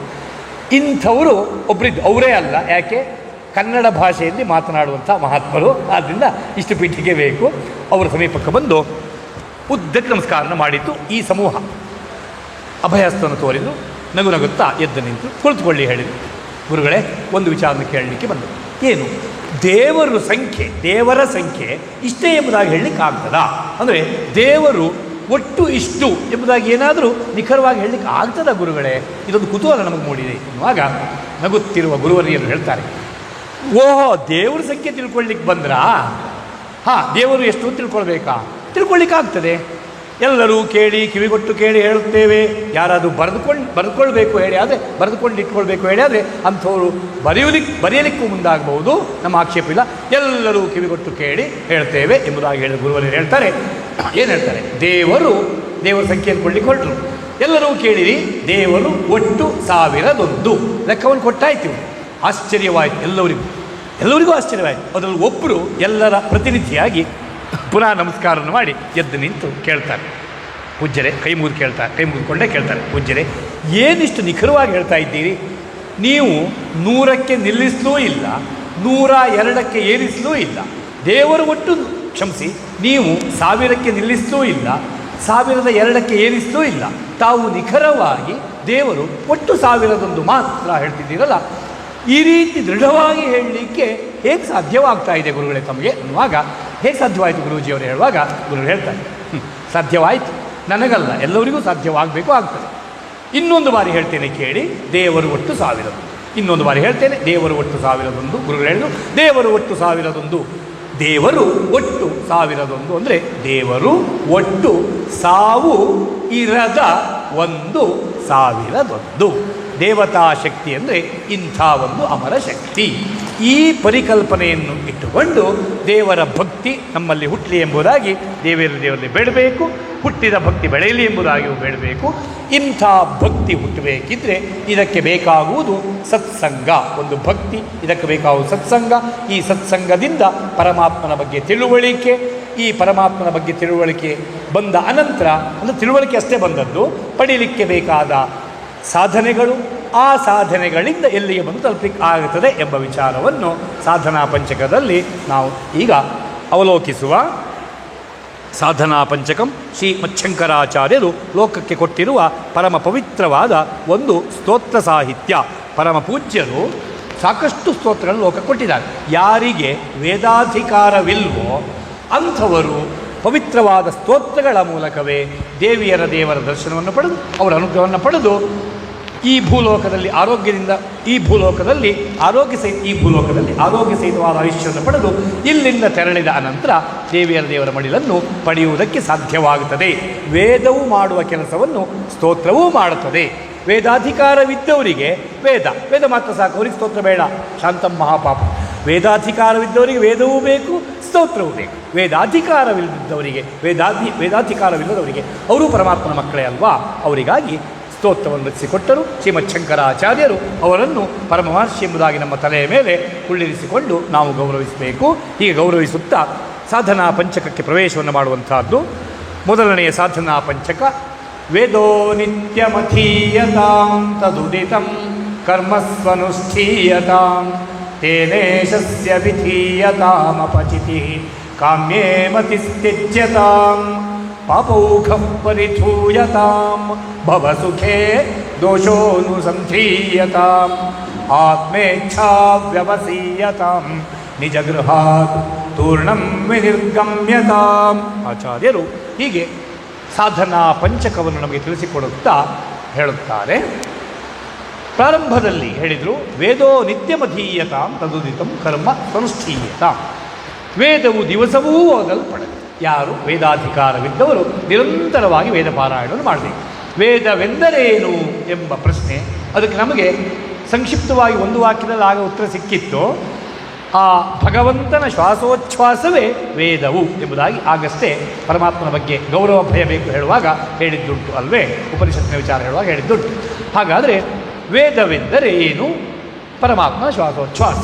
ಇಂಥವರು ಒಬ್ಬರಿದ್ದು. ಅವರೇ ಅಲ್ಲ, ಯಾಕೆ? ಕನ್ನಡ ಭಾಷೆಯಲ್ಲಿ ಮಾತನಾಡುವಂಥ ಮಹಾತ್ಮರು. ಆದ್ದರಿಂದ ಇಷ್ಟು ಪೀಠಿಗೆ ಬೇಕು. ಅವರ ಸಮೀಪಕ್ಕೆ ಬಂದು ಉದ್ದಕ್ಕೆ ನಮಸ್ಕಾರನ ಮಾಡಿತ್ತು ಈ ಸಮೂಹ. ಅಭಯಸ್ತವನ್ನು ತೋರಿದ್ರು, ನಗುತ್ತಾ ಎದ್ದು ನಿಂತು ಕುಳಿತುಕೊಳ್ಳಿ ಹೇಳಿದರು. ಗುರುಗಳೇ, ಒಂದು ವಿಚಾರನ ಕೇಳಲಿಕ್ಕೆ ಬಂದರು. ಏನು? ದೇವರ ಸಂಖ್ಯೆ ಇಷ್ಟೇ ಎಂಬುದಾಗಿ ಹೇಳಲಿಕ್ಕೆ ಆಗ್ತದಾ? ಅಂದರೆ ದೇವರು ಒಟ್ಟು ಇಷ್ಟು ಎಂಬುದಾಗಿ ಏನಾದರೂ ನಿಖರವಾಗಿ ಹೇಳಲಿಕ್ಕೆ ಆಗ್ತದ ಗುರುಗಳೇ? ಇದೊಂದು ಕುತೂಹಲ ನಮಗೆ ಮೂಡಿದೆ ಎನ್ನುವಾಗ ನಗುತ್ತಿರುವ ಗುರುವರಿಯರು ಹೇಳ್ತಾರೆ, ಓಹೋ, ದೇವರ ಸಂಖ್ಯೆ ತಿಳ್ಕೊಳ್ಳಿಕ್ಕೆ ಬಂದ್ರಾ? ದೇವರು ಎಷ್ಟು ತಿಳ್ಕೊಳ್ಬೇಕಾ? ತಿಳ್ಕೊಳ್ಳಿಕ್ಕಾಗ್ತದೆ. ಎಲ್ಲರೂ ಕೇಳಿ ಕಿವಿಗೊಟ್ಟು ಕೇಳಿ ಹೇಳುತ್ತೇವೆ. ಯಾರಾದರೂ ಬರೆದುಕೊಳ್ಬೇಕು ಹೇಳಿ ಆದರೆ ಬರೆದುಕೊಂಡು ಇಟ್ಕೊಳ್ಬೇಕು ಹೇಳಿ ಆದರೆ ಅಂಥವರು ಬರೆಯಲಿಕ್ಕೂ ಮುಂದಾಗಬಹುದು, ನಮ್ಮ ಆಕ್ಷೇಪ ಇಲ್ಲ. ಎಲ್ಲರೂ ಕಿವಿಗೊಟ್ಟು ಕೇಳಿ ಹೇಳ್ತೇವೆ ಎಂಬುದಾಗಿ ಹೇಳಿದ ಗುರುವರು ಹೇಳ್ತಾರೆ. ಏನು ಹೇಳ್ತಾರೆ? ದೇವರ ಸಂಖ್ಯೆಯನ್ನು ಕೊಡ್ಲಿಕ್ಕೆ ಹೊರಟರು. ಎಲ್ಲರೂ ಕೇಳಿರಿ, ದೇವರು ಒಟ್ಟು 1001 ಲೆಕ್ಕವನ್ನು ಕೊಟ್ಟಾಯ್ತು. ಆಶ್ಚರ್ಯವಾಯಿತು ಎಲ್ಲರಿಗೂ ಆಶ್ಚರ್ಯವಾಯಿತು. ಅದರಲ್ಲಿ ಒಬ್ಬರು ಎಲ್ಲರ ಪ್ರತಿನಿಧಿಯಾಗಿ ಪುನಃ ನಮಸ್ಕಾರವನ್ನು ಮಾಡಿ ಎದ್ದು ನಿಂತು ಕೇಳ್ತಾರೆ, ಪೂಜ್ಯರೇ, ಕೈ ಮುಗಿದುಕೊಂಡೇ ಕೇಳ್ತಾರೆ, ಪೂಜ್ಯರೇ, ಏನಿಷ್ಟು ನಿಖರವಾಗಿ ಹೇಳ್ತಾ ಇದ್ದೀರಿ? ನೀವು 100ಕ್ಕೆ ನಿಲ್ಲಿಸಲೂ ಇಲ್ಲ, 102ಕ್ಕೆ ಏರಿಸಲೂ ಇಲ್ಲ. ದೇವರು ಒಟ್ಟು ಕ್ಷಮಿಸಿ, ನೀವು 1000ಕ್ಕೆ ನಿಲ್ಲಿಸಲೂ ಇಲ್ಲ, 1002ಕ್ಕೆ ಏರಿಸಲೂ ಇಲ್ಲ. ತಾವು ನಿಖರವಾಗಿ ದೇವರು ಒಟ್ಟು 1001 ಮಾತ್ರ ಹೇಳ್ತಿದ್ದೀರಲ್ಲ, ಈ ರೀತಿ ದೃಢವಾಗಿ ಹೇಳಲಿಕ್ಕೆ ಹೇಗೆ ಸಾಧ್ಯವಾಗ್ತಾ ಇದೆ ಗುರುಗಳೇ ತಮಗೆ ಅನ್ನುವಾಗ, ಹೇಗೆ ಸಾಧ್ಯವಾಯಿತು ಗುರೂಜಿಯವರು ಹೇಳುವಾಗ ಗುರುಗಳು ಹೇಳ್ತಾರೆ, ಸಾಧ್ಯವಾಯಿತು, ನನಗಲ್ಲ ಎಲ್ಲರಿಗೂ ಸಾಧ್ಯವಾಗಬೇಕು, ಆಗ್ತದೆ. ಇನ್ನೊಂದು ಬಾರಿ ಹೇಳ್ತೇನೆ ಕೇಳಿ, ದೇವರು ಒಟ್ಟು 1001. ಇನ್ನೊಂದು ಬಾರಿ ಹೇಳ್ತೇನೆ, ದೇವರು ಒಟ್ಟು 1001. ಗುರುಗಳು ಹೇಳಿದ್ರು ದೇವರು ಒಟ್ಟು 1001. ದೇವರು ಒಟ್ಟು 1001 ಅಂದರೆ ದೇವರು ಒಟ್ಟು ಸಾವು ಇರದ 1001. ದೇವತಾ ಶಕ್ತಿ ಅಂದರೆ ಇಂಥ ಒಂದು ಅಮರ ಶಕ್ತಿ. ಈ ಪರಿಕಲ್ಪನೆಯನ್ನು ಇಟ್ಟುಕೊಂಡು ದೇವರ ಭಕ್ತಿ ನಮ್ಮಲ್ಲಿ ಹುಟ್ಟಲಿ ಎಂಬುದಾಗಿ ದೇವರಲ್ಲಿ ಬೇಡಬೇಕು. ಹುಟ್ಟಿದ ಭಕ್ತಿ ಬೆಳೆಯಲಿ ಎಂಬುದಾಗಿಯೂ ಬೇಡಬೇಕು. ಇಂಥ ಭಕ್ತಿ ಹುಟ್ಟಬೇಕಿದ್ರೆ ಇದಕ್ಕೆ ಬೇಕಾಗುವುದು ಸತ್ಸಂಗ. ಒಂದು ಭಕ್ತಿ, ಇದಕ್ಕೆ ಬೇಕಾಗುವುದು ಸತ್ಸಂಗ. ಈ ಸತ್ಸಂಗದಿಂದ ಪರಮಾತ್ಮನ ಬಗ್ಗೆ ತಿಳುವಳಿಕೆ, ಈ ಪರಮಾತ್ಮನ ಬಗ್ಗೆ ತಿಳುವಳಿಕೆ ಬಂದ ಅನಂತರ, ಅಂದರೆ ತಿಳುವಳಿಕೆ ಅಷ್ಟೇ ಬಂದದ್ದು, ಪಡೀಲಿಕ್ಕೆ ಬೇಕಾದ ಸಾಧನೆಗಳು, ಆ ಸಾಧನೆಗಳಿಂದ ಎಲ್ಲಿಗೆ ಬಂದು ತಲುಪಲಿಕ್ಕೆ ಆಗುತ್ತದೆ ಎಂಬ ವಿಚಾರವನ್ನು ಸಾಧನಾ ಪಂಚಕದಲ್ಲಿ ನಾವು ಈಗ ಅವಲೋಕಿಸುವ. ಸಾಧನಾ ಪಂಚಕಂ ಶ್ರೀ ಮಚ್ಛಂಕರಾಚಾರ್ಯರು ಲೋಕಕ್ಕೆ ಕೊಟ್ಟಿರುವ ಪರಮ ಪವಿತ್ರವಾದ ಒಂದು ಸ್ತೋತ್ರ ಸಾಹಿತ್ಯ. ಪರಮ ಪೂಜ್ಯರು ಸಾಕಷ್ಟು ಸ್ತೋತ್ರಗಳನ್ನು ಲೋಕಕ್ಕೆ ಕೊಟ್ಟಿದ್ದಾರೆ. ಯಾರಿಗೆ ವೇದಾಧಿಕಾರವಿಲ್ವೋ ಅಂಥವರು ಪವಿತ್ರವಾದ ಸ್ತೋತ್ರಗಳ ಮೂಲಕವೇ ದೇವರ ದರ್ಶನವನ್ನು ಪಡೆದು ಅವರ ಅನುಗ್ರಹವನ್ನು ಪಡೆದು ಈ ಭೂಲೋಕದಲ್ಲಿ ಆರೋಗ್ಯ ಸಹಿತವಾದ ಆಯುಷ್ಯವನ್ನು ಪಡೆದು ಇಲ್ಲಿಂದ ತೆರಳಿದ ಅನಂತರ ದೇವರ ಮಡಿಲನ್ನು ಪಡೆಯುವುದಕ್ಕೆ ಸಾಧ್ಯವಾಗುತ್ತದೆ. ವೇದವು ಮಾಡುವ ಕೆಲಸವನ್ನು ಸ್ತೋತ್ರವೂ ಮಾಡುತ್ತದೆ. ವೇದಾಧಿಕಾರವಿದ್ದವರಿಗೆ ವೇದ ಮಾತ್ರ ಸಾಕು, ಅವರಿಗೆ ಸ್ತೋತ್ರ ಬೇಡ. ಶಾಂತಂ ಮಹಾಪಾಪ. ವೇದಾಧಿಕಾರವಿದ್ದವರಿಗೆ ವೇದವೂ ಬೇಕು, ಸ್ತೋತ್ರವೂ ಬೇಕು. ವೇದಾಧಿಕಾರವಿಲ್ಲದವರಿಗೆ ಅವರು ಪರಮಾತ್ಮನ ಮಕ್ಕಳೇ ಅಲ್ವಾ, ಅವರಿಗಾಗಿ ಸ್ತೋತ್ರವನ್ನು ರಚಿಸಿಕೊಟ್ಟರು ಶ್ರೀಮತ್ ಶಂಕರಾಚಾರ್ಯರು. ಅವರನ್ನು ಪರಮಹರ್ಷಿ ಎಂಬುದಾಗಿ ನಮ್ಮ ತಲೆಯ ಮೇಲೆ ಕುಳ್ಳಿರಿಸಿಕೊಂಡು ನಾವು ಗೌರವಿಸಬೇಕು. ಹೀಗೆ ಗೌರವಿಸುತ್ತಾ ಸಾಧನಾ ಪಂಚಕಕ್ಕೆ ಪ್ರವೇಶವನ್ನು ಮಾಡುವಂತಹದ್ದು. ಮೊದಲನೆಯ ಸಾಧನಾ ಪಂಚಕ ವೇದೋ ನಿತ್ಯಮಥೀಯತಾಂ ತದುದಿತಂ ಕರ್ಮಸ್ವನುಷ್ಠೀಯತಾಂ ತೇನೇಶಸ್ಯ ವಿಧೀಯತಾಮಪಚಿತಿ ಕಾಮ್ಯೇ ಮತಿಸ್ತ್ಯಜ್ಯತಾಂ ಪಾಪೌಘಃ ಪರಿಧೂಯತಾಂ ಭವಸುಖೇ ದೋಷೋನುಸಂಧೀಯತಾಂ ಆತ್ಮೇಚ್ಛಾ ವ್ಯವಸೀಯತಾಂ ನಿಜಗೃಹಾತ್ ತೂರ್ಣಂ ವಿನಿರ್ಗಮ್ಯತಾಂ. ಆಚಾರ್ಯರು ಹೀಗೆ ಸಾಧನಾ ಪಂಚಕವನ್ನು ನಮಗೆ ತಿಳಿಸಿಕೊಡುತ್ತಾ ಹೇಳುತ್ತಾರೆ. ಪ್ರಾರಂಭದಲ್ಲಿ ಹೇಳಿದರು, ವೇದೋ ನಿತ್ಯಮಧೀಯತಾಂ ತದುದಿತಂ ಕರ್ಮ ಅನುಷ್ಠೀಯತಾಂ. ವೇದವು ದಿವಸವೂ ಓದಲ್ಪಡದು. ಯಾರು ವೇದಾಧಿಕಾರವಿದ್ದವರು ನಿರಂತರವಾಗಿ ವೇದ ಪಾರಾಯಣವನ್ನು ಮಾಡಬೇಕು. ವೇದವೆಂದರೇನು ಎಂಬ ಪ್ರಶ್ನೆ, ಅದಕ್ಕೆ ನಮಗೆ ಸಂಕ್ಷಿಪ್ತವಾಗಿ ಒಂದು ವಾಕ್ಯದಲ್ಲಿ ಆಗ ಉತ್ತರ ಸಿಕ್ಕಿತ್ತು. ಆ ಭಗವಂತನ ಶ್ವಾಸೋಚ್ಛ್ವಾಸವೇ ವೇದವು ಎಂಬುದಾಗಿ ಆಗಷ್ಟೇ ಪರಮಾತ್ಮನ ಬಗ್ಗೆ ಗೌರವ ಭಯ ಬೇಕು ಹೇಳುವಾಗ ಹೇಳಿದ್ದುಂಟು ಅಲ್ವೇ, ಉಪನಿಷತ್ತಿನ ವಿಚಾರ ಹೇಳುವಾಗ ಹೇಳಿದ್ದುಂಟು. ಹಾಗಾದರೆ ವೇದವೆಂದರೆ ಏನು? ಪರಮಾತ್ಮನ ಶ್ವಾಸೋಚ್ಛ್ವಾಸ.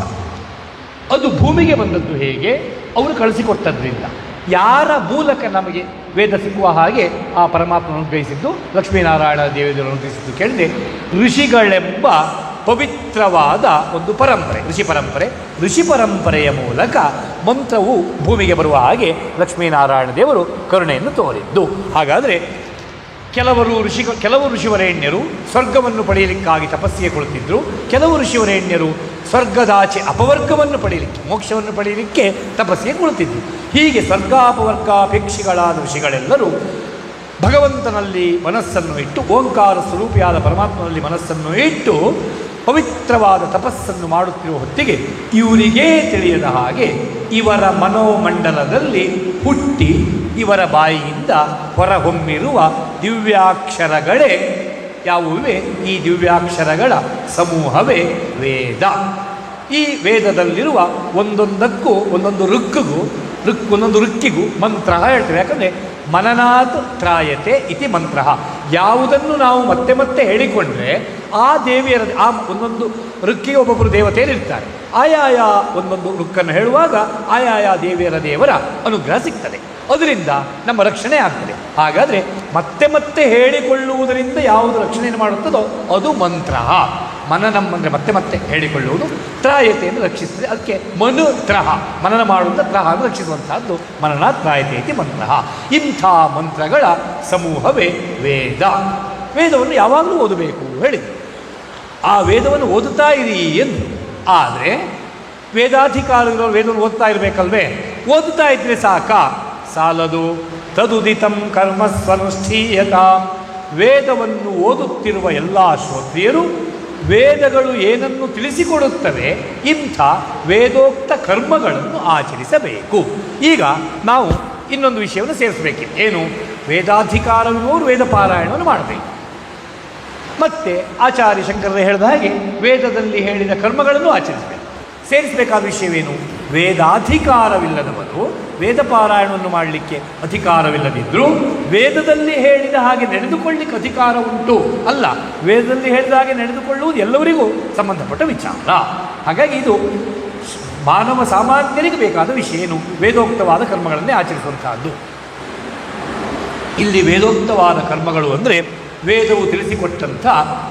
ಅದು ಭೂಮಿಗೆ ಬಂದದ್ದು ಹೇಗೆ? ಅವರು ಕಳಿಸಿಕೊಟ್ಟದ್ರಿಂದ. ಯಾರ ಮೂಲಕ ನಮಗೆ ವೇದ ಸಿಕ್ಕುವ ಹಾಗೆ ಆ ಪರಮಾತ್ಮನ ಅನುಗ್ರಹಿಸಿದ್ದು, ಲಕ್ಷ್ಮೀನಾರಾಯಣ ದೇವಿಯವರು ಅನುಗ್ರಹಿಸಿದ್ದು ಕೇಳಿದೆ. ಋಷಿಗಳೆಂಬ ಪವಿತ್ರವಾದ ಒಂದು ಪರಂಪರೆ, ಋಷಿ ಪರಂಪರೆಯ ಮೂಲಕ ಮಂತ್ರವು ಭೂಮಿಗೆ ಬರುವ ಹಾಗೆ ಲಕ್ಷ್ಮೀನಾರಾಯಣ ದೇವರು ಕರುಣೆಯನ್ನು ತೋರಿದ್ದು. ಹಾಗಾದರೆ ಕೆಲವು ಋಷಿವರೇಣ್ಯರು ಸ್ವರ್ಗವನ್ನು ಪಡೆಯಲಿಕ್ಕಾಗಿ ತಪಸ್ಸಿಗೆ ಕುಳಿತಿದ್ದರು. ಕೆಲವು ಋಷಿವರೇಣ್ಯರು ಸ್ವರ್ಗದಾಚೆ ಅಪವರ್ಗವನ್ನು ಪಡೆಯಲಿಕ್ಕೆ, ಮೋಕ್ಷವನ್ನು ಪಡೆಯಲಿಕ್ಕೆ ತಪಸ್ಸಿಗೆ ಕುಳಿತಿದ್ದರು. ಹೀಗೆ ಸ್ವರ್ಗಾಪವರ್ಗಾಪೇಕ್ಷಿಗಳಾದ ಋಷಿಗಳೆಲ್ಲರೂ ಭಗವಂತನಲ್ಲಿ ಮನಸ್ಸನ್ನು ಇಟ್ಟು, ಓಂಕಾರ ಸ್ವರೂಪಿಯಾದ ಪರಮಾತ್ಮನಲ್ಲಿ ಮನಸ್ಸನ್ನು ಇಟ್ಟು ಪವಿತ್ರವಾದ ತಪಸ್ಸನ್ನು ಮಾಡುತ್ತಿರುವ ಹೊತ್ತಿಗೆ ಇವರಿಗೇ ತಿಳಿಯದ ಹಾಗೆ ಇವರ ಮನೋಮಂಡಲದಲ್ಲಿ ಹುಟ್ಟಿ ಇವರ ಬಾಯಿಯಿಂದ ಹೊರಹೊಮ್ಮಿರುವ ದಿವ್ಯಾಕ್ಷರಗಳೇ ಯಾವುವೇ? ಈ ದಿವ್ಯಾಕ್ಷರಗಳ ಸಮೂಹವೇ ವೇದ. ಈ ವೇದದಲ್ಲಿರುವ ಒಂದೊಂದು ಋಕ್ಕಿಗೂ ಮಂತ್ರ ಹೇಳ್ತೇವೆ. ಯಾಕಂದರೆ ಮನನಾತ್ ತ್ರಾಯತೆ ಇತಿ ಮಂತ್ರ. ಯಾವುದನ್ನು ನಾವು ಮತ್ತೆ ಮತ್ತೆ ಹೇಳಿಕೊಂಡ್ರೆ ಆ ದೇವಿಯರ ಆ ಒಂದೊಂದು ಋಕ್ಕಿಗೆ ಒಬ್ಬೊಬ್ಬರು ದೇವತೆಯರಿರ್ತಾರೆ. ಆಯಾಯ ಒಂದೊಂದು ಋಕ್ಕನ್ನು ಹೇಳುವಾಗ ಆಯಾಯ ದೇವರ ಅನುಗ್ರಹ ಸಿಗ್ತದೆ. ಅದರಿಂದ ನಮ್ಮ ರಕ್ಷಣೆ ಆಗ್ತದೆ. ಹಾಗಾದರೆ ಮತ್ತೆ ಮತ್ತೆ ಹೇಳಿಕೊಳ್ಳುವುದರಿಂದ ಯಾವುದು ರಕ್ಷಣೆಯನ್ನು ಮಾಡುತ್ತದೋ ಅದು ಮಂತ್ರ. ಮನನಂ ಮತ್ತೆ ಮತ್ತೆ ಹೇಳಿಕೊಳ್ಳುವುದು, ತ್ರಾಯತೆಯನ್ನು ರಕ್ಷಿಸ್ತದೆ. ಅದಕ್ಕೆ ಮನುತ್ರಹ, ಮನನ ಮಾಡುವಂಥ ತ್ರಹ ಅನ್ನು ರಕ್ಷಿಸುವಂತಹದ್ದು ಮನನ ತ್ರಾಯತೆ ಇತಿ ಮಂತ್ರ. ಇಂಥ ಮಂತ್ರಗಳ ಸಮೂಹವೇ ವೇದ. ವೇದವನ್ನು ಯಾವಾಗಲೂ ಓದಬೇಕು ಹೇಳಿದೆ. ಆ ವೇದವನ್ನು ಓದುತ್ತಾ ಇರಿ ಎಂದು. ಆದರೆ ವೇದಾಧಿಕಾರಿಗಳು ವೇದವನ್ನು ಓದ್ತಾ ಇರಬೇಕಲ್ವೇ? ಓದುತ್ತಾ ಇದ್ದರೆ ಸಾಲದು. ತದುದಿತಂ ಕರ್ಮಸ್ವನುಷ್ಠೀಯತಾಂ. ವೇದವನ್ನು ಓದುತ್ತಿರುವ ಎಲ್ಲ ಶ್ರೋತ್ರಿಯರು ವೇದಗಳು ಏನನ್ನು ತಿಳಿಸಿಕೊಡುತ್ತವೆ ಇಂಥ ವೇದೋಕ್ತ ಕರ್ಮಗಳನ್ನು ಆಚರಿಸಬೇಕು. ಈಗ ನಾವು ಇನ್ನೊಂದು ವಿಷಯವನ್ನು ಸೇರಿಸಬೇಕು. ಏನು? ವೇದಾಧಿಕಾರವಿರುವವರು ವೇದ ಪಾರಾಯಣವನ್ನು ಮಾಡಬೇಕು. ಮತ್ತು ಆಚಾರ್ಯ ಶಂಕರರು ಹೇಳಿದ ಹಾಗೆ ವೇದದಲ್ಲಿ ಹೇಳಿದ ಕರ್ಮಗಳನ್ನು ಆಚರಿಸಬೇಕು. ಸೇರಿಸಬೇಕಾದ ವಿಷಯವೇನು? ವೇದಾಧಿಕಾರವಿಲ್ಲದವರು ವೇದ ಪಾರಾಯಣವನ್ನು ಮಾಡಲಿಕ್ಕೆ ಅಧಿಕಾರವಿಲ್ಲದಿದ್ದರೂ ವೇದದಲ್ಲಿ ಹೇಳಿದ ಹಾಗೆ ನಡೆದುಕೊಳ್ಳಲಿಕ್ಕೆ ಅಧಿಕಾರ ಉಂಟು ಅಲ್ಲ. ವೇದದಲ್ಲಿ ಹೇಳಿದ ಹಾಗೆ ನಡೆದುಕೊಳ್ಳುವುದು ಎಲ್ಲವರಿಗೂ ಸಂಬಂಧಪಟ್ಟ ವಿಚಾರ. ಹಾಗಾಗಿ ಇದು ಮಾನವ ಸಾಮಾನ್ಯರಿಗೆ ಬೇಕಾದ ವಿಷಯ. ಏನು? ವೇದೋಕ್ತವಾದ ಕರ್ಮಗಳನ್ನೇ ಆಚರಿಸುವಂತಹದ್ದು. ಇಲ್ಲಿ ವೇದೋಕ್ತವಾದ ಕರ್ಮಗಳು ಅಂದರೆ ವೇದವು ತಿಳಿಸಿಕೊಟ್ಟಂಥ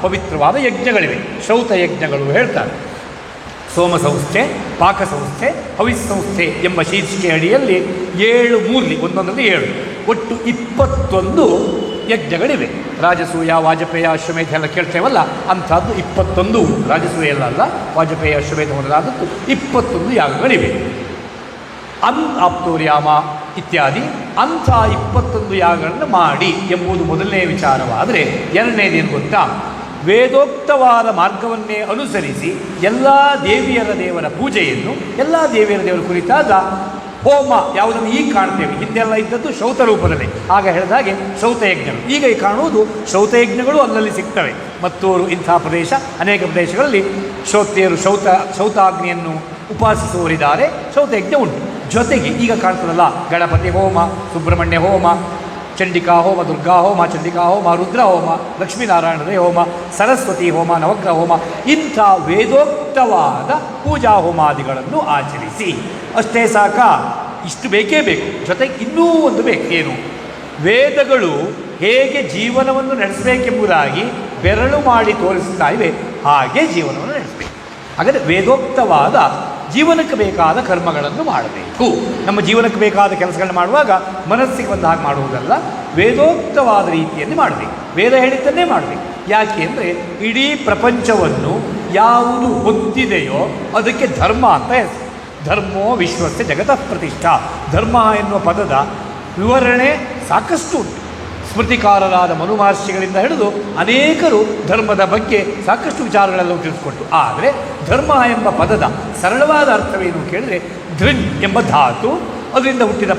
ಪವಿತ್ರವಾದ ಯಜ್ಞಗಳಿವೆ. ಶ್ರೌತ ಯಜ್ಞಗಳು ಹೇಳ್ತಾರೆ. ಸೋಮ ಸಂಸ್ಥೆ, ಪಾಕ ಸಂಸ್ಥೆ, ಹವಿಸ್ ಸಂಸ್ಥೆ ಎಂಬ ಶೀರ್ಷಿಕೆ ಅಡಿಯಲ್ಲಿ 7 ಮೂರ್ಲಿ, ಒಂದೊಂದರಲ್ಲಿ 7, ಒಟ್ಟು 21 ಯಜ್ಞಗಳಿವೆ. ರಾಜಸೂಯ, ವಾಜಪೇಯ, ಅಶ್ವಮೇಧ ಎಲ್ಲ ಕೇಳ್ತೇವಲ್ಲ, ಅಂಥದ್ದು 21. ರಾಜಸೂಯ ಎಲ್ಲ ಅಲ್ಲ, ವಾಜಪೇಯ, ಅಶ್ವಮೇಧ ಮೊದಲಾದದ್ದು 21 ಯಾಗಗಳಿವೆ. ಆಪ್ತೋರ್ಯಾಮ, ಇತ್ಯಾದಿ ಅಂಥ 21 ಯಾಗಗಳನ್ನು ಮಾಡಿ ಎಂಬುದು ಮೊದಲನೇ ವಿಚಾರವಾದರೆ, ಎರಡನೇದೇನು ಗೊತ್ತಾ, ವೇದೋಕ್ತವಾದ ಮಾರ್ಗವನ್ನೇ ಅನುಸರಿಸಿ ಎಲ್ಲ ದೇವರ ಪೂಜೆಯನ್ನು, ಎಲ್ಲ ದೇವರ ಕುರಿತಾದ ಹೋಮ ಯಾವುದನ್ನು ಈಗ ಕಾಣ್ತೇವೆ, ಹಿಂದೆಲ್ಲ ಇದ್ದದ್ದು ಶೌತ ರೂಪದಲ್ಲಿ, ಆಗ ಹೇಳಿದ ಹಾಗೆ ಶೌತಯಜ್ಞಗಳು, ಈಗ ಕಾಣುವುದು ಶೌತಯಜ್ಞಗಳು ಅಲ್ಲಲ್ಲಿ ಸಿಗ್ತವೆ. ಮತ್ತೂರು ಇಂಥ ಪ್ರದೇಶ, ಅನೇಕ ಪ್ರದೇಶಗಳಲ್ಲಿ ಶ್ರೋತ್ರಿಯರು ಶೌತಾಗ್ನಿಯನ್ನು ಉಪಾಸಿಸುವವರಿದ್ದಾರೆ, ಶೌತಯಜ್ಞ ಉಂಟು. ಜೊತೆಗೆ ಈಗ ಕಾಣ್ತದಲ್ಲ ಗಣಪತಿ ಹೋಮ, ಸುಬ್ರಹ್ಮಣ್ಯ ಹೋಮ, ಚಂಡಿಕಾ ಹೋಮ, ದುರ್ಗಾ ಹೋಮ, ಚಂಡಿಕಾ ಹೋಮ, ರುದ್ರ ಹೋಮ, ಲಕ್ಷ್ಮೀನಾರಾಯಣದ ಹೋಮ, ಸರಸ್ವತಿ ಹೋಮ, ನವಗ್ರಹ ಹೋಮ, ಇಂಥ ವೇದೋಕ್ತವಾದ ಪೂಜಾ ಹೋಮಾದಿಗಳನ್ನು ಆಚರಿಸಿ. ಅಷ್ಟೇ ಸಾಕ, ಇಷ್ಟು ಬೇಕೇ ಬೇಕು. ಜೊತೆಗೆ ಇನ್ನೂ ಒಂದು ಬೇಕು, ಏನು, ವೇದಗಳು ಹೇಗೆ ಜೀವನವನ್ನು ನಡೆಸಬೇಕೆಂಬುದಾಗಿ ಬೆರಳು ಮಾಡಿ ತೋರಿಸ್ತಾ ಇವೆ, ಹಾಗೆ ಜೀವನವನ್ನು ನಡೆಸಬೇಕು. ಹಾಗಾದರೆ ವೇದೋಕ್ತವಾದ ಜೀವನಕ್ಕೆ ಬೇಕಾದ ಕರ್ಮಗಳನ್ನು ಮಾಡಬೇಕು. ನಮ್ಮ ಜೀವನಕ್ಕೆ ಬೇಕಾದ ಕೆಲಸಗಳನ್ನು ಮಾಡುವಾಗ ಮನಸ್ಸಿಗೆ ಬಂದ ಹಾಗೆ ಮಾಡುವುದಲ್ಲ, ವೇದೋಕ್ತವಾದ ರೀತಿಯಲ್ಲಿ ಮಾಡಬೇಕು, ವೇದ ಹೇಳಿದ್ದನ್ನೇ ಮಾಡಬೇಕು. ಯಾಕೆ ಅಂದರೆ ಇಡೀ ಪ್ರಪಂಚವನ್ನು ಯಾವುದು ಹೊತ್ತಿದೆಯೋ ಅದಕ್ಕೆ ಧರ್ಮ ಅಂತ ಹೆಸರು. ಧರ್ಮೋ ವಿಶ್ವಸ್ಯ ಜಗತಃ ಪ್ರತಿಷ್ಠಾ. ಧರ್ಮ ಎನ್ನುವ ಪದದ ವಿವರಣೆ ಸಾಕಷ್ಟು ಉಂಟು. ಸ್ಮೃತಿಕಾರರಾದ ಮನು ಮಹರ್ಷಿಗಳಿಂದ ಹಿಡಿದು ಅನೇಕರು ಧರ್ಮದ ಬಗ್ಗೆ ಸಾಕಷ್ಟು ವಿಚಾರಗಳೆಲ್ಲವೂ ತಿಳಿಸ್ಕೊಟ್ಟು. ಆದರೆ ಧರ್ಮ ಎಂಬ ಪದದ ಸರಳವಾದ ಅರ್ಥವೇನು ಕೇಳಿದರೆ, ಧೃನ್ ಎಂಬ ಧಾತು, ಇದರಿಂದ ಹುಟ್ಟಿದ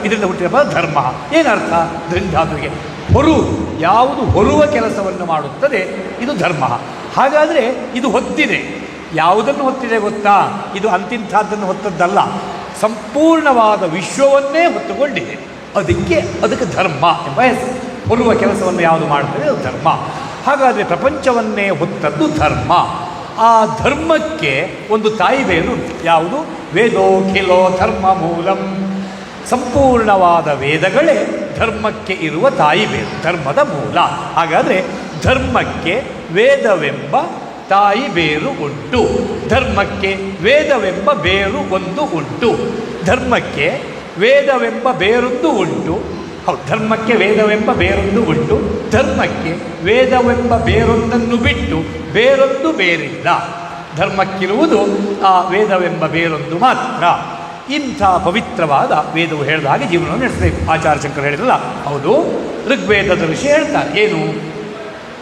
ಪದ ಧರ್ಮ. ಏನರ್ಥ? ಧೃನ್ ಧಾತುವಿಗೆ ಹೊರುವುದು, ಯಾವುದು ಹೊರುವ ಕೆಲಸವನ್ನು ಮಾಡುತ್ತದೆ ಇದು ಧರ್ಮ. ಹಾಗಾದರೆ ಇದು ಹೊತ್ತಿದೆ. ಯಾವುದನ್ನು ಹೊತ್ತಿದೆ ಗೊತ್ತಾ? ಇದು ಅಂತಿಂಥದ್ದನ್ನು ಹೊತ್ತದ್ದಲ್ಲ, ಸಂಪೂರ್ಣವಾದ ವಿಶ್ವವನ್ನೇ ಹೊತ್ತುಕೊಂಡಿದೆ. ಅದಕ್ಕೆ ಧರ್ಮ ಎಂಬ ಹೆಸರು. ಹೊರುವ ಕೆಲಸವನ್ನು ಯಾವುದು ಮಾಡ್ತದೆ ಅದು ಧರ್ಮ. ಹಾಗಾದರೆ ಪ್ರಪಂಚವನ್ನೇ ಹೊತ್ತದ್ದು ಧರ್ಮ. ಆ ಧರ್ಮಕ್ಕೆ ಒಂದು ತಾಯಿ ಬೇರು ಉಂಟು. ಯಾವುದು? ವೇದೋಖಿಲೋ ಧರ್ಮ ಮೂಲಂ. ಸಂಪೂರ್ಣವಾದ ವೇದಗಳೇ ಧರ್ಮಕ್ಕೆ ಇರುವ ತಾಯಿ ಬೇರು, ಧರ್ಮದ ಮೂಲ. ಹಾಗಾದರೆ ಧರ್ಮಕ್ಕೆ ವೇದವೆಂಬ ತಾಯಿ ಬೇರು ಉಂಟು, ಧರ್ಮಕ್ಕೆ ವೇದವೆಂಬ ಬೇರು ಒಂದು ಉಂಟು. ಧರ್ಮಕ್ಕೆ ವೇದವೆಂಬ ಬೇರೊಂದು ಉಂಟು. ಹೌದು, ಧರ್ಮಕ್ಕೆ ವೇದವೆಂಬ ಬೇರೊಂದು ಉಂಟು. ಧರ್ಮಕ್ಕೆ ವೇದವೆಂಬ ಬೇರೊಂದನ್ನು ಬಿಟ್ಟು ಬೇರೊಂದು ಬೇರಿಲ್ಲ. ಧರ್ಮಕ್ಕಿರುವುದು ಆ ವೇದವೆಂಬ ಬೇರೊಂದು ಮಾತ್ರ. ಇಂಥ ಪವಿತ್ರವಾದ ವೇದವು ಹೇಳಿದ ಹಾಗೆ ಜೀವನವನ್ನು ನಡೆಸಬೇಕು. ಆಚಾರ್ಯ ಶಂಕರ್ ಹೇಳಿದ್ರಲ್ಲ, ಹೌದು, ಋಗ್ವೇದದ ವಿಷಯ ಹೇಳ್ತಾರೆ. ಏನು?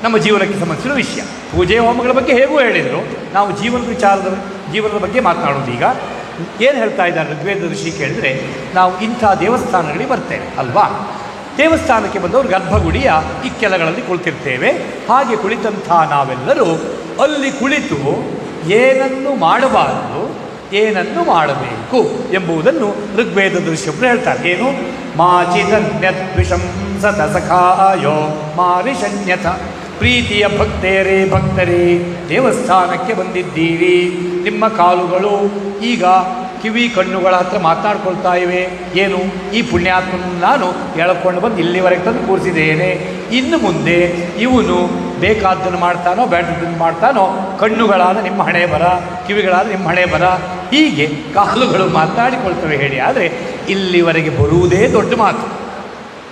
ನಮ್ಮ ಜೀವನಕ್ಕೆ ಸಂಬಂಧಿಸಿದ ವಿಷಯ. ಪೂಜೆ ಹೋಮಗಳ ಬಗ್ಗೆ ಹೇಗೂ ಹೇಳಿದರು, ನಾವು ಜೀವನದ ಬಗ್ಗೆ ಮಾತನಾಡೋದು. ಈಗ ಏನು ಹೇಳ್ತಾ ಇದ್ದಾರೆ ಋಗ್ವೇದ ಋಷಿ ಕೇಳಿದರೆ, ನಾವು ಇಂಥ ದೇವಸ್ಥಾನಗಳಿಗೆ ಬರ್ತೇವೆ ಅಲ್ವಾ? ದೇವಸ್ಥಾನಕ್ಕೆ ಬಂದವರು ಗರ್ಭಗುಡಿಯ ಇಕ್ಕೆಲಗಳಲ್ಲಿ ಕುಳಿತಿರ್ತೇವೆ. ಹಾಗೆ ಕುಳಿತಂಥ ನಾವೆಲ್ಲರೂ ಅಲ್ಲಿ ಕುಳಿತು ಏನನ್ನು ಮಾಡಬಾರದು, ಏನನ್ನು ಮಾಡಬೇಕು ಎಂಬುದನ್ನು ಋಗ್ವೇದ ಋಷಿಯೊಬ್ಬರು ಹೇಳ್ತಾರೆ. ಏನು? ಮಾಚಿದನ್ಯದ್ವಿಷಂಸತ ಸಖಾಯೋ ಮಾರಿಷಣ್ಯಥ. ಪ್ರೀತಿಯ ಭಕ್ತರೇ, ದೇವಸ್ಥಾನಕ್ಕೆ ಬಂದಿದ್ದೀರಿ. ನಿಮ್ಮ ಕಾಲುಗಳು ಈಗ ಕಿವಿ ಕಣ್ಣುಗಳ ಹತ್ರ ಮಾತನಾಡ್ಕೊಳ್ತಾ ಇವೆ. ಏನು? ಈ ಪುಣ್ಯಾತ್ಮನ ನಾನು ಎಳ್ಕೊಂಡು ಬಂದು ಇಲ್ಲಿವರೆಗೆ ತಂದು ಕೂರಿಸಿದ್ದೇನೆ. ಇನ್ನು ಮುಂದೆ ಇವನು ಬೇಕಾದ್ದನ್ನು ಮಾಡ್ತಾನೋ ಬೇಡದನ್ನು ಮಾಡ್ತಾನೋ, ಕಣ್ಣುಗಳಾದ ನಿಮ್ಮ ಹಣೆ ಬರ, ಕಿವಿಗಳಾದ ನಿಮ್ಮ ಹಣೆ ಬರ, ಹೀಗೆ ಕಾಲುಗಳು ಮಾತನಾಡಿಕೊಳ್ತವೆ ಹೇಳಿ. ಆದರೆ ಇಲ್ಲಿವರೆಗೆ ಬರುವುದೇ ದೊಡ್ಡ ಮಾತು.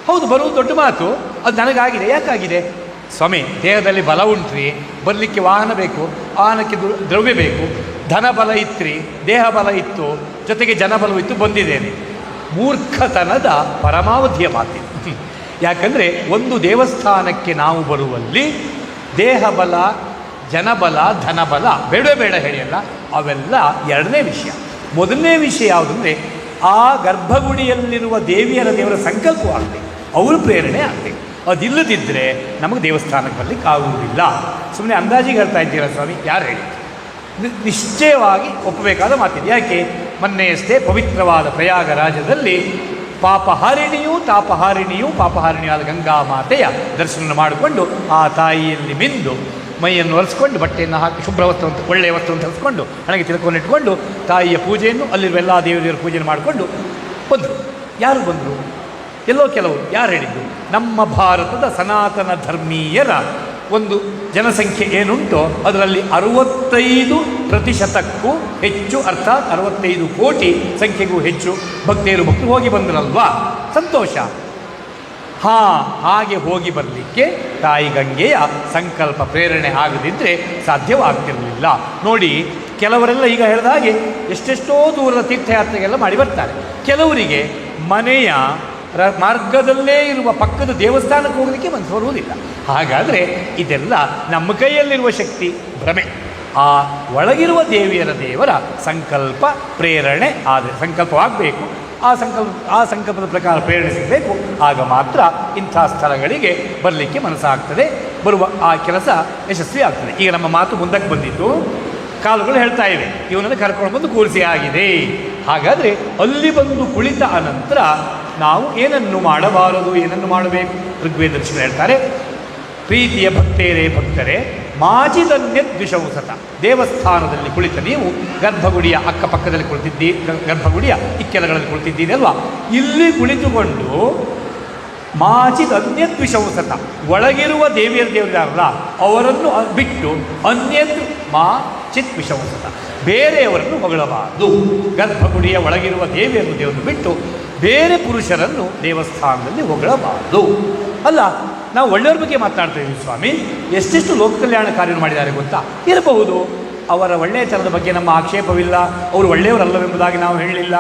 ಹೌದು, ಬರುವುದು ದೊಡ್ಡ ಮಾತು. ಅದು ನನಗಾಗಿದೆ. ಯಾಕಾಗಿದೆ? ಸ್ವಾಮಿ, ದೇಹದಲ್ಲಿ ಬಲ ಉಂಟ್ರಿ, ಬರಲಿಕ್ಕೆ ವಾಹನ ಬೇಕು, ವಾಹನಕ್ಕೆ ದ್ರವ್ಯ ಬೇಕು, ಧನ ಬಲ ಇತ್ರಿ, ದೇಹ ಬಲ ಇತ್ತು, ಜೊತೆಗೆ ಜನಬಲವೂ ಇತ್ತು, ಬಂದಿದ್ದೇನೆ. ಮೂರ್ಖತನದ ಪರಮಾವಧಿಯ ಮಾತಿದೆ. ಯಾಕಂದರೆ ಒಂದು ದೇವಸ್ಥಾನಕ್ಕೆ ನಾವು ಬರುವಲ್ಲಿ ದೇಹಬಲ, ಜನಬಲ, ಧನಬಲ ಬೇಡ ಹೇಳಿಯಲ್ಲ, ಅವೆಲ್ಲ ಎರಡನೇ ವಿಷಯ. ಮೊದಲನೇ ವಿಷಯ ಯಾವುದಂದರೆ ಆ ಗರ್ಭಗುಡಿಯಲ್ಲಿರುವ ದೇವರ ಸಂಕಲ್ಪವಾಗಬೇಕು, ಅವರು ಪ್ರೇರಣೆ ಆಗಬೇಕು. ಅದಿಲ್ಲದಿದ್ದರೆ ನಮಗೆ ದೇವಸ್ಥಾನಕ್ಕೆ ಬರಲಿಕ್ಕೆ ಆಗುವುದಿಲ್ಲ. ಸುಮ್ಮನೆ ಅಂದಾಜಿಗೆ ಹೇಳ್ತಾ ಇದ್ದೀರಾ ಸ್ವಾಮಿ? ಯಾರು ಹೇಳಿ? ನಿಶ್ಚಯವಾಗಿ ಒಪ್ಪಬೇಕಾದ ಮಾತಿದೆ. ಯಾಕೆ? ಮೊನ್ನೆಯಷ್ಟೇ ಪವಿತ್ರವಾದ ಪ್ರಯಾಗರಾಜದಲ್ಲಿ ಪಾಪಹಾರಿಣಿಯೂ ಪಾಪಹಾರಿಣಿಯಾದ ಗಂಗಾ ಮಾತೆಯ ದರ್ಶನ ಮಾಡಿಕೊಂಡು ಆ ತಾಯಿಯಲ್ಲಿ ಮಿಂದು ಮೈಯನ್ನು ಒರೆಸ್ಕೊಂಡು ಬಟ್ಟೆಯನ್ನು ಹಾಕಿ ಶುಭ್ರ ವಸ್ತ್ರವಂತ ಒಳ್ಳೆಯ ವಸ್ತ್ರವನ್ನು ಧರಿಸ್ಕೊಂಡು ಹಣೆಗೆ ತಿಳ್ಕೊಂಡಿಟ್ಕೊಂಡು ತಾಯಿಯ ಪೂಜೆಯನ್ನು ಅಲ್ಲಿರುವ ಎಲ್ಲ ದೇವರ ಪೂಜೆಯನ್ನು ಮಾಡಿಕೊಂಡು ಬಂದರು. ಯಾರು ಬಂದರು? ಎಲ್ಲೋ ಕೆಲವರು. ಯಾರು ಹೇಳಿದ್ದು? ನಮ್ಮ ಭಾರತದ ಸನಾತನ ಧರ್ಮೀಯರ ಒಂದು ಜನಸಂಖ್ಯೆ ಏನುಂಟೋ ಅದರಲ್ಲಿ 65% ಹೆಚ್ಚು, ಅರ್ಥಾತ್ 65 ಕೋಟಿ ಸಂಖ್ಯೆಗೂ ಹೆಚ್ಚು ಭಕ್ತರು ಹೋಗಿ ಬಂದರಲ್ವಾ? ಸಂತೋಷ. ಹಾಗೆ ಹೋಗಿ ಬರಲಿಕ್ಕೆ ತಾಯಿ ಗಂಗೆಯ ಸಂಕಲ್ಪ ಪ್ರೇರಣೆ ಆಗದಿದ್ದರೆ ಸಾಧ್ಯವಾಗ್ತಿರಲಿಲ್ಲ. ನೋಡಿ, ಕೆಲವರೆಲ್ಲ ಈಗ ಹೇಳಿದ ಹಾಗೆ ಎಷ್ಟೆಷ್ಟೋ ದೂರದ ತೀರ್ಥಯಾತ್ರೆಗೆಲ್ಲ ಮಾಡಿ ಬರ್ತಾರೆ. ಕೆಲವರಿಗೆ ಮನೆಯ ಮಾರ್ಗದಲ್ಲೇ ಇರುವ ಪಕ್ಕದ ದೇವಸ್ಥಾನಕ್ಕೆ ಹೋಗಲಿಕ್ಕೆ ಮನಸ್ಸು ಬರುವುದಿಲ್ಲ. ಹಾಗಾದರೆ ಇದೆಲ್ಲ ನಮ್ಮ ಕೈಯಲ್ಲಿರುವ ಶಕ್ತಿ ಭ್ರಮೆ. ಆ ಒಳಗಿರುವ ದೇವರ ಸಂಕಲ್ಪ ಪ್ರೇರಣೆ ಆದರೆ ಸಂಕಲ್ಪವಾಗಬೇಕು. ಆ ಸಂಕಲ್ಪದ ಪ್ರಕಾರ ಪ್ರೇರಣೆ ಸಿಗಬೇಕು. ಆಗ ಮಾತ್ರ ಇಂಥ ಸ್ಥಳಗಳಿಗೆ ಬರಲಿಕ್ಕೆ ಮನಸ್ಸಾಗ್ತದೆ, ಬರುವ ಆ ಕೆಲಸ ಯಶಸ್ವಿ ಆಗ್ತದೆ. ಈಗ ನಮ್ಮ ಮಾತು ಮುಂದಕ್ಕೆ ಬಂದಿದ್ದು, ಕಾಲುಗಳು ಹೇಳ್ತಾ ಇವೆ ಇವನನ್ನು ಕರ್ಕೊಂಡು ಬಂದು ಕೂರಿಸಿ ಆಗಿದೆ. ಹಾಗಾದರೆ ಅಲ್ಲಿ ಬಂದು ಕುಳಿತ ಅನಂತರ ನಾವು ಏನನ್ನು ಮಾಡಬಾರದು, ಏನನ್ನು ಮಾಡಬೇಕು? ಋಗ್ವೇದ ಋಷಿಗಳು ಹೇಳ್ತಾರೆ, ಪ್ರೀತಿಯ ಭಕ್ತರೇ ಮಾಜಿದನ್ಯ ದ್ವಿಷೌಸತ. ದೇವಸ್ಥಾನದಲ್ಲಿ ಕುಳಿತ ನೀವು ಗರ್ಭಗುಡಿಯ ಅಕ್ಕಪಕ್ಕದಲ್ಲಿ ಗರ್ಭಗುಡಿಯ ಇಕ್ಕೆಲಗಳಲ್ಲಿ ಕುಳಿತಿದ್ದೀರಿ ಅಲ್ವಾ? ಇಲ್ಲಿ ಕುಳಿತುಕೊಂಡು ಮಾಚಿದ್ ದ್ವಿಷೌಸತ, ಒಳಗಿರುವ ದೇವರಿದ್ದಾರಲ್ಲ ಅವರನ್ನು ಬಿಟ್ಟು ಅನ್ಯದ್ ಮಾಚಿತ್ ವಿಷೌಸತ, ಬೇರೆಯವರನ್ನು ಹೊಗಳಬಾರದು. ಗರ್ಭಗುಡಿಯ ಒಳಗಿರುವ ದೇವರನ್ನು ಬಿಟ್ಟು ಬೇರೆ ಪುರುಷರನ್ನು ದೇವಸ್ಥಾನದಲ್ಲಿ ಹೊಗಳಬಾರದು. ಅಲ್ಲ, ನಾವು ಒಳ್ಳೆಯವ್ರ ಬಗ್ಗೆ ಮಾತನಾಡ್ತಾ ಇದ್ದೀವಿ ಸ್ವಾಮಿ. ಎಷ್ಟೆಷ್ಟು ಲೋಕ ಕಲ್ಯಾಣ ಕಾರ್ಯವನ್ನು ಮಾಡಿದ್ದಾರೆ ಗೊತ್ತಾ? ಇರಬಹುದು, ಅವರ ಒಳ್ಳೆಯತನದ ಬಗ್ಗೆ ನಮ್ಮ ಆಕ್ಷೇಪವಿಲ್ಲ, ಅವರು ಒಳ್ಳೆಯವರಲ್ಲವೆಂಬುದಾಗಿ ನಾವು ಹೇಳಲಿಲ್ಲ.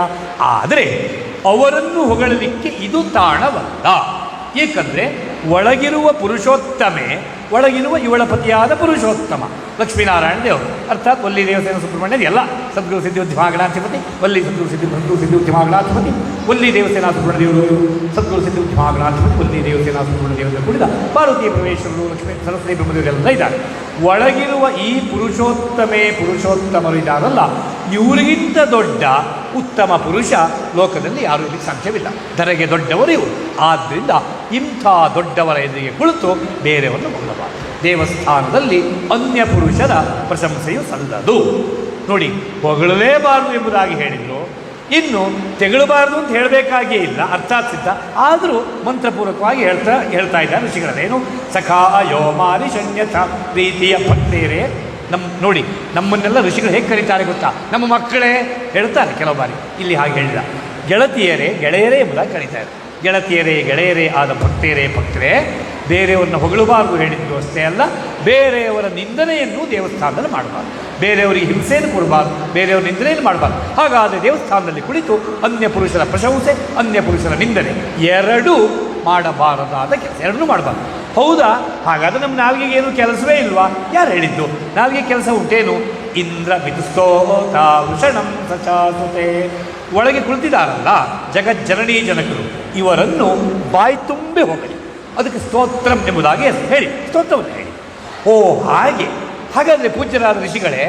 ಆದರೆ ಅವರನ್ನು ಹೊಗಳಲಿಕ್ಕೆ ಇದು ತಾಣವಲ್ಲ. ಏಕೆಂದರೆ ಒಳಗಿರುವ ಪುರುಷೋತ್ತಮೆ, ಒಳಗಿರುವ ಇವಳ ಪತಿಯಾದ ಪುರುಷೋತ್ತಮ ಲಕ್ಷ್ಮೀನಾರಾಯಣ ದೇವರು, ಅರ್ಥಾತ್ ವಲ್ಲಿ ದೇವಸೇನ ಸುಬ್ರಹ್ಮಣ್ಯ ಎಲ್ಲ ಸದ್ಗುರು ಸಿದ್ಧಿಬುದ್ಧಿಮಾಗಣಾಧಿಪತಿ, ವಲ್ಲಿ ಸದ್ಗುರು ಸಿದ್ಧಿಬುದ್ಧಿಮಾಗಣಾಧಿಪತಿ, ವಲ್ಲಿ ದೇವಸೇನಾ ಸುಬ್ರಹ್ಮಣ್ಯ ದೇವರು, ಸದ್ಗುರು ಸಿದ್ಧಿಬುದ್ಧಿಮಾಗಣಾಧಿಪತಿ, ವಲ್ಲಿ ದೇವಸೇನಾ ಸುಬ್ರಹ್ಮಣ್ಯ ದೇವರಿಂದ ಕೂಡಿದ ಪಾರ್ವತಿ ಪರಮೇಶ್ವರರು, ಲಕ್ಷ್ಮೀ ಸರಸ್ವತಿ ಬ್ರಹ್ಮದೇವರೆಲ್ಲ ಇದ್ದಾರೆ. ಒಳಗಿರುವ ಈ ಪುರುಷೋತ್ತಮರು ಇದ್ದಾರಲ್ಲ, ಇವರಿಗಿಂತ ದೊಡ್ಡ ಉತ್ತಮ ಪುರುಷ ಲೋಕದಲ್ಲಿ ಯಾರೂ ಇಲ್ಲಿ ಸಾಧ್ಯವಿಲ್ಲ. ಧರೆಗೆ ದೊಡ್ಡವರು ಇವರು. ಆದ್ದರಿಂದ ಇಂಥ ದೊಡ್ಡವರ ಎದುರಿಗೆ ಕುಳಿತು ಬೇರೆಯವನ್ನು ಹೊಗಳಬಾರದು. ದೇವಸ್ಥಾನದಲ್ಲಿ ಅನ್ಯ ಪುರುಷರ ಪ್ರಶಂಸೆಯು ಸಲ್ಲದು. ನೋಡಿ, ಹೊಗಳಲೇಬಾರದು ಎಂಬುದಾಗಿ ಹೇಳಿದರು. ಇನ್ನು ತೆಗಳಬಾರದು ಅಂತ ಹೇಳಬೇಕಾಗಿಯೇ ಇಲ್ಲ, ಅರ್ಥಾತ್ ಸಿದ್ಧ. ಆದರೂ ಮಂತ್ರಪೂರ್ವಕವಾಗಿ ಹೇಳ್ತಾ ಇದ್ದಾರೆ ಋಷಿಗಳೇನು, ಸಖಾಯೋ ಮಾರಿ ಶನ್ಯಥ ಪ್ರೀತಿಯ ಭಕ್ತೇರೇ. ನೋಡಿ, ನಮ್ಮನ್ನೆಲ್ಲ ಋಷಿಗಳು ಹೇಗೆ ಕರೀತಾರೆ ಗೊತ್ತಾ? ನಮ್ಮ ಮಕ್ಕಳೇ ಹೇಳ್ತಾರೆ ಕೆಲವು ಬಾರಿ. ಇಲ್ಲಿ ಹಾಗೆ ಹೇಳಿದ, ಗೆಳೆಯರೇ ಎಂಬುದಾಗಿ ಕರೀತಾರೆ. ಗೆಳೆಯರೇ ಆದ ಭಕ್ತರೇ ಬೇರೆಯವ್ರನ್ನ ಹೊಗಳಬಾರದು ಹೇಳಿದ್ದು ಅಷ್ಟೇ ಅಲ್ಲ, ಬೇರೆಯವರ ನಿಂದನೆಯನ್ನು ದೇವಸ್ಥಾನದಲ್ಲಿ ಮಾಡಬಾರ್ದು, ಬೇರೆಯವರಿಗೆ ಹಿಂಸೆಯನ್ನು ಕೊಡಬಾರ್ದು, ಬೇರೆಯವ್ರ ನಿಂದನೆಯನ್ನು ಮಾಡಬಾರ್ದು. ಹಾಗಾದರೆ ದೇವಸ್ಥಾನದಲ್ಲಿ ಕುಳಿತು ಅನ್ಯ ಪುರುಷರ ಪ್ರಶಂಸೆ, ಅನ್ಯ ಪುರುಷರ ನಿಂದನೆ ಎರಡೂ ಮಾಡಬಾರದಾದ ಕೆಲಸ, ಎರಡನ್ನೂ ಮಾಡಬಾರ್ದು. ಹೌದಾ? ಹಾಗಾದರೆ ನಮ್ಮ ನಾಲ್ಗೆಗೆ ಏನು ಕೆಲಸವೇ ಇಲ್ವಾ? ಯಾರು ಹೇಳಿದ್ದು? ನಾಲ್ಗೆ ಕೆಲಸ ಉಂಟೇನು? ಇಂದ್ರ ಮಿತುಸ್ತೋತ ವೃಷಣಂ ಸಚಾಸುತೆ. ಒಳಗೆ ಕುಳಿತಿದ್ದಾರಲ್ಲ ಜಗಜ್ಜನನೀ ಜನಕರು, ಇವರನ್ನು ಬಾಯಿ ತುಂಬಿ ಹೋಗಲಿ, ಅದಕ್ಕೆ ಸ್ತೋತ್ರಂ ಎಂಬುದಾಗಿ ಹೇಳಿ, ಸ್ತೋತ್ರವನ್ನು ಹೇಳಿ. ಓ ಹಾಗಾದರೆ ಪೂಜ್ಯರಾದ ಋಷಿಗಳೇ,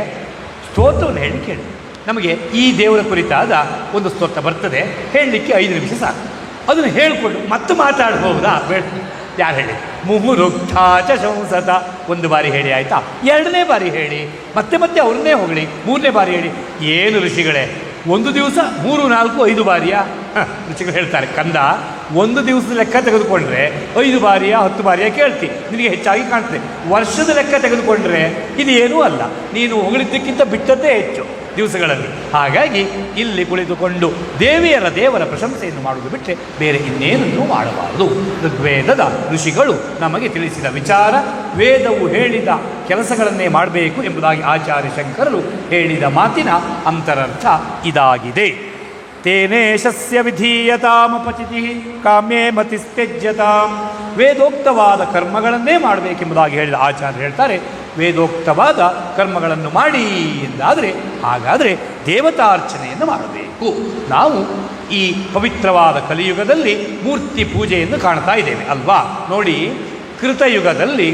ಸ್ತೋತ್ರವನ್ನು ಹೇಳಿ ಕೇಳಿ. ನಮಗೆ ಈ ದೇವರ ಕುರಿತಾದ ಒಂದು ಸ್ತೋತ್ರ ಬರ್ತದೆ, ಹೇಳಲಿಕ್ಕೆ 5 ನಿಮಿಷ ಸಾಕು. ಅದನ್ನು ಹೇಳಿಕೊಂಡು ಮತ್ತೆ ಮಾತಾಡಬಹುದಾ? ಬೇಡ. ಯಾರು ಹೇಳಿ? ಮುಹುರುಕ್ತಾಚ ಶಂಸತ. 1 ಬಾರಿ ಹೇಳಿ ಆಯಿತಾ? 2ನೇ ಬಾರಿ ಹೇಳಿ, ಮತ್ತೆ ಅವ್ರನ್ನೇ ಹೋಗಲಿ, 3ನೇ ಬಾರಿ ಹೇಳಿ. ಏನು ಋಷಿಗಳೇ, 1 ದಿವಸ 3, 4, 5 ಬಾರಿಯಾ? ಋಷಿಗಳು ಹೇಳ್ತಾರೆ, ಕಂದ, 1 ದಿವಸದ ಲೆಕ್ಕ ತೆಗೆದುಕೊಂಡ್ರೆ 5 ಬಾರಿಯಾ 10 ಬಾರಿಯಾ ಕೇಳ್ತಿ, ನಿನಗೆ ಹೆಚ್ಚಾಗಿ ಕಾಣ್ತದೆ. ವರ್ಷದ ಲೆಕ್ಕ ತೆಗೆದುಕೊಂಡ್ರೆ ಇದು ಏನೂ ಅಲ್ಲ, ನೀನು ಹೊಗಳಿದ್ದಕ್ಕಿಂತ ಬಿಟ್ಟದ್ದೇ ಹೆಚ್ಚು ದಿವಸಗಳಲ್ಲಿ. ಹಾಗಾಗಿ ಇಲ್ಲಿ ಕುಳಿತುಕೊಂಡು ದೇವರ ಪ್ರಶಂಸೆಯನ್ನು ಮಾಡುವುದು ಬಿಟ್ಟರೆ ಬೇರೆ ಇನ್ನೇನನ್ನೂ ಮಾಡಬಾರದು. ಋಗ್ವೇದದ ಋಷಿಗಳು ನಮಗೆ ತಿಳಿಸಿದ ವಿಚಾರ, ವೇದವು ಹೇಳಿದ ಕೆಲಸಗಳನ್ನೇ ಮಾಡಬೇಕು ಎಂಬುದಾಗಿ ಆಚಾರ್ಯ ಶಂಕರರು ಹೇಳಿದ ಮಾತಿನ ಅಂತರರ್ಥ ಇದಾಗಿದೆ. ತೇನೇಶಸ್ಯ ವಿಧೀಯತಾಮಪಚಿತಿ ಕಾಮ್ಯೇ ಮತಿಸ್ತ್ಯಜ್ಯತಾಂ. ವೇದೋಕ್ತವಾದ ಕರ್ಮಗಳನ್ನೇ ಮಾಡಬೇಕೆಂಬುದಾಗಿ ಹೇಳಿದ ಆಚಾರ್ಯರು ಹೇಳ್ತಾರೆ, ವೇದೋಕ್ತವಾದ ಕರ್ಮಗಳನ್ನು ಮಾಡಿ ಎಂದಾದರೆ ಹಾಗಾದರೆ ದೇವತಾರ್ಚನೆಯನ್ನು ಮಾಡಬೇಕು. ನಾವು ಈ ಪವಿತ್ರವಾದ ಕಲಿಯುಗದಲ್ಲಿ ಮೂರ್ತಿ ಪೂಜೆಯನ್ನು ಕಾಣ್ತಾ ಇದ್ದೇವೆ ಅಲ್ವಾ? ನೋಡಿ, ಕೃತಯುಗದಲ್ಲಿ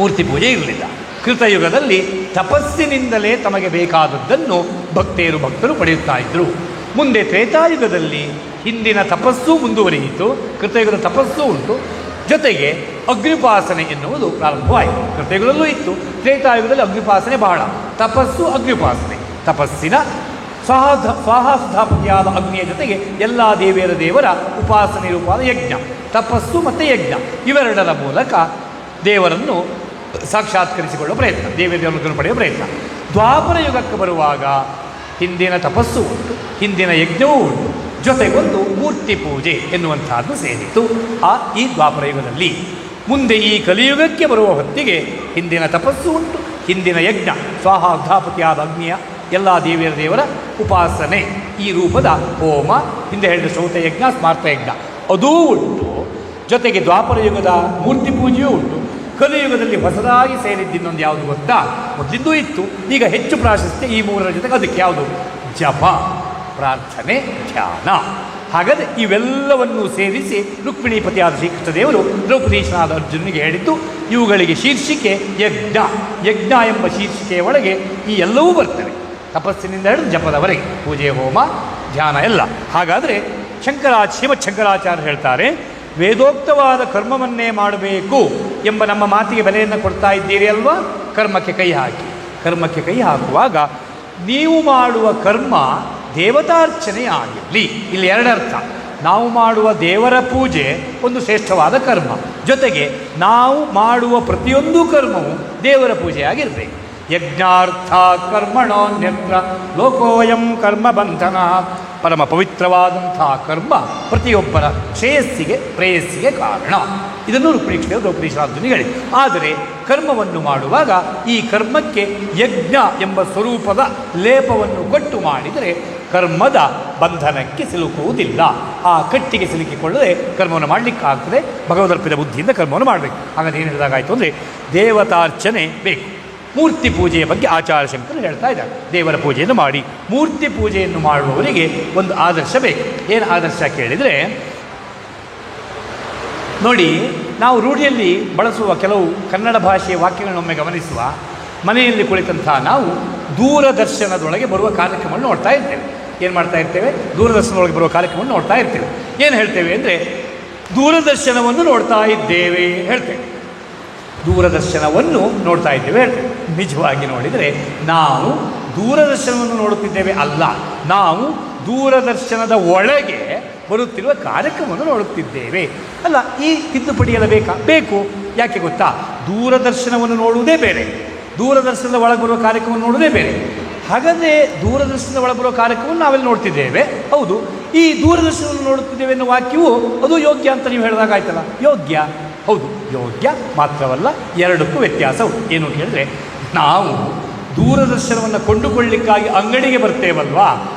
ಮೂರ್ತಿ ಪೂಜೆ ಇರಲಿಲ್ಲ. ಕೃತಯುಗದಲ್ಲಿ ತಪಸ್ಸಿನಿಂದಲೇ ತಮಗೆ ಬೇಕಾದದ್ದನ್ನು ಭಕ್ತರು ಪಡೆಯುತ್ತಾ ಇದ್ದರು. ಮುಂದೆ ತ್ರೇತಾಯುಗದಲ್ಲಿ ಹಿಂದಿನ ತಪಸ್ಸು ಮುಂದುವರಿಯಿತು, ಕೃತಯುಗದ ತಪಸ್ಸು ಉಂಟು, ಜೊತೆಗೆ ಅಗ್ನಿಪಾಸನೆ ಎನ್ನುವುದು ಪ್ರಾರಂಭವಾಯಿತು. ಕೃತಯುಗದಲ್ಲೂ ಇತ್ತು, ತ್ರೇತಾಯುಗದಲ್ಲಿ ಅಗ್ನಿಪಾಸನೆ ಬಹಳ, ತಪಸ್ಸು ಅಗ್ನಿಪಾಸನೆ. ತಪಸ್ಸಿನ ಸ್ವಾಹಾಸುಧಾಪತಿಯಾದ ಅಗ್ನಿಯ ಜೊತೆಗೆ ಎಲ್ಲ ದೇವರ ಉಪಾಸನೆ ರೂಪವಾದ ಯಜ್ಞ, ತಪಸ್ಸು ಮತ್ತು ಯಜ್ಞ ಇವೆರಡರ ಮೂಲಕ ದೇವರನ್ನು ಸಾಕ್ಷಾತ್ಕರಿಸಿಕೊಳ್ಳುವ ಪ್ರಯತ್ನ, ದೇವರನ್ನು ಪಡೆಯುವ ಪ್ರಯತ್ನ. ದ್ವಾಪರ ಯುಗಕ್ಕೆ ಬರುವಾಗ ಹಿಂದಿನ ತಪಸ್ಸು ಉಂಟು, ಹಿಂದಿನ ಯಜ್ಞವೂ ಉಂಟು, ಜೊತೆಗೊಂದು ಮೂರ್ತಿ ಪೂಜೆ ಎನ್ನುವಂಥದ್ದು ಸೇರಿತು ಈ ದ್ವಾಪರ ಯುಗದಲ್ಲಿ. ಮುಂದೆ ಈ ಕಲಿಯುಗಕ್ಕೆ ಬರುವ ಹೊತ್ತಿಗೆ ಹಿಂದಿನ ತಪಸ್ಸು ಉಂಟು, ಹಿಂದಿನ ಯಜ್ಞ, ಸ್ವಾಹಾಧಾಪತಿಯಾದ ಅಗ್ನಿಯ ಎಲ್ಲ ದೇವರ ಉಪಾಸನೆ ಈ ರೂಪದ ಹೋಮ, ಹಿಂದೆ ಹೇಳಿದ ಶ್ರೌತಯಜ್ಞ, ಸ್ಮಾರ್ತಯಜ್ಞ ಅದೂ ಉಂಟು. ಜೊತೆಗೆ ದ್ವಾಪರ ಯುಗದ ಮೂರ್ತಿ ಪೂಜೆಯೂ ಉಂಟು. ಕಲಿಯುಗದಲ್ಲಿ ಹೊಸದಾಗಿ ಸೇರಿದ್ದು ಇನ್ನೊಂದು ಯಾವುದು ಗೊತ್ತಾ? ಮೊದಲಿಂದೂ ಇತ್ತು, ಈಗ ಹೆಚ್ಚು ಪ್ರಾಶಸ್ತ್ಯ ಈ ಮೂರರ ಜೊತೆಗೆ. ಅದಕ್ಕೆ ಯಾವುದು? ಜಪ, ಪ್ರಾರ್ಥನೆ, ಧ್ಯಾನ. ಹಾಗಾದರೆ ಇವೆಲ್ಲವನ್ನು ಸೇರಿಸಿ ರುಕ್ಮಿಣೀಪತಿಯಾದ ಶ್ರೀಕೃಷ್ಣದೇವರು ದ್ರೌಪದೀಶನಾದ ಅರ್ಜುನನಿಗೆ ಹೇಳಿದ್ದು ಇವುಗಳಿಗೆ ಶೀರ್ಷಿಕೆ ಯಜ್ಞ. ಯಜ್ಞ ಎಂಬ ಶೀರ್ಷಿಕೆಯ ಒಳಗೆ ಈ ಎಲ್ಲವೂ ಬರ್ತವೆ, ತಪಸ್ಸಿನಿಂದ ಹಿಡಿದು ಜಪದವರೆಗೆ, ಪೂಜೆ, ಹೋಮ, ಧ್ಯಾನ ಎಲ್ಲ. ಹಾಗಾದರೆ ಶ್ರೀಮತ್ ಶಂಕರಾಚಾರ್ಯರು ಹೇಳ್ತಾರೆ, ವೇದೋಕ್ತವಾದ ಕರ್ಮವನ್ನೇ ಮಾಡಬೇಕು ಎಂಬ ನಮ್ಮ ಮಾತಿಗೆ ಬೆಲೆಯನ್ನು ಕೊಡ್ತಾ ಇದ್ದೀರಿ ಅಲ್ವಾ? ಕರ್ಮಕ್ಕೆ ಕೈ ಹಾಕಿ. ಕರ್ಮಕ್ಕೆ ಕೈ ಹಾಕುವಾಗ ನೀವು ಮಾಡುವ ಕರ್ಮ ದೇವತಾರ್ಚನೆ ಆಗಿರಲಿ. ಇಲ್ಲಿ ಎರಡರ್ಥ. ನಾವು ಮಾಡುವ ದೇವರ ಪೂಜೆ ಒಂದು ಶ್ರೇಷ್ಠವಾದ ಕರ್ಮ, ಜೊತೆಗೆ ನಾವು ಮಾಡುವ ಪ್ರತಿಯೊಂದು ಕರ್ಮವು ದೇವರ ಪೂಜೆಯಾಗಿರಬೇಕು. ಯಜ್ಞಾರ್ಥ ಕರ್ಮಣೋನ್ಯತ್ರ ಲೋಕೋಯಂ ಕರ್ಮ ಬಂಧನ. ಪರಮ ಪವಿತ್ರವಾದಂಥ ಕರ್ಮ ಪ್ರತಿಯೊಬ್ಬರ ಶ್ರೇಯಸ್ಸಿಗೆ, ಪ್ರೇಯಸ್ಸಿಗೆ ಕಾರಣ. ಇದನ್ನು ರುಕ್ಮಿಣೀಕೃಷ್ಣರು ದ್ರೌಪದೀಶರಾರ್ಜುನಿಗೆ ಹೇಳಿದರು. ಆದರೆ ಕರ್ಮವನ್ನು ಮಾಡುವಾಗ ಈ ಕರ್ಮಕ್ಕೆ ಯಜ್ಞ ಎಂಬ ಸ್ವರೂಪದ ಲೇಪವನ್ನು ಕೊಟ್ಟು ಮಾಡಿದರೆ ಕರ್ಮದ ಬಂಧನಕ್ಕೆ ಸಿಲುಕುವುದಿಲ್ಲ. ಆ ಕಟ್ಟಿಗೆ ಸಿಲುಕಿಕೊಳ್ಳದೆ ಕರ್ಮವನ್ನು ಮಾಡಲಿಕ್ಕಾಗ್ತದೆ. ಭಗವದರ್ಪಿತ ಬುದ್ಧಿಯಿಂದ ಕರ್ಮವನ್ನು ಮಾಡಬೇಕು. ಹಾಗಾದ್ರೆ ಏನು ಹೇಳಿದಾಗಾಯಿತು ಅಂದರೆ ದೇವತಾರ್ಚನೆ ಬೇಕು. ಮೂರ್ತಿ ಪೂಜೆಯ ಬಗ್ಗೆ ಆಚಾರ್ಯ ಶಂಕರು ಹೇಳ್ತಾ ಇದ್ದಾರೆ. ದೇವರ ಪೂಜೆಯನ್ನು ಮಾಡಿ, ಮೂರ್ತಿ ಪೂಜೆಯನ್ನು ಮಾಡುವವರಿಗೆ ಒಂದು ಆದರ್ಶ ಬೇಕು. ಏನು ಆದರ್ಶ ಕೇಳಿದರೆ, ನೋಡಿ, ನಾವು ರೂಢಿಯಲ್ಲಿ ಬಳಸುವ ಕೆಲವು ಕನ್ನಡ ಭಾಷೆಯ ವಾಕ್ಯಗಳನ್ನೊಮ್ಮೆ ಗಮನಿಸುವ. ಮನೆಯಲ್ಲಿ ಕುಳಿತಂಥ ನಾವು ದೂರದರ್ಶನದೊಳಗೆ ಬರುವ ಕಾರ್ಯಕ್ರಮವನ್ನು ನೋಡ್ತಾ ಇರ್ತೇವೆ. ಏನು ಮಾಡ್ತಾ ಇರ್ತೇವೆ? ದೂರದರ್ಶನದೊಳಗೆ ಬರುವ ಕಾರ್ಯಕ್ರಮವನ್ನು ನೋಡ್ತಾ ಇರ್ತೇವೆ. ಏನು ಹೇಳ್ತೇವೆ ಅಂದರೆ, ದೂರದರ್ಶನವನ್ನು ನೋಡ್ತಾ ಇದ್ದೇವೆ ಹೇಳ್ತೇವೆ. ದೂರದರ್ಶನವನ್ನು ನೋಡ್ತಾ ಇದ್ದೇವೆ ಹೇಳ್ತೇವೆ. ನಿಜವಾಗಿ ನೋಡಿದರೆ ನಾವು ದೂರದರ್ಶನವನ್ನು ನೋಡುತ್ತಿದ್ದೇವೆ ಅಲ್ಲ, ನಾವು ದೂರದರ್ಶನದ ಒಳಗೆ ಬರುತ್ತಿರುವ ಕಾರ್ಯಕ್ರಮವನ್ನು ನೋಡುತ್ತಿದ್ದೇವೆ. ಅಲ್ಲ, ಈ ತಿದ್ದುಪಡಿಯಲ್ಲ ಬೇಕಾ? ಬೇಕು. ಯಾಕೆ ಗೊತ್ತಾ? ದೂರದರ್ಶನವನ್ನು ನೋಡುವುದೇ ಬೇರೆ, ದೂರದರ್ಶನದ ಒಳಗೆ ಬರುವ ಕಾರ್ಯಕ್ರಮವನ್ನು ನೋಡುವುದೇ ಬೇರೆ. ಹಾಗಾದರೆ ದೂರದರ್ಶನದ ಒಳಗೆ ಬರುವ ಕಾರ್ಯಕ್ರಮವನ್ನು ನಾವೆಲ್ಲ ನೋಡ್ತಿದ್ದೇವೆ. ಹೌದು, ಈ ದೂರದರ್ಶನವನ್ನು ನೋಡುತ್ತಿದ್ದೇವೆ ಎನ್ನುವ ವಾಕ್ಯವು ಅದು ಯೋಗ್ಯ ಅಂತ ನೀವು ಹೇಳಿದಾಗ ಆಯ್ತಲ್ಲ. ಯೋಗ್ಯ, ಹೌದು, ಯೋಗ್ಯ ಮಾತ್ರವಲ್ಲ, ಎರಡಕ್ಕೂ ವ್ಯತ್ಯಾಸ ಉಂಟು. ಏನು ಕೇಳಿದ್ರೆ, ನಾವು ದೂರದರ್ಶನವನ್ನು ಕೊಂಡುಕೊಳ್ಳಿಕ್ಕಾಗಿ ಅಂಗಡಿಗೆ ಬರ್ತೇವಲ್ವಾ,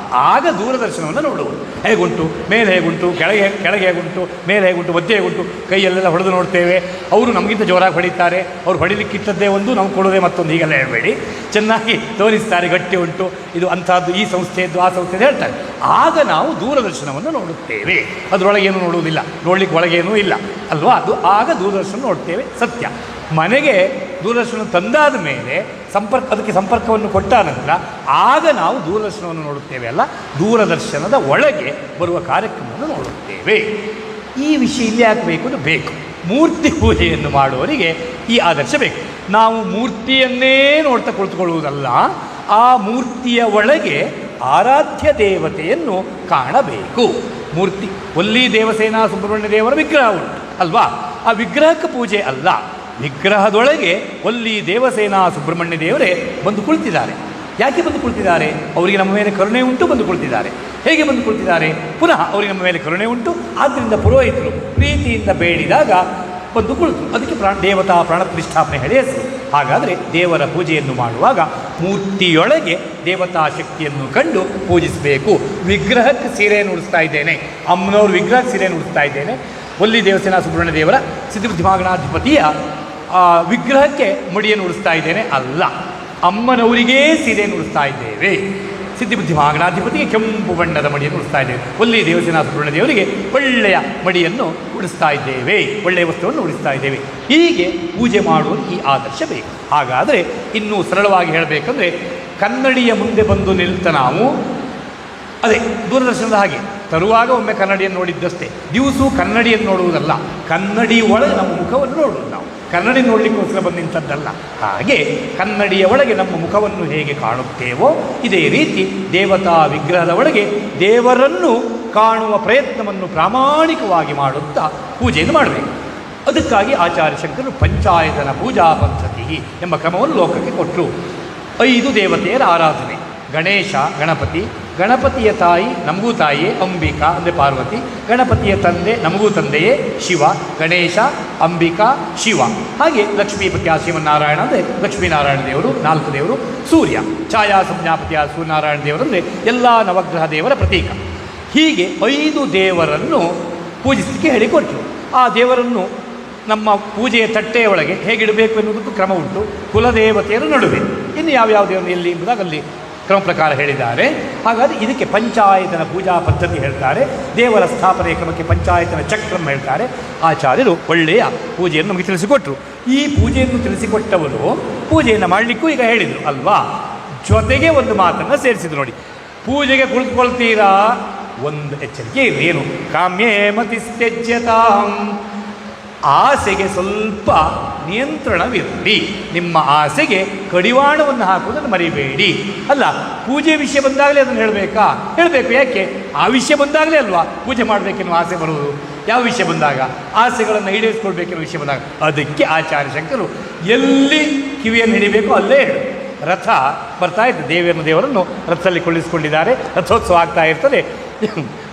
ಆಗ ದೂರದರ್ಶನವನ್ನು ನೋಡುವುದು. ಹೇಗುಂಟು, ಮೇಲೆ ಹೇಗುಂಟು, ಕೆಳಗೆ ಹೇಗುಂಟು, ಮೇಲೆ ಹೇಗುಂಟು, ಮಧ್ಯೆ ಹೇಗುಂಟು, ಕೈಯಲ್ಲೆಲ್ಲ ಹೊಡೆದು ನೋಡ್ತೇವೆ. ಅವರು ನಮಗಿಂತ ಜೋರಾಗಿ ಹೊಡಿತಾರೆ, ಅವ್ರು ಹೊಡಿಲಿಕ್ಕಿಟ್ಟದ್ದೇ ಒಂದು, ನಾವು ಕೊಡೋದೇ ಮತ್ತೊಂದು. ಹೀಗೆಲ್ಲ ಹೇಳಬೇಡಿ, ಚೆನ್ನಾಗಿ ತೋರಿಸ್ತಾರೆ, ಗಟ್ಟಿ ಉಂಟು, ಇದು ಅಂಥದ್ದು, ಈ ಸಂಸ್ಥೆಯದ್ದು, ಆ ಸಂಸ್ಥೆಯದ್ದು ಹೇಳ್ತಾರೆ. ಆಗ ನಾವು ದೂರದರ್ಶನವನ್ನು ನೋಡುತ್ತೇವೆ. ಅದರೊಳಗೇನು ನೋಡುವುದಿಲ್ಲ, ನೋಡ್ಲಿಕ್ಕೆ ಒಳಗೇನೂ ಇಲ್ಲ ಅಲ್ವಾ? ಅದು ಆಗ ದೂರದರ್ಶನ ನೋಡ್ತೇವೆ, ಸತ್ಯ. ಮನೆಗೆ ದೂರದರ್ಶನ ತಂದಾದ ಮೇಲೆ ಅದಕ್ಕೆ ಸಂಪರ್ಕವನ್ನು ಕೊಟ್ಟ ನಂತರ ಆಗ ನಾವು ದೂರದರ್ಶನವನ್ನು ನೋಡುತ್ತೇವೆ ಅಲ್ಲ, ದೂರದರ್ಶನದ ಒಳಗೆ ಬರುವ ಕಾರ್ಯಕ್ರಮವನ್ನು ನೋಡುತ್ತೇವೆ. ಈ ವಿಷಯ ಇಲ್ಲಿ ಯಾಕೆ ಬೇಕು ಅಂದರೆ, ಬೇಕು. ಮೂರ್ತಿ ಪೂಜೆಯನ್ನು ಮಾಡುವವರಿಗೆ ಈ ಆದರ್ಶ ಬೇಕು. ನಾವು ಮೂರ್ತಿಯನ್ನೇ ನೋಡ್ತಾ ಕುಳಿತುಕೊಳ್ಳುವುದಲ್ಲ, ಆ ಮೂರ್ತಿಯ ಒಳಗೆ ಆರಾಧ್ಯ ದೇವತೆಯನ್ನು ಕಾಣಬೇಕು. ಮೂರ್ತಿ ಒಲ್ಲಿ ದೇವಸೇನಾ ಸುಬ್ರಹ್ಮಣ್ಯ ದೇವರ ವಿಗ್ರಹ ಉಂಟು ಅಲ್ವಾ? ಆ ವಿಗ್ರಹಕ್ಕೆ ಪೂಜೆ ಅಲ್ಲ, ವಿಗ್ರಹದೊಳಗೆ ಒಲ್ಲಿ ದೇವಸೇನಾ ಸುಬ್ರಹ್ಮಣ್ಯ ದೇವರೇ ಬಂದು ಕುಳಿತಿದ್ದಾರೆ. ಯಾಕೆ ಬಂದು ಕುಳಿತಿದ್ದಾರೆ? ಅವರಿಗೆ ನಮ್ಮ ಮೇಲೆ ಕರುಣೆ ಉಂಟು, ಬಂದು ಕುಳಿತಿದ್ದಾರೆ. ಹೇಗೆ ಬಂದು ಕುಳಿತಿದ್ದಾರೆ? ಪುನಃ ಅವರಿಗೆ ನಮ್ಮ ಮೇಲೆ ಕರುಣೆ ಉಂಟು, ಆದ್ದರಿಂದ ಪುರೋಹಿತರು ಪ್ರೀತಿಯಿಂದ ಬೇಡಿದಾಗ ಬಂದು ಕುಳಿತು. ಅದಕ್ಕೆ ದೇವತಾ ಪ್ರಾಣ ಪ್ರತಿಷ್ಠಾಪನೆ ಹೇಳಿ ಹೆಸರು. ಹಾಗಾದರೆ ದೇವರ ಪೂಜೆಯನ್ನು ಮಾಡುವಾಗ ಮೂರ್ತಿಯೊಳಗೆ ದೇವತಾ ಶಕ್ತಿಯನ್ನು ಕಂಡು ಪೂಜಿಸಬೇಕು. ವಿಗ್ರಹಕ್ಕೆ ಸೀರೆಯನ್ನು ಉಡಿಸ್ತಾ ಇದ್ದೇನೆ, ಅಮ್ಮನವ್ರ ವಿಗ್ರಹಕ್ಕೆ ಸೀರೆಯನ್ನು ಉಡಿಸ್ತಾ ಇದ್ದೇನೆ, ಒಲ್ಲಿ ದೇವಸೇನಾ ಸುಬ್ರಹ್ಮಣ್ಯ ದೇವರ ಸಿದ್ಧಿಬುದ್ಧಿಮಾಗಣಾಧಿಪತಿಯ ವಿಗ್ರಹಕ್ಕೆ ಮುಡಿಯನ್ನು ಉಡಿಸ್ತಾ ಇದ್ದೇನೆ ಅಲ್ಲ, ಅಮ್ಮನವರಿಗೇ ಸೀರೆಯನ್ನು ಉಡಿಸ್ತಾ ಇದ್ದೇವೆ. ಸಿದ್ಧಿಬುದ್ಧಿಮಾಗಣಾಧಿಪತಿಗೆ ಕೆಂಪು ಬಣ್ಣದ ಮಡಿಯನ್ನು ಉಡಿಸ್ತಾ ಇದ್ದೇವೆ, ಒಲ್ಲಿ ದೇವಸೇನಾ ಸುಬ್ರಹ್ಮಣ್ಯ ದೇವರಿಗೆ ಒಳ್ಳೆಯ ಮಡಿಯನ್ನು ಉಡಿಸ್ತಾ ಇದ್ದೇವೆ, ಒಳ್ಳೆಯ ವಸ್ತುವನ್ನು ಉಡಿಸ್ತಾ ಇದ್ದೇವೆ. ಹೀಗೆ ಪೂಜೆ ಮಾಡುವುದು ಈ ಆದರ್ಶ ಬೇಕು. ಹಾಗಾದರೆ ಇನ್ನೂ ಸರಳವಾಗಿ ಹೇಳಬೇಕಂದ್ರೆ, ಕನ್ನಡಿಯ ಮುಂದೆ ಬಂದು ನಿಲ್ತ ನಾವು ಅದೇ ದೂರದರ್ಶನದ ಹಾಗೆ ತರುವಾಗ ಒಮ್ಮೆ ಕನ್ನಡಿಯನ್ನು ನೋಡಿದ್ದಷ್ಟೇ, ದಿವಸೂ ಕನ್ನಡಿಯನ್ನು ನೋಡುವುದಲ್ಲ, ಕನ್ನಡಿ ಒಳಗೆ ನಮ್ಮ ಮುಖವನ್ನು ನೋಡುವುದು. ನಾವು ಕನ್ನಡಿ ನೋಡಲಿಕ್ಕೋಸ್ಕರ ಬಂದು ನಿಂತದ್ದಲ್ಲ. ಹಾಗೆ ಕನ್ನಡಿಯ ಒಳಗೆ ನಮ್ಮ ಮುಖವನ್ನು ಹೇಗೆ ಕಾಣುತ್ತೇವೋ ಇದೇ ರೀತಿ ದೇವತಾ ವಿಗ್ರಹದ ಒಳಗೆ ದೇವರನ್ನು ಕಾಣುವ ಪ್ರಯತ್ನವನ್ನು ಪ್ರಾಮಾಣಿಕವಾಗಿ ಮಾಡುತ್ತಾ ಪೂಜೆಯನ್ನು ಮಾಡಬೇಕು. ಅದಕ್ಕಾಗಿ ಆಚಾರ್ಯ ಶಂಕರರು ಪಂಚಾಯತನ ಪೂಜಾ ಪದ್ಧತಿ ಎಂಬ ಕ್ರಮವನ್ನು ಲೋಕಕ್ಕೆ ಕೊಟ್ಟರು. 5 ದೇವತೆಯರ ಆರಾಧನೆ: ಗಣೇಶ, ಗಣಪತಿ, ಗಣಪತಿಯ ತಾಯಿ ನಮಗೂ ತಾಯಿಯೇ ಅಂಬಿಕಾ ಅಂದರೆ ಪಾರ್ವತಿ, ಗಣಪತಿಯ ತಂದೆ ನಮಗೂ ತಂದೆಯೇ ಶಿವ, ಗಣೇಶ, ಅಂಬಿಕಾ, ಶಿವ. ಹಾಗೆ ಲಕ್ಷ್ಮೀಪತಿಯ ಶ್ರೀಮನ್ನಾರಾಯಣ ಅಂದರೆ ಲಕ್ಷ್ಮೀನಾರಾಯಣ ದೇವರು 4 ದೇವರು, ಸೂರ್ಯ ಛಾಯಾ ಸಂಜ್ಞಾಪತಿಯ ಸೂರ್ಯನಾರಾಯಣ ದೇವರು ಅಂದರೆ ಎಲ್ಲ ನವಗ್ರಹ ದೇವರ ಪ್ರತೀಕ. ಹೀಗೆ 5 ದೇವರನ್ನು ಪೂಜಿಸಲಿಕ್ಕೆ ಹೇಳಿಕೊಟ್ರು. ಆ ದೇವರನ್ನು ನಮ್ಮ ಪೂಜೆಯ ತಟ್ಟೆಯ ಒಳಗೆ ಹೇಗಿಡಬೇಕು ಎನ್ನುವುದಕ್ಕೂ ಕ್ರಮ ಉಂಟು. ಕುಲದೇವತೆಯರ ನಡುವೆ ಇನ್ನು ಯಾವ್ಯಾವ ದೇವರು ಎಲ್ಲಿ ಎಂಬುದಾಗಿ ಅಲ್ಲಿ ಕ್ರಮ ಪ್ರಕಾರ ಹೇಳಿದ್ದಾರೆ. ಹಾಗಾದರೆ ಇದಕ್ಕೆ ಪಂಚಾಯತನ ಪೂಜಾ ಪದ್ಧತಿ ಹೇಳ್ತಾರೆ. ದೇವರ ಸ್ಥಾಪನೆ ಕ್ರಮಕ್ಕೆ ಪಂಚಾಯತನ ಚಕ್ರಂ ಹೇಳ್ತಾರೆ. ಆಚಾರ್ಯರು ಒಳ್ಳೆಯ ಪೂಜೆಯನ್ನು ನಮಗೆ ತಿಳಿಸಿಕೊಟ್ರು. ಈ ಪೂಜೆಯನ್ನು ತಿಳಿಸಿಕೊಟ್ಟವರು ಪೂಜೆಯನ್ನು ಮಾಡಲಿಕ್ಕೂ ಈಗ ಹೇಳಿದರು ಅಲ್ವಾ. ಜೊತೆಗೆ ಒಂದು ಮಾತನ್ನು ಸೇರಿಸಿದ್ರು ನೋಡಿ. ಪೂಜೆಗೆ ಕುಳಿತುಕೊಳ್ತೀರಾ, ಒಂದು ಎಚ್ಚರಿಕೆ ಇರಲಿ. ಏನು? ಕಾಮ್ಯೇ ಮತಿಸ್ತ್ಯಜ್ಯತಾಂ, ಆಸೆಗೆ ಸ್ವಲ್ಪ ನಿಯಂತ್ರಣವಿರಲಿ. ನಿಮ್ಮ ಆಸೆಗೆ ಕಡಿವಾಣವನ್ನು ಹಾಕುವುದನ್ನು ಮರಿಬೇಡಿ. ಅಲ್ಲ, ಪೂಜೆ ವಿಷಯ ಬಂದಾಗಲೇ ಅದನ್ನು ಹೇಳಬೇಕಾ? ಹೇಳಬೇಕು. ಯಾಕೆ? ಆ ವಿಷಯ ಬಂದಾಗಲೇ ಅಲ್ವಾ ಪೂಜೆ ಮಾಡಬೇಕೆನ್ನುವ ಆಸೆ ಬರುವುದು. ಯಾವ ವಿಷಯ ಬಂದಾಗ? ಆಸೆಗಳನ್ನು ಈಡೇರಿಸ್ಕೊಳ್ಬೇಕೆನ್ನುವ ವಿಷಯ ಬಂದಾಗ. ಅದಕ್ಕೆ ಆಚಾರ್ಯ ಶಂಕರು ಎಲ್ಲಿ ಕಿವಿಯನ್ನು ಹಿಡಿಬೇಕು ಅಲ್ಲೇ ಹೇಳು. ರಥ ಬರ್ತಾ ಇರ್ತದೆ, ದೇವರನ್ನು ರಥದಲ್ಲಿ ಕೊಳ್ಳಿಸಿಕೊಂಡಿದ್ದಾರೆ. ರಥೋತ್ಸವ ಆಗ್ತಾ ಇರ್ತದೆ.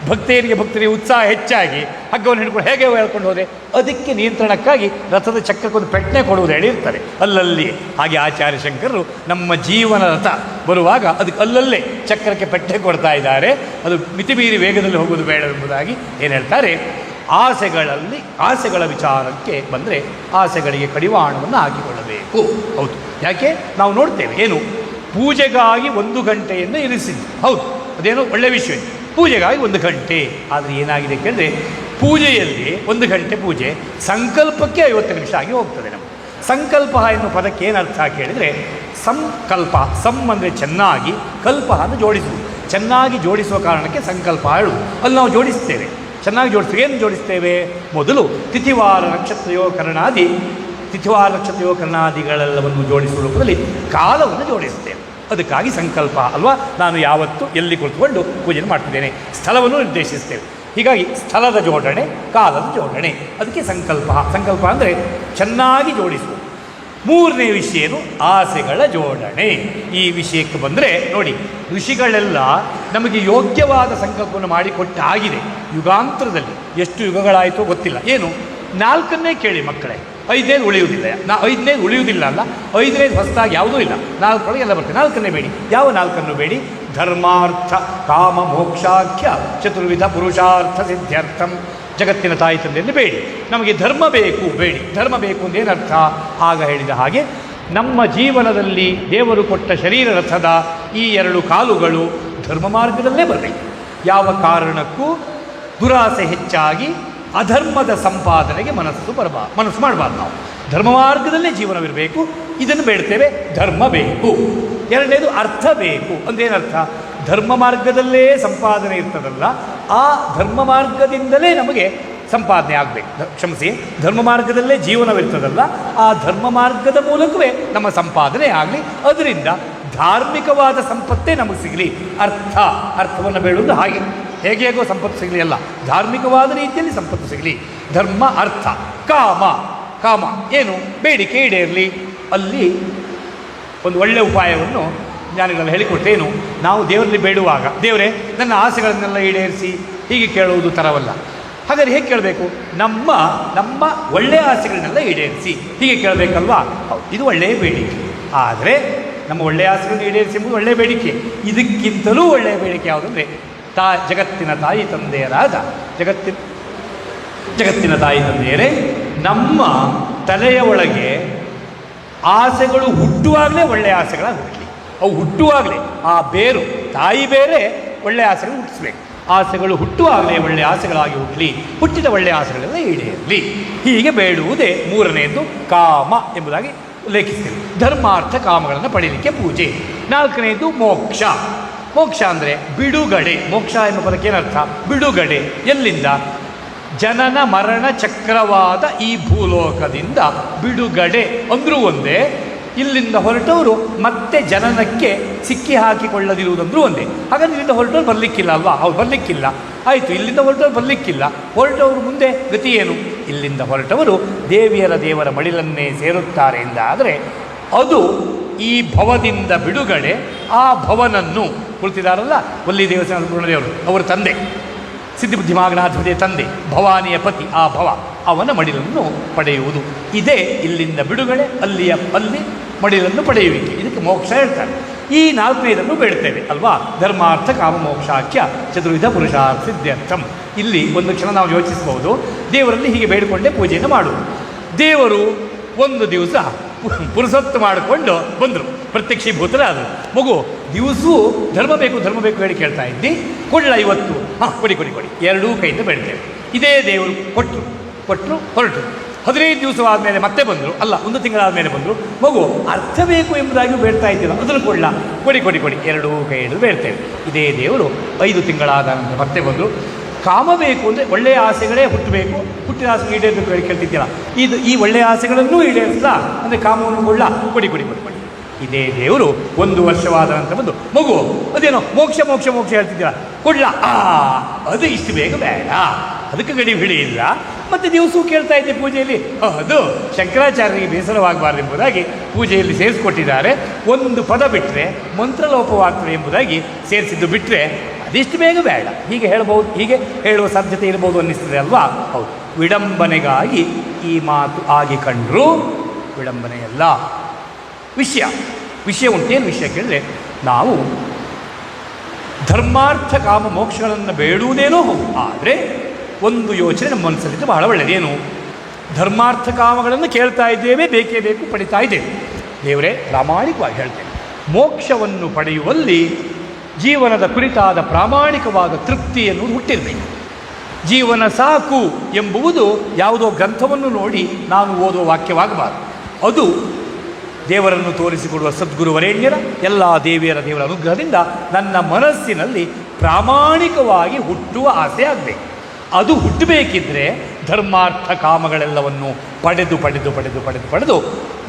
ಭಕ್ತರಿಗೆ ಉತ್ಸಾಹ ಹೆಚ್ಚಾಗಿ ಹಗ್ಗವನ್ನು ಹಿಡ್ಕೊಂಡು ಹೇಗೆ ಹೇಳ್ಕೊಂಡು ಹೋದರೆ ಅದಕ್ಕೆ ನಿಯಂತ್ರಣಕ್ಕಾಗಿ ರಥದ ಚಕ್ರಕ್ಕೊಂದು ಪೆಟ್ಟನೆ ಕೊಡುವುದು ಹೇಳಿರ್ತಾರೆ ಅಲ್ಲಲ್ಲಿ. ಹಾಗೆ ಆಚಾರ್ಯ ಶಂಕರರು ನಮ್ಮ ಜೀವನ ರಥ ಬರುವಾಗ ಅದಕ್ಕೆ ಅಲ್ಲಲ್ಲೇ ಚಕ್ರಕ್ಕೆ ಪೆಟ್ಟೆ ಕೊಡ್ತಾ ಇದ್ದಾರೆ. ಅದು ಮಿತಿಮೀರಿ ವೇಗದಲ್ಲಿ ಹೋಗೋದು ಬೇಡವೆಂಬುದಾಗಿ ಏನು ಹೇಳ್ತಾರೆ. ಆಸೆಗಳ ವಿಚಾರಕ್ಕೆ ಬಂದರೆ ಆಸೆಗಳಿಗೆ ಕಡಿವಾಣವನ್ನು ಹಾಕಿಕೊಳ್ಳಬೇಕು. ಹೌದು, ಯಾಕೆ ನಾವು ನೋಡ್ತೇವೆ ಏನು ಪೂಜೆಗಾಗಿ 1 ಗಂಟೆಯನ್ನು ಇರಿಸಿದ್ದು. ಹೌದು, ಅದೇನೋ ಒಳ್ಳೆಯ ವಿಷಯ, ಪೂಜೆಗಾಗಿ 1 ಗಂಟೆ. ಆದರೆ ಏನಾಗಿದೆ ಕೇಳಿದ್ರೆ ಪೂಜೆಯಲ್ಲಿ 1 ಗಂಟೆ ಪೂಜೆ, ಸಂಕಲ್ಪಕ್ಕೆ 50 ನಿಮಿಷ ಆಗಿ ಹೋಗ್ತದೆ. ನಮಗೆ ಸಂಕಲ್ಪ ಎನ್ನುವ ಪದಕ್ಕೆ ಏನು ಅರ್ಥ ಕೇಳಿದರೆ ಸಂಕಲ್ಪ, ಸಂ ಅಂದರೆ ಚೆನ್ನಾಗಿ, ಕಲ್ಪ ಅಂದರೆ ಜೋಡಿಸುವುದು. ಚೆನ್ನಾಗಿ ಜೋಡಿಸುವ ಕಾರಣಕ್ಕೆ ಸಂಕಲ್ಪ ಹೇಳುವುದು. ಅಲ್ಲಿ ನಾವು ಜೋಡಿಸ್ತೇವೆ, ಚೆನ್ನಾಗಿ ಜೋಡಿಸ್ತೇವೆ. ಏನು ಜೋಡಿಸ್ತೇವೆ? ಮೊದಲು ತಿಥಿವಾರ ನಕ್ಷತ್ರಯೋ ಕರ್ಣಾದಿಗಳೆಲ್ಲವನ್ನು ಜೋಡಿಸುವ ರೂಪದಲ್ಲಿ ಕಾಲವನ್ನು ಜೋಡಿಸ್ತೇವೆ. ಅದಕ್ಕಾಗಿ ಸಂಕಲ್ಪ ಅಲ್ವಾ. ನಾನು ಯಾವತ್ತು ಎಲ್ಲಿ ಕುಳಿತುಕೊಂಡು ಪೂಜೆ ಮಾಡ್ತಿದ್ದೇನೆ, ಸ್ಥಳವನ್ನು ನಿರ್ದೇಶಿಸ್ತೇವೆ. ಹೀಗಾಗಿ ಸ್ಥಳದ ಜೋಡಣೆ, ಕಾಲದ ಜೋಡಣೆ, ಅದಕ್ಕೆ ಸಂಕಲ್ಪ ಅಂದರೆ ಚೆನ್ನಾಗಿ ಜೋಡಿಸುವುದು. 3ನೇ ವಿಷಯನು ಆಸೆಗಳ ಜೋಡಣೆ. ಈ ವಿಷಯಕ್ಕೆ ಬಂದರೆ ನೋಡಿ, ಋಷಿಗಳೆಲ್ಲ ನಮಗೆ ಯೋಗ್ಯವಾದ ಸಂಕಲ್ಪವನ್ನು ಮಾಡಿಕೊಟ್ಟಾಗಿದೆ. ಯುಗಾಂತರದಲ್ಲಿ ಎಷ್ಟು ಯುಗಗಳಾಯಿತೋ ಗೊತ್ತಿಲ್ಲ. ಏನು 4ನೇ ಕೇಳಿ ಮಕ್ಕಳೇ, 5ನೇದು ಉಳಿಯುವುದಿಲ್ಲ. 5ನೇದು ಉಳಿಯುವುದಿಲ್ಲ ಅಲ್ಲ, 5ನೇದು ಹೊಸದಾಗಿ ಯಾವುದೂ ಇಲ್ಲ. 4ರೊಳಗೆ ಎಲ್ಲ ಬರ್ತದೆ. 4ನೇ ಬೇಡಿ. ಯಾವ 4ನ್ನು ಬೇಡಿ? ಧರ್ಮಾರ್ಥ ಕಾಮ ಮೋಕ್ಷಾಖ್ಯ ಚತುರ್ವಿಧ ಪುರುಷಾರ್ಥ ಸಿದ್ಧಾರ್ಥಂ. ಜಗತ್ತಿನ ತಾಯಿ ತಂದೆಯನ್ನು ಬೇಡಿ. ನಮಗೆ ಧರ್ಮ ಬೇಕು ಬೇಡಿ. ಧರ್ಮ ಬೇಕು ಅಂದೇನರ್ಥ? ಆಗ ಹೇಳಿದ ಹಾಗೆ ನಮ್ಮ ಜೀವನದಲ್ಲಿ ದೇವರು ಕೊಟ್ಟ ಶರೀರ ರಥದ ಈ 2 ಕಾಲುಗಳು ಧರ್ಮ ಮಾರ್ಗದಲ್ಲೇ ಬರಬೇಕು. ಯಾವ ಕಾರಣಕ್ಕೂ ದುರಾಸೆ ಹೆಚ್ಚಾಗಿ ಅಧರ್ಮದ ಸಂಪಾದನೆಗೆ ಮನಸ್ಸು ಮಾಡಬಾರ್ದು. ನಾವು ಧರ್ಮ ಮಾರ್ಗದಲ್ಲೇ ಜೀವನವಿರಬೇಕು. ಇದನ್ನು ಬೇಡ್ತೇವೆ. ಧರ್ಮ ಬೇಕು. 2ನೇದು ಅರ್ಥ ಬೇಕು. ಅಂದೇನರ್ಥ? ಧರ್ಮ ಮಾರ್ಗದಲ್ಲೇ ಸಂಪಾದನೆ ಇರ್ತದಲ್ಲ, ಆ ಧರ್ಮ ಮಾರ್ಗದಿಂದಲೇ ನಮಗೆ ಸಂಪಾದನೆ ಆಗಬೇಕು. ಧರ್ಮ ಮಾರ್ಗದಲ್ಲೇ ಜೀವನವಿರ್ತದಲ್ಲ, ಆ ಧರ್ಮ ಮಾರ್ಗದ ಮೂಲಕವೇ ನಮ್ಮ ಸಂಪಾದನೆ ಆಗಲಿ. ಅದರಿಂದ ಧಾರ್ಮಿಕವಾದ ಸಂಪತ್ತೇ ನಮಗೆ ಸಿಗಲಿ. ಅರ್ಥವನ್ನು ಬೇಡುವುದು ಹಾಗೆ. ಹೇಗೋ ಸಂಪತ್ತು ಸಿಗಲಿ ಅಲ್ಲ, ಧಾರ್ಮಿಕವಾದ ರೀತಿಯಲ್ಲಿ ಸಂಪತ್ತು ಸಿಗಲಿ. ಧರ್ಮ, ಅರ್ಥ, ಕಾಮ ಏನು? ಬೇಡಿಕೆ ಈಡೇರಲಿ. ಅಲ್ಲಿ ಒಂದು ಒಳ್ಳೆಯ ಉಪಾಯವನ್ನು ಜ್ಞಾನಿಗಳಲ್ಲಿ ಹೇಳಿಕೊಟ್ಟೇನು, ನಾವು ದೇವರಲ್ಲಿ ಬೇಡುವಾಗ ದೇವರೇ ನನ್ನ ಆಸೆಗಳನ್ನೆಲ್ಲ ಈಡೇರಿಸಿ ಹೀಗೆ ಕೇಳುವುದು ತರವಲ್ಲ. ಹಾಗಾದರೆ ಹೇಗೆ ಕೇಳಬೇಕು? ನಮ್ಮ ಒಳ್ಳೆಯ ಆಸೆಗಳನ್ನೆಲ್ಲ ಈಡೇರಿಸಿ ಹೀಗೆ ಕೇಳಬೇಕಲ್ವಾ? ಹೌದು, ಇದು ಒಳ್ಳೆಯ ಬೇಡಿಕೆ. ಆದರೆ ನಮ್ಮ ಒಳ್ಳೆಯ ಆಸೆಗಳನ್ನು ಈಡೇರಿಸಿ ಎಂಬುದು ಒಳ್ಳೆಯ ಬೇಡಿಕೆ. ಇದಕ್ಕಿಂತಲೂ ಒಳ್ಳೆಯ ಬೇಡಿಕೆ ಯಾವುದಂದರೆ ಜಗತ್ತಿನ ತಾಯಿ ತಂದೆಯರಾದ ಜಗತ್ತಿನ ತಾಯಿ ತಂದೆಯರೇ, ನಮ್ಮ ತಲೆಯ ಒಳಗೆ ಆಸೆಗಳು ಹುಟ್ಟುವಾಗಲೇ ಒಳ್ಳೆಯ ಆಸೆಗಳಾಗಿ ಹುಟ್ಟಲಿ. ಅವು ಹುಟ್ಟುವಾಗಲೇ ಆ ಬೇರು, ತಾಯಿ ಬೇರೆ ಒಳ್ಳೆಯ ಆಸೆಗಳು ಹುಟ್ಟಿಸ್ಬೇಕು. ಆಸೆಗಳು ಹುಟ್ಟುವಾಗಲೇ ಒಳ್ಳೆಯ ಆಸೆಗಳಾಗಿ ಹುಟ್ಟಲಿ. ಹುಟ್ಟಿದ ಒಳ್ಳೆಯ ಆಸೆಗಳೆಲ್ಲ ಈಡೇರಲಿ. ಹೀಗೆ ಬೇಡುವುದೇ 3ನೇದು ಕಾಮ ಎಂಬುದಾಗಿ ಉಲ್ಲೇಖಿಸ್ತೇವೆ. ಧರ್ಮಾರ್ಥ ಕಾಮಗಳನ್ನು ಪಡೀಲಿಕ್ಕೆ ಪೂಜೆ. 4ನೇದು ಮೋಕ್ಷ. ಮೋಕ್ಷ ಅಂದರೆ ಬಿಡುಗಡೆ. ಮೋಕ್ಷ ಎನ್ನುವ ಪದಕ್ಕೆ ಏನರ್ಥ? ಬಿಡುಗಡೆ. ಎಲ್ಲಿಂದ? ಜನನ ಮರಣ ಚಕ್ರವಾದ ಈ ಭೂಲೋಕದಿಂದ ಬಿಡುಗಡೆ ಅಂದರೂ ಒಂದೇ, ಇಲ್ಲಿಂದ ಹೊರಟವರು ಮತ್ತೆ ಜನನಕ್ಕೆ ಸಿಕ್ಕಿ ಹಾಕಿಕೊಳ್ಳದಿರುವುದಂದ್ರೂ ಒಂದೇ. ಹಾಗಾದ್ರೆ ಇಲ್ಲಿಂದ ಹೊರಟವರು ಬರಲಿಕ್ಕಿಲ್ಲ ಅಲ್ವಾ? ಅವ್ರು ಬರಲಿಕ್ಕಿಲ್ಲ, ಆಯಿತು. ಇಲ್ಲಿಂದ ಹೊರಟವರು ಬರಲಿಕ್ಕಿಲ್ಲ, ಹೊರಟವರು ಮುಂದೆ ಗತಿ ಏನು? ಇಲ್ಲಿಂದ ಹೊರಟವರು ದೇವರ ಮಡಿಲನ್ನೇ ಸೇರುತ್ತಾರೆ ಎಂದಾದರೆ ಅದು ಈ ಭವದಿಂದ ಬಿಡುಗಡೆ. ಆ ಭವನನ್ನು ಕುಳಿತಿದ್ದಾರಲ್ಲ ವಲ್ಲಿ ದೇವಸ್ಥಾನದ ಪೂರ್ಣದೇವರು ಅವರ ತಂದೆ, ಸಿದ್ಧಿಬುದ್ಧಿಮಾಗನಾಧಿಪತಿಯ ತಂದೆ, ಭವಾನಿಯ ಪತಿ ಆ ಭವ, ಅವನ ಮಡಿಲನ್ನು ಪಡೆಯುವುದು. ಇದೇ ಇಲ್ಲಿಂದ ಬಿಡುಗಡೆ, ಅಲ್ಲಿ ಮಡಿಲನ್ನು ಪಡೆಯುವಿಕೆ. ಇದಕ್ಕೆ ಮೋಕ್ಷ ಹೇಳ್ತಾರೆ. ಈ ನಾಲ್ಕನೇದನ್ನು ಬೇಡ್ತೇವೆ ಅಲ್ವಾ? ಧರ್ಮಾರ್ಥ ಕಾಮ ಮೋಕ್ಷಾಖ್ಯ ಚತುರ್ವಿಧ ಪುರುಷಾರ್ಥ ಸಿದ್ಧಾರ್ಥಂ. ಇಲ್ಲಿ ಒಂದು ಕ್ಷಣ ನಾವು ಯೋಚಿಸಬಹುದು, ದೇವರಲ್ಲಿ ಹೀಗೆ ಬೇಡಿಕೊಂಡೇ ಪೂಜೆಯನ್ನು ಮಾಡುವುದು. ದೇವರು ಒಂದು ದಿವಸ ಪುರುಸೊತ್ತು ಮಾಡಿಕೊಂಡು ಬಂದರು, ಪ್ರತ್ಯಕ್ಷೀಭೂತರಾದರು. ಮಗು ದಿವಸವೂ ಧರ್ಮ ಬೇಕು ಹೇಳಿ ಕೇಳ್ತಾ ಇದ್ದಿ, ಕೊಡಲ ಇವತ್ತು, ಕೊಡಿ ಎರಡೂ ಕೈಯಿಂದ ಬೇಡ್ತೇವೆ. ಇದೇ ದೇವರು ಕೊಟ್ಟರು ಹೊರಟರು. 15 ದಿವಸವಾದ ಮೇಲೆ ಮತ್ತೆ ಬಂದರು, ಅಲ್ಲ 1 ತಿಂಗಳಾದ ಮೇಲೆ ಬಂದರು. ಮಗು ಅರ್ಥ ಬೇಕು ಎಂಬುದಾಗಿ ಬೇಡ್ತಾ ಇದ್ದೀರ, ಅದನ್ನು ಕೊಡಲ, ಕೊಡಿ ಎರಡೂ ಕೈ ಹಿಡಿದು ಬೇಡ್ತೇವೆ. ಇದೇ ದೇವರು 5 ತಿಂಗಳಾದ ನಂತರ ಮತ್ತೆ ಬಂದರು. ಕಾಮ ಬೇಕು ಅಂದರೆ ಒಳ್ಳೆಯ ಆಸೆಗಳೇ ಹುಟ್ಟಬೇಕು, ಹುಟ್ಟಿದ ಆಸೆ ಈಡೇರಬೇಕು ಹೇಳಿ ಕೇಳ್ತಿದ್ದೀರ. ಈ ಒಳ್ಳೆಯ ಆಸೆಗಳನ್ನೂ ಈಡೇರಿಸಲ ಅಂದರೆ ಕಾಮವನ್ನು ಕೊಡಲ, ಕೊಡಿ. ಇದೇ ದೇವರು 1 ವರ್ಷವಾದ ನಂತರ ಬಂದು, ಮಗು ಅದೇನೋ ಮೋಕ್ಷ ಹೇಳ್ತಿದ್ದೀರ, ಕೊಡ್ಲ, ಅದು ಇಷ್ಟು ಬೇಗ ಬೇಡ, ಅದಕ್ಕೆ ಗಡಿ ಹಿಡಿಯಿಲ್ಲ. ಮತ್ತು ದಿವಸವೂ ಕೇಳ್ತಾ ಇದ್ದೆ ಪೂಜೆಯಲ್ಲಿ, ಅದು ಶಂಕರಾಚಾರ್ಯರಿಗೆ ಬೇಸರವಾಗಬಾರ್ದು ಎಂಬುದಾಗಿ ಪೂಜೆಯಲ್ಲಿ ಸೇರಿಸಿಕೊಟ್ಟಿದ್ದಾರೆ. ಒಂದು ಪದ ಬಿಟ್ಟರೆ ಮಂತ್ರಲೋಪವಾಗ್ತದೆ ಎಂಬುದಾಗಿ ಸೇರಿಸಿದ್ದು ಬಿಟ್ಟರೆ ಅದಿಷ್ಟು ಬೇಗ ಬೇಡ, ಹೀಗೆ ಹೇಳ್ಬೋದು, ಹೀಗೆ ಹೇಳುವ ಸಾಧ್ಯತೆ ಇರ್ಬೋದು ಅನ್ನಿಸ್ತದೆ ಅಲ್ವಾ? ಹೌದು, ವಿಡಂಬನೆಗಾಗಿ ಈ ಮಾತು ಆಗಿ ಕಂಡರೂ ವಿಡಂಬನೆಯಲ್ಲ. ವಿಷಯ ಉಂಟೇನು ವಿಷಯ ಕೇಳಿದ್ರೆ, ನಾವು ಧರ್ಮಾರ್ಥ ಕಾಮ ಮೋಕ್ಷಗಳನ್ನು ಬೇಡುವುದೇನೋ ಹೌದು, ಆದರೆ ಒಂದು ಯೋಚನೆ ನಮ್ಮ ಮನಸ್ಸಲ್ಲಿದ್ದು ಬಹಳ ಒಳ್ಳೆಯದೇನು, ಧರ್ಮಾರ್ಥ ಕಾಮಗಳನ್ನು ಕೇಳ್ತಾ ಇದ್ದೇವೆ, ಬೇಕೇ ಬೇಕು, ಪಡಿತಾ ಇದ್ದೇವೆ. ದೇವರೇ ಪ್ರಾಮಾಣಿಕವಾಗಿ ಹೇಳ್ತೇನೆ, ಮೋಕ್ಷವನ್ನು ಪಡೆಯುವಲ್ಲಿ ಜೀವನದ ಕುರಿತಾದ ಪ್ರಾಮಾಣಿಕವಾದ ತೃಪ್ತಿ ಎನ್ನುವುದು ಹುಟ್ಟಿರಬೇಕು. ಜೀವನ ಸಾಕು ಎಂಬುವುದು ಯಾವುದೋ ಗ್ರಂಥವನ್ನು ನೋಡಿ ನಾನು ಓದುವ ವಾಕ್ಯವಾಗಬಾರದು. ಅದು ದೇವರನ್ನು ತೋರಿಸಿಕೊಡುವ ಸದ್ಗುರು ವರೇಣ್ಯರ ಎಲ್ಲ ದೇವರ ಅನುಗ್ರಹದಿಂದ ನನ್ನ ಮನಸ್ಸಿನಲ್ಲಿ ಪ್ರಾಮಾಣಿಕವಾಗಿ ಹುಟ್ಟುವ ಆಸೆ ಆಗಬೇಕು. ಅದು ಹುಟ್ಟಬೇಕಿದ್ರೆ ಧರ್ಮಾರ್ಥ ಕಾಮಗಳೆಲ್ಲವನ್ನು ಪಡೆದು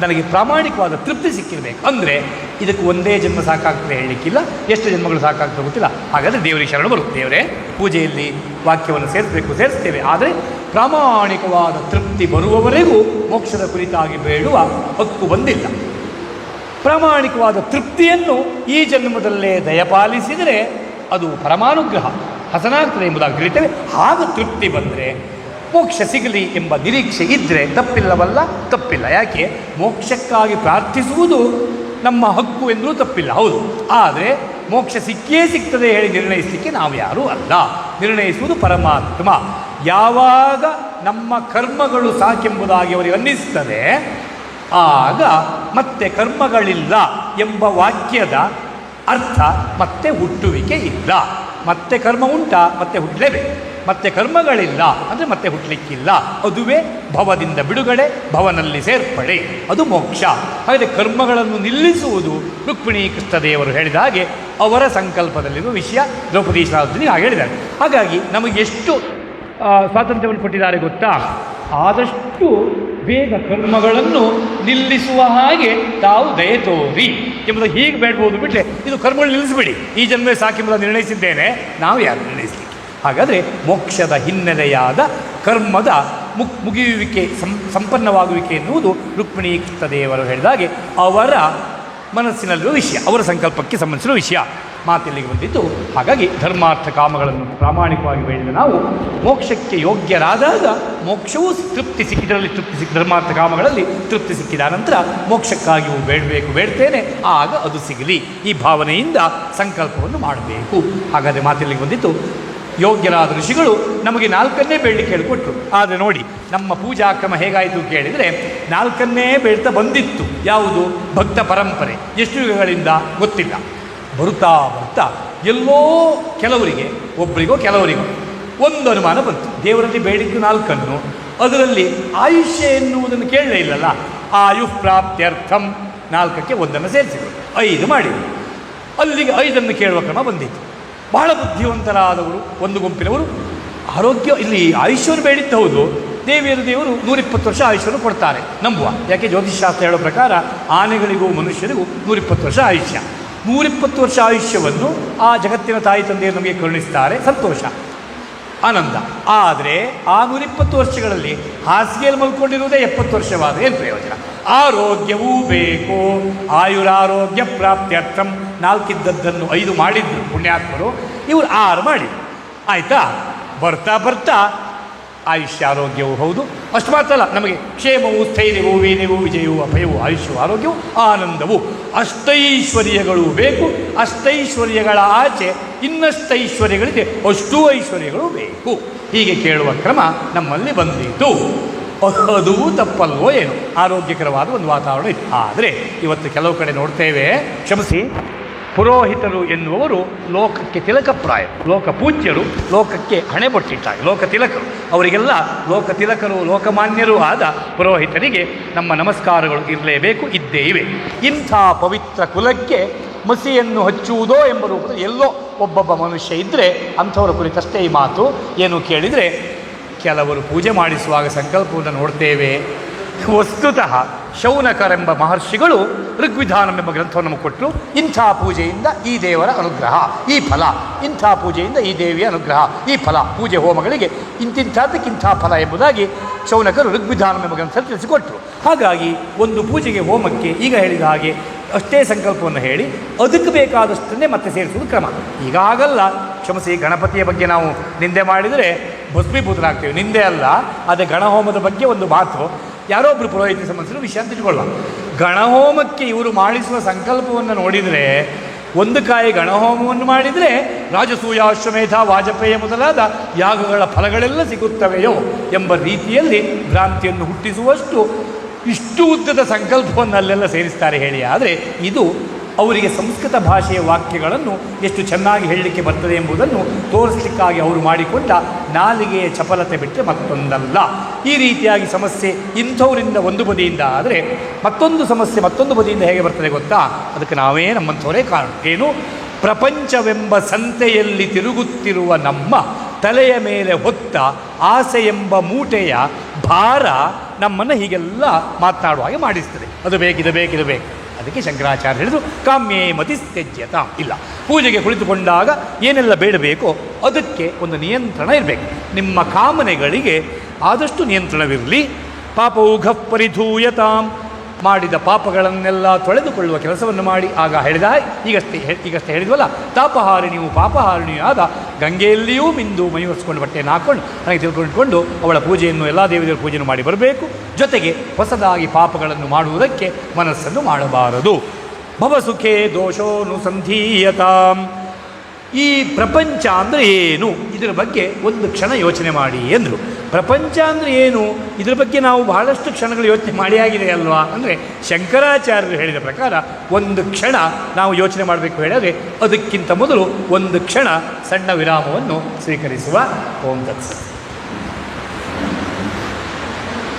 ನನಗೆ ಪ್ರಾಮಾಣಿಕವಾದ ತೃಪ್ತಿ ಸಿಕ್ಕಿರಬೇಕು. ಅಂದರೆ ಇದಕ್ಕೆ ಒಂದೇ ಜನ್ಮ ಸಾಕಾಗ್ತದೆ ಹೇಳಲಿಕ್ಕಿಲ್ಲ, ಎಷ್ಟು ಜನ್ಮಗಳು ಸಾಕಾಗ್ತದೆ ಗೊತ್ತಿಲ್ಲ. ಹಾಗಾದರೆ ದೇವರಿಗೆ ಶರಣ ಬರು. ದೇವರೇ ಪೂಜೆಯಲ್ಲಿ ವಾಕ್ಯವನ್ನು ಸೇರಿಸ್ತೇವೆ, ಆದರೆ ಪ್ರಾಮಾಣಿಕವಾದ ತೃಪ್ತಿ ಬರುವವರೆಗೂ ಮೋಕ್ಷದ ಕುರಿತಾಗಿ ಬೇಡುವ ಹಕ್ಕು ಬಂದಿಲ್ಲ. ಪ್ರಾಮಾಣಿಕವಾದ ತೃಪ್ತಿಯನ್ನು ಈ ಜನ್ಮದಲ್ಲೇ ದಯಪಾಲಿಸಿದರೆ ಅದು ಪರಮಾನುಗ್ರಹ ಹಸನಾಗ್ತದೆ ಎಂಬುದಾಗಿ ತಿಳಿತೇವೆ. ಆಗ ತೃಪ್ತಿ ಬಂದರೆ ಮೋಕ್ಷ ಸಿಗಲಿ ಎಂಬ ನಿರೀಕ್ಷೆ ಇದ್ದರೆ ತಪ್ಪಿಲ್ಲ. ಯಾಕೆ? ಮೋಕ್ಷಕ್ಕಾಗಿ ಪ್ರಾರ್ಥಿಸುವುದು ನಮ್ಮ ಹಕ್ಕು ಎಂದರೂ ತಪ್ಪಿಲ್ಲ, ಹೌದು. ಆದರೆ ಮೋಕ್ಷ ಸಿಗ್ತದೆ ಹೇಳಿ ನಿರ್ಣಯಿಸಲಿಕ್ಕೆ ನಾವು ಯಾರೂ ಅಲ್ಲ, ನಿರ್ಣಯಿಸುವುದು ಪರಮಾತ್ಮ. ಯಾವಾಗ ನಮ್ಮ ಕರ್ಮಗಳು ಸಾಕೆಂಬುದಾಗಿ ಅವರಿಗೆ ಅನ್ನಿಸ್ತದೆ, ಆಗ ಮತ್ತೆ ಕರ್ಮಗಳಿಲ್ಲ ಎಂಬ ವಾಕ್ಯದ ಅರ್ಥ ಮತ್ತೆ ಹುಟ್ಟುವಿಕೆ ಇಲ್ಲ. ಮತ್ತೆ ಕರ್ಮ ಉಂಟಾ, ಮತ್ತೆ ಹುಟ್ಟಲೇಬೇಕು. ಮತ್ತೆ ಕರ್ಮಗಳಿಲ್ಲ ಅಂದರೆ ಮತ್ತೆ ಹುಟ್ಟಲಿಕ್ಕಿಲ್ಲ. ಅದುವೇ ಭವದಿಂದ ಬಿಡುಗಡೆ, ಭವನಲ್ಲಿ ಸೇರ್ಪಡೆ, ಅದು ಮೋಕ್ಷ. ಹಾಗೆ ಕರ್ಮಗಳನ್ನು ನಿಲ್ಲಿಸುವುದು ರುಕ್ಮಿಣೀ ಕೃಷ್ಣದೇವರು ಹೇಳಿದ ಹಾಗೆ ಅವರ ಸಂಕಲ್ಪದಲ್ಲಿರುವ ವಿಷಯ. ದ್ರೌಪದಿ ಶಾಸ್ತ್ರಿ ಹಾಗೆ ಹೇಳಿದ್ದಾರೆ. ಹಾಗಾಗಿ ನಮಗೆ ಎಷ್ಟು ಸ್ವಾತಂತ್ರ್ಯವನ್ನು ಕೊಟ್ಟಿದ್ದಾರೆ ಗೊತ್ತಾ? ಆದಷ್ಟು ಬೇಗ ಕರ್ಮಗಳನ್ನು ನಿಲ್ಲಿಸುವ ಹಾಗೆ ತಾವು ದಯೆ ತೋರಿ ಎಂಬುದು ಹೀಗೆ ಬೇಡ್ಬೋದು. ಬಿಟ್ಟರೆ ಇದು ಕರ್ಮಗಳು ನಿಲ್ಲಿಸಬೇಡಿ, ಈ ಜನ್ಮವೇ ಸಾಕೆಂಬುದು ನಿರ್ಣಯಿಸಿದ್ದೇನೆ, ನಾವು ಯಾರು ನಿರ್ಣಯಿಸಲಿಕ್ಕೆ? ಹಾಗಾದರೆ ಮೋಕ್ಷದ ಹಿನ್ನೆಲೆಯಾದ ಕರ್ಮದ ಮುಗಿಯುವಿಕೆ, ಸಂಪನ್ನವಾಗುವಿಕೆ ಎನ್ನುವುದು ರುಕ್ಮಿಣೀ ಕೃಷ್ಣದೇವರು ಹೇಳಿದಾಗೆ ಅವರ ಮನಸ್ಸಿನಲ್ಲಿರುವ ವಿಷಯ, ಅವರ ಸಂಕಲ್ಪಕ್ಕೆ ಸಂಬಂಧಿಸಿರುವ ವಿಷಯ. ಮಾತಿಲ್ಲಿಗೆ ಬಂದಿದ್ದು. ಹಾಗಾಗಿ ಧರ್ಮಾರ್ಥ ಕಾಮಗಳನ್ನು ಪ್ರಾಮಾಣಿಕವಾಗಿ ಬೇಡಿದ ನಾವು ಮೋಕ್ಷಕ್ಕೆ ಯೋಗ್ಯರಾದಾಗ ಮೋಕ್ಷವೂ ತೃಪ್ತಿ ಇದರಲ್ಲಿ ತೃಪ್ತಿ ಧರ್ಮಾರ್ಥ ಕಾಮಗಳಲ್ಲಿ ತೃಪ್ತಿ ಸಿಕ್ಕಿದ ನಂತರ ಮೋಕ್ಷಕ್ಕಾಗಿಯೂ ಬೇಡ್ತೇನೆ, ಆಗ ಅದು ಸಿಗಲಿ. ಈ ಭಾವನೆಯಿಂದ ಸಂಕಲ್ಪವನ್ನು ಮಾಡಬೇಕು. ಹಾಗಾದರೆ ಮಾತಿಲ್ಲಿಗೆ ಬಂದಿತ್ತು. ಯೋಗ್ಯರಾದ ಋಷಿಗಳು ನಮಗೆ 4 ಬೇಡಲಿಕ್ಕೆ ಹೇಳಿಕೊಟ್ರು. ಆದರೆ ನೋಡಿ, ನಮ್ಮ ಪೂಜಾ ಕ್ರಮ ಹೇಗಾಯಿತು ಕೇಳಿದರೆ 4 ಬೇಡ್ತಾ ಬಂದಿತ್ತು. ಯಾವುದು? ಭಕ್ತ ಪರಂಪರೆ. ಎಷ್ಟು ಯುಗಗಳಿಂದ ಗೊತ್ತಿಲ್ಲ. ಬರುತ್ತಾ ಎಲ್ಲೋ ಕೆಲವರಿಗೆ, ಒಬ್ಬರಿಗೋ ಕೆಲವರಿಗೋ ಒಂದು ಅನುಮಾನ ಬಂತು. ದೇವರಲ್ಲಿ ಬೇಡಿದ್ದು 4, ಅದರಲ್ಲಿ ಆಯುಷ್ಯ ಎನ್ನುವುದನ್ನು ಕೇಳಲೇ ಇಲ್ಲಲ್ಲ. ಆಯು ಪ್ರಾಪ್ತ್ಯರ್ಥಂ 4ಕ್ಕೆ 1 ಸೇರಿಸಿದರು, 5 ಮಾಡಿದರು. ಅಲ್ಲಿಗೆ 5 ಕೇಳುವ ಕ್ರಮ ಬಂದಿತ್ತು. ಬಹಳ ಬುದ್ಧಿವಂತರಾದವರು ಒಂದು ಗುಂಪಿನವರು ಆರೋಗ್ಯ, ಇಲ್ಲಿ ಆಯುಷ್ಯವನ್ನು ಬೇಡಿದ್ದು ಹೌದು, ದೇವರು 120 ವರ್ಷ ಆಯುಷ್ಯವನ್ನು ಕೊಡ್ತಾರೆ ನಂಬುವ. ಯಾಕೆ? ಜ್ಯೋತಿಷಾಸ್ತ್ರ ಹೇಳೋ ಪ್ರಕಾರ ಆನೆಗಳಿಗೂ ಮನುಷ್ಯರಿಗೂ 120 ವರ್ಷ ಆಯುಷ್ಯ. 120 ವರ್ಷ ಆಯುಷ್ಯವನ್ನು ಆ ಜಗತ್ತಿನ ತಾಯಿ ತಂದೆಯರು ನಮಗೆ ಕರುಣಿಸ್ತಾರೆ, ಸಂತೋಷ, ಆನಂದ. ಆದರೆ ಆ 120 ವರ್ಷಗಳಲ್ಲಿ ಹಾಸಿಗೆಯಲ್ಲಿ ಮಲ್ಕೊಂಡಿರುವುದೇ 70 ವರ್ಷವಾದ ಏನು ಪ್ರಯೋಜನ? ಆರೋಗ್ಯವೂ ಬೇಕು. ಆಯುರಾರೋಗ್ಯ ಪ್ರಾಪ್ತ್ಯರ್ಥಂ 4 5 ಮಾಡಿದ್ರು ಪುಣ್ಯಾತ್ಮರು, ಇವರು 6 ಮಾಡಿದ್ರು. ಆಯಿತಾ? ಬರ್ತಾ ಬರ್ತಾ ಆಯುಷ್ಯ ಆರೋಗ್ಯವೂ ಹೌದು, ಅಷ್ಟು ಮಾತ್ರ ಅಲ್ಲ, ನಮಗೆ ಕ್ಷೇಮವು ಸ್ಥೈರ್ಯವೂ ವೀರ್ಯವೂ ವಿಜಯವೂ ಅಭಯವೂ ಆಯುಷ್ಯವು ಆರೋಗ್ಯವು ಆನಂದವು ಅಷ್ಟೈಶ್ವರ್ಯಗಳು ಬೇಕು. ಅಷ್ಟೈಶ್ವರ್ಯಗಳ ಆಚೆ ಇನ್ನಷ್ಟೈಶ್ವರ್ಯಗಳಿದೆ, ಅಷ್ಟೂ ಐಶ್ವರ್ಯಗಳು ಬೇಕು. ಹೀಗೆ ಕೇಳುವ ಕ್ರಮ ನಮ್ಮಲ್ಲಿ ಬಂದಿತು. ಅದು ತಪ್ಪಲ್ವೋ ಏನು? ಆರೋಗ್ಯಕರವಾದ ಒಂದು ವಾತಾವರಣ ಇತ್ತು. ಆದರೆ ಇವತ್ತು ಕೆಲವು ಕಡೆ ನೋಡ್ತೇವೆ, ಕ್ಷಮಿಸಿ, ಪುರೋಹಿತರು ಎನ್ನುವರು ಲೋಕಕ್ಕೆ ತಿಲಕಪ್ರಾಯ, ಲೋಕ ಪೂಜ್ಯರು, ಲೋಕಕ್ಕೆ ಹಣೆ ಬೊಟ್ಟಿಟ್ಟಾಗ ಲೋಕ ತಿಲಕರು. ಅವರಿಗೆಲ್ಲ ಲೋಕ ತಿಲಕರು, ಲೋಕಮಾನ್ಯರೂ ಆದ ಪುರೋಹಿತರಿಗೆ ನಮ್ಮ ನಮಸ್ಕಾರಗಳು ಇರಲೇಬೇಕು, ಇದ್ದೇ ಇವೆ. ಇಂಥ ಪವಿತ್ರ ಕುಲಕ್ಕೆ ಮಸಿಯನ್ನು ಹಚ್ಚುವುದೋ ಎಂಬ ರೂಪದಲ್ಲಿ ಎಲ್ಲೋ ಒಬ್ಬೊಬ್ಬ ಮನುಷ್ಯ ಇದ್ದರೆ ಅಂಥವರ ಕುರಿತಷ್ಟೇ ಈ ಮಾತು. ಏನು ಕೇಳಿದರೆ, ಕೆಲವರು ಪೂಜೆ ಮಾಡಿಸುವಾಗ ಸಂಕಲ್ಪವನ್ನು ನೋಡ್ತೇವೆ. ವಸ್ತುತಃ ಶೌನಕರೆಂಬ ಮಹರ್ಷಿಗಳು ಋಗ್ವಿಧಾನಂ ಎಂಬ ಗ್ರಂಥವನ್ನು ನಮಗೆ ಕೊಟ್ಟರು. ಇಂಥ ಪೂಜೆಯಿಂದ ಈ ದೇವರ ಅನುಗ್ರಹ, ಈ ಫಲ, ಇಂಥ ಪೂಜೆಯಿಂದ ಈ ದೇವಿಯ ಅನುಗ್ರಹ, ಈ ಫಲ, ಪೂಜೆ ಹೋಮಗಳಿಗೆ ಇಂತಿಂಥದ್ದಕ್ಕಿಂಥ ಫಲ ಎಂಬುದಾಗಿ ಶೌನಕರು ಋಗ್ವಿಧಾನಂ ಎಂಬ ಗ್ರಂಥದಲ್ಲಿ ತಿಳಿಸಿಕೊಟ್ಟರು. ಹಾಗಾಗಿ ಒಂದು ಪೂಜೆಗೆ, ಹೋಮಕ್ಕೆ ಈಗ ಹೇಳಿದ ಹಾಗೆ ಅಷ್ಟೇ ಸಂಕಲ್ಪವನ್ನು ಹೇಳಿ ಅದಕ್ಕೆ ಬೇಕಾದಷ್ಟನ್ನೇ ಮತ್ತೆ ಸೇರಿಸುವುದು ಕ್ರಮ. ಈಗ ಆಗಲ್ಲ. ಕ್ಷಮಿಸಿ, ಗಣಪತಿಯ ಬಗ್ಗೆ ನಾವು ನಿಂದೆ ಮಾಡಿದರೆ ಭಸ್ಮೀಭೂತರಾಗ್ತೇವೆ. ನಿಂದೆ ಅಲ್ಲ, ಅದೇ ಗಣಹೋಮದ ಬಗ್ಗೆ ಒಂದು ಮಾತು. ಯಾರೋ ಒಬ್ಬರು ಪುರೋಹಿತ ಸಂಬಂಧಿಸಿದ ವಿಷಯ ಅಂತ ಇಟ್ಕೊಳ್ಳ. ಗಣಹೋಮಕ್ಕೆ ಇವರು ಮಾಡಿಸುವ ಸಂಕಲ್ಪವನ್ನು ನೋಡಿದರೆ, ಒಂದು ಕಾಯಿ ಗಣಹೋಮವನ್ನು ಮಾಡಿದರೆ ರಾಜಸೂಯ, ಅಶ್ವಮೇಧ, ವಾಜಪೇಯ ಮೊದಲಾದ ಯಾಗಗಳ ಫಲಗಳೆಲ್ಲ ಸಿಗುತ್ತವೆಯೋ ಎಂಬ ರೀತಿಯಲ್ಲಿ ಭ್ರಾಂತಿಯನ್ನು ಹುಟ್ಟಿಸುವಷ್ಟು ಇಷ್ಟು ಉದ್ದದ ಸಂಕಲ್ಪವನ್ನು ಅಲ್ಲೆಲ್ಲ ಸೇರಿಸ್ತಾರೆ ಹೇಳಿ. ಆದರೆ ಇದು ಅವರಿಗೆ ಸಂಸ್ಕೃತ ಭಾಷೆಯ ವಾಕ್ಯಗಳನ್ನು ಎಷ್ಟು ಚೆನ್ನಾಗಿ ಹೇಳಲಿಕ್ಕೆ ಬರ್ತದೆ ಎಂಬುದನ್ನು ತೋರಿಸಲಿಕ್ಕಾಗಿ ಅವರು ಮಾಡಿಕೊಂಡ ನಾಲಿಗೆಯ ಚಪಲತೆ ಬಿಟ್ಟರೆ ಮತ್ತೊಂದಲ್ಲ. ಈ ರೀತಿಯಾಗಿ ಸಮಸ್ಯೆ ಇಂಥವರಿಂದ ಒಂದು ಬದಿಯಿಂದ ಆದರೆ ಮತ್ತೊಂದು ಸಮಸ್ಯೆ ಮತ್ತೊಂದು ಬದಿಯಿಂದ ಹೇಗೆ ಬರ್ತದೆ ಗೊತ್ತಾ? ಅದಕ್ಕೆ ನಾವೇ ನಮ್ಮಂಥವರೇ ಕಾರಣ. ಏನು? ಪ್ರಪಂಚವೆಂಬ ಸಂತೆಯಲ್ಲಿ ತಿರುಗುತ್ತಿರುವ ನಮ್ಮ ತಲೆಯ ಮೇಲೆ ಹೊತ್ತ ಆಸೆ ಎಂಬ ಮೂಟೆಯ ಭಾರ ನಮ್ಮನ್ನು ಹೀಗೆಲ್ಲ ಮಾತನಾಡುವ ಹಾಗೆ ಮಾಡಿಸ್ತದೆ. ಅದು ಬೇಕಿದು ಬೇಕಿದು ಬೇಕು. ಅದಕ್ಕೆ ಶಂಕರಾಚಾರ್ಯ ಹೇಳಿದರು, ಕಾಮ್ಯೇ ಮತಿಸ್ತ್ಯಜ್ಯತ. ಇಲ್ಲ, ಪೂಜೆಗೆ ಕುಳಿತುಕೊಂಡಾಗ ಏನೆಲ್ಲ ಬೇಡಬೇಕೋ ಅದಕ್ಕೆ ಒಂದು ನಿಯಂತ್ರಣ ಇರಬೇಕು. ನಿಮ್ಮ ಕಾಮನೆಗಳಿಗೆ ಆದಷ್ಟು ನಿಯಂತ್ರಣವಿರಲಿ. ಪಾಪೌಘ ಪರಿಧೂಯತಾಂ, ಮಾಡಿದ ಪಾಪಗಳನ್ನೆಲ್ಲ ತೊಳೆದುಕೊಳ್ಳುವ ಕೆಲಸವನ್ನು ಮಾಡಿ. ಆಗ ಹೇಳಿದ ಈಗಷ್ಟೇ ಹೇಳಿದ್ವಲ್ಲ, ತಾಪಹಾರಿಣಿಯು ಪಾಪಹಾರಿಣಿಯೂ ಆದ ಗಂಗೆಯಲ್ಲಿಯೂ ಮಿಂದು ಮೈವರ್ಸ್ಕೊಂಡು ಬಟ್ಟೆಯನ್ನು ಹಾಕ್ಕೊಂಡು ನನಗೆ ತಿಳ್ಕೊಂಡಿಟ್ಕೊಂಡು ಅವಳ ಪೂಜೆಯನ್ನು ಎಲ್ಲ ದೇವತೆಗಳ ಪೂಜೆಯನ್ನು ಮಾಡಿ ಬರಬೇಕು. ಜೊತೆಗೆ ಹೊಸದಾಗಿ ಪಾಪಗಳನ್ನು ಮಾಡುವುದಕ್ಕೆ ಮನಸ್ಸನ್ನು ಮಾಡಬಾರದು. ಭವಸುಖೇ ದೋಷೋನುಸಂಧೀಯತಾಂ. ಈ ಪ್ರಪಂಚ ಅಂದರೆ ಏನು, ಇದರ ಬಗ್ಗೆ ಒಂದು ಕ್ಷಣ ಯೋಚನೆ ಮಾಡಿ ಎಂದರು. ಪ್ರಪಂಚ ಅಂದರೆ ಏನು, ಇದರ ಬಗ್ಗೆ ನಾವು ಬಹಳಷ್ಟು ಕ್ಷಣಗಳು ಯೋಚನೆ ಮಾಡಿ ಆಗಿದೆ ಅಲ್ವಾ? ಅಂದರೆ ಶಂಕರಾಚಾರ್ಯರು ಹೇಳಿದ ಪ್ರಕಾರ ಒಂದು ಕ್ಷಣ ನಾವು ಯೋಚನೆ ಮಾಡಬೇಕು ಹೇಳಿದರೆ ಅದಕ್ಕಿಂತ ಮೊದಲು ಒಂದು ಕ್ಷಣ ಸಣ್ಣ ವಿರಾಮವನ್ನು ಸ್ವೀಕರಿಸುವ. ಓಂ ತತ್ಸತ್.